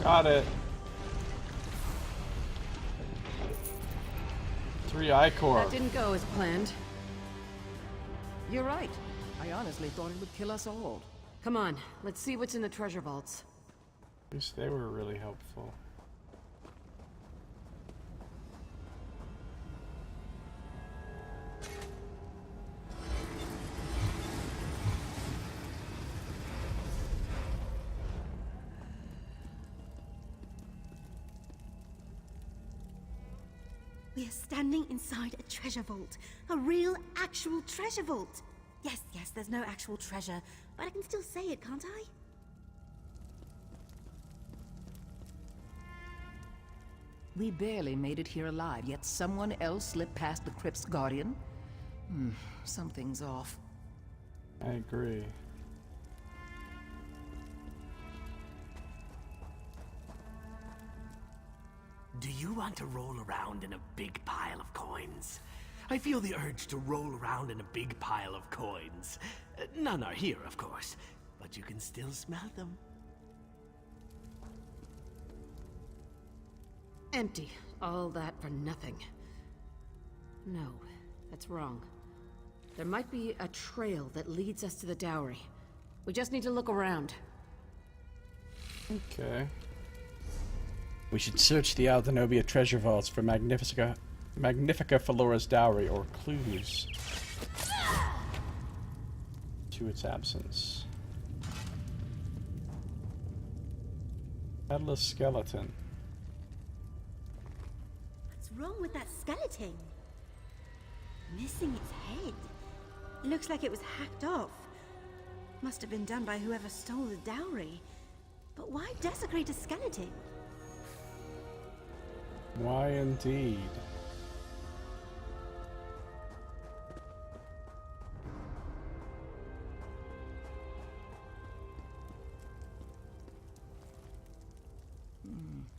Got it. 3 Ichor. That didn't go as planned. You're right. I honestly thought it would kill us all. Come on, let's see what's in the treasure vaults. At least they were really helpful. We are standing inside a treasure vault. A real, actual treasure vault. Yes, there's no actual treasure, but I can still say it, can't I? We barely made it here alive, yet someone else slipped past the crypt's guardian? Something's off. I agree. Do you want to roll around in a big pile of coins? I feel the urge to roll around in a big pile of coins. None are here, of course, but you can still smell them. Empty. All that for nothing. No, that's wrong. There might be a trail that leads us to the dowry. We just need to look around. Okay. We should search the Aldenobia treasure vaults for Magnifica Falora's dowry or clues to its absence. Headless skeleton. What's wrong with that skeleton? Missing its head. It looks like it was hacked off. Must have been done by whoever stole the dowry. But why desecrate a skeleton? Why indeed?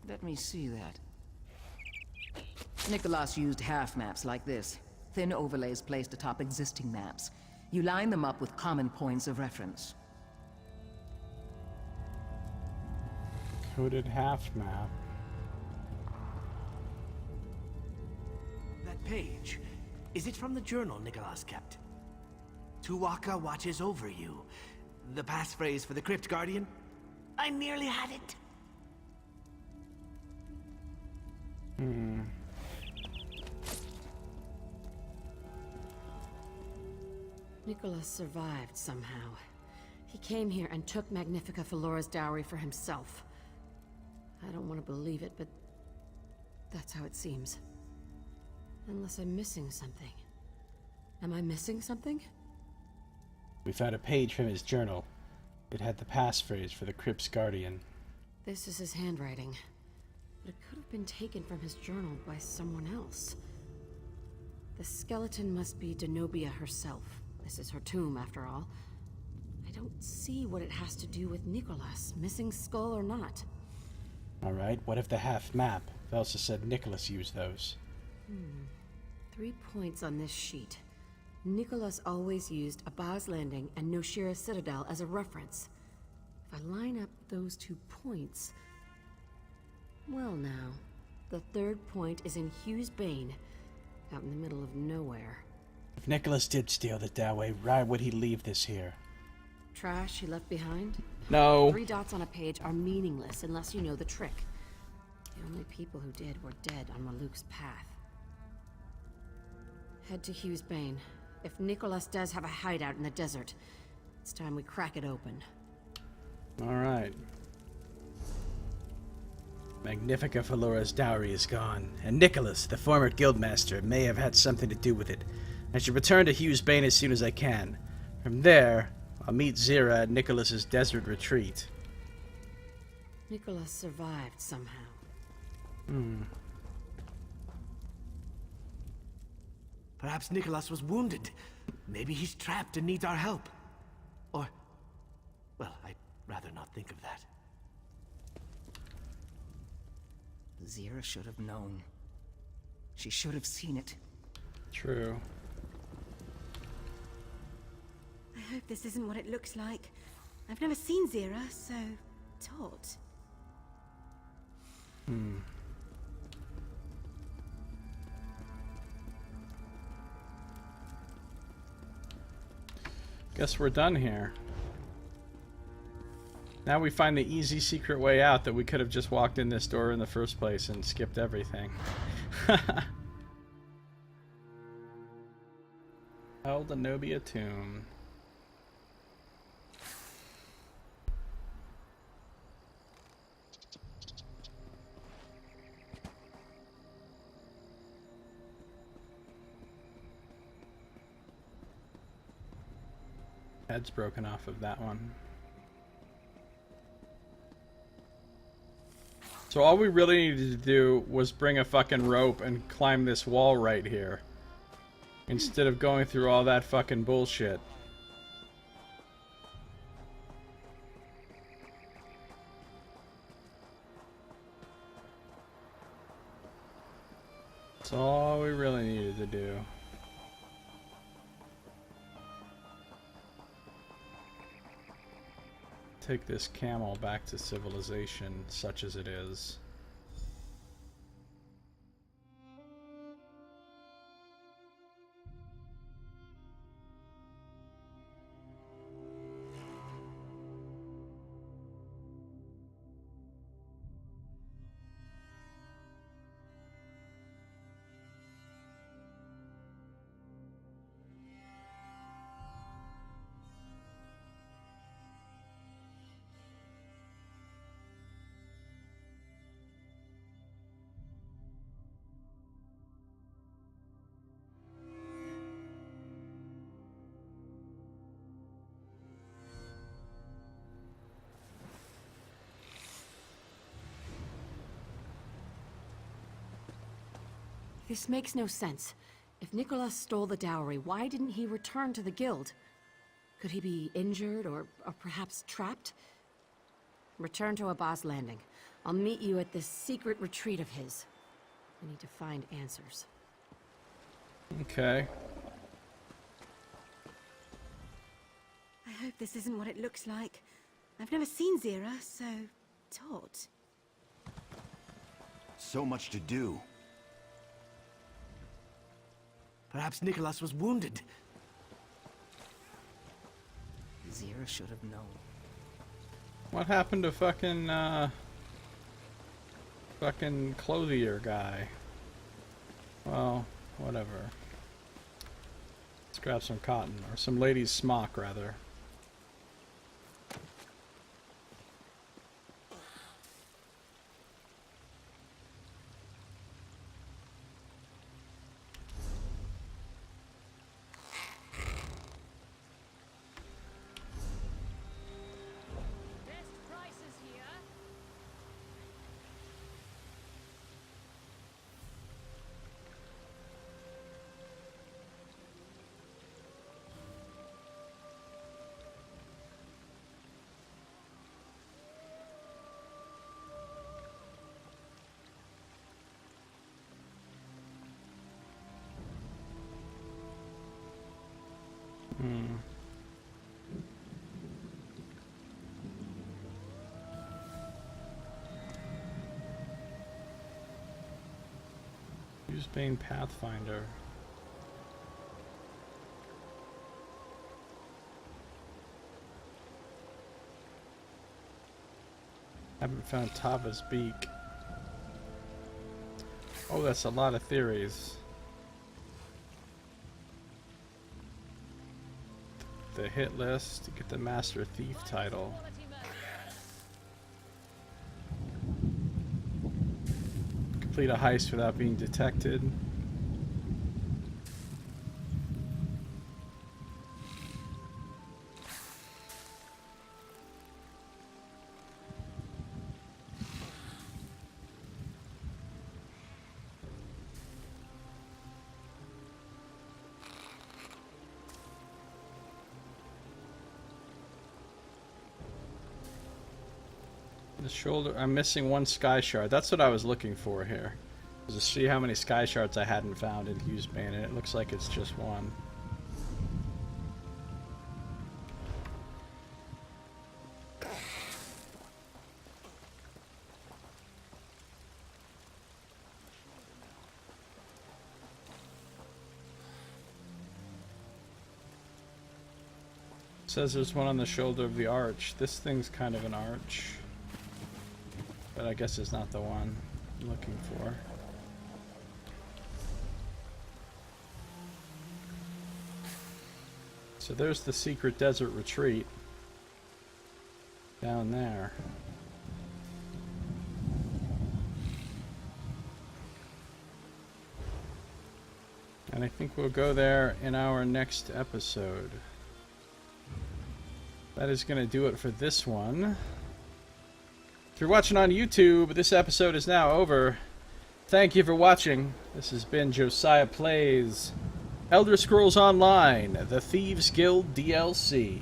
Let me see that. Nicholas used half maps like this. Thin overlays placed atop existing maps. You line them up with common points of reference. Coded half map. That page, is it from the journal Nicholas kept? Tuwaka watches over you. The passphrase for the Crypt Guardian? I nearly had it. Nicholas survived somehow. He came here and took Magnifica Felora's dowry for himself. I don't want to believe it, but that's how it seems. Unless I'm missing something. Am I missing something? We found a page from his journal. It had the passphrase for the Crypt's Guardian. This is his handwriting. But it could have been taken from his journal by someone else. The skeleton must be Denobia herself. This is her tomb, after all. I don't see what it has to do with Nicholas, missing skull or not. Alright, what if the half map? Velsa said Nicholas used those. 3 points on this sheet. Nicholas always used Abaz Landing and Noshira Citadel as a reference. If I line up those 2 points... Well now, the 3rd point is in Hughes Bane, out in the middle of nowhere. If Nicholas did steal the dowry, why would he leave this here? Trash he left behind? No. 3 dots on a page are meaningless unless you know the trick. The only people who did were dead on Maluk's path. Head to Hughes Bane. If Nicholas does have a hideout in the desert, it's time we crack it open. Alright. Magnifica Felora's dowry is gone, and Nicholas, the former guildmaster, may have had something to do with it. I should return to Hughes Bane as soon as I can. From there, I'll meet Zira at Nicholas's desert retreat. Nicholas survived somehow. Perhaps Nicholas was wounded. Maybe he's trapped and needs our help. Or... well, I'd rather not think of that. Zira should have known. She should have seen it. True. I hope this isn't what it looks like. I've never seen Zira, so... taut. Guess we're done here. Now we find the easy secret way out that we could have just walked in this door in the first place and skipped everything. El Denobia Tomb. Head's broken off of that one. So all we really needed to do was bring a fucking rope and climb this wall right here. Instead of going through all that fucking bullshit. That's all we really needed to do. Take this camel back to civilization, such as it is. This makes no sense. If Nicholas stole the dowry, why didn't he return to the guild? Could he be injured or perhaps trapped? Return to Abba's Landing. I'll meet you at this secret retreat of his. We need to find answers. Okay. I hope this isn't what it looks like. I've never seen Zira, so taut. So much to do. Perhaps Nicholas was wounded. Zira should have known. What happened to fucking clothier guy? Well, whatever. Let's grab some cotton, or some lady's smock, rather. Use Bane Pathfinder. Haven't found Tava's beak. Oh, that's a lot of theories. The hit list to get the Master Thief title. Complete a heist without being detected. The shoulder. I'm missing one sky shard. That's what I was looking for here. To see how many sky shards I hadn't found in Hughes Bane, and it looks like it's just one. It says there's one on the shoulder of the arch. This thing's kind of an arch, but I guess it's not the one I'm looking for. So there's the secret desert retreat down there. And I think we'll go there in our next episode. That is going to do it for this one. If you're watching on YouTube, this episode is now over. Thank you for watching. This has been Josiah Plays Elder Scrolls Online, the Thieves Guild DLC.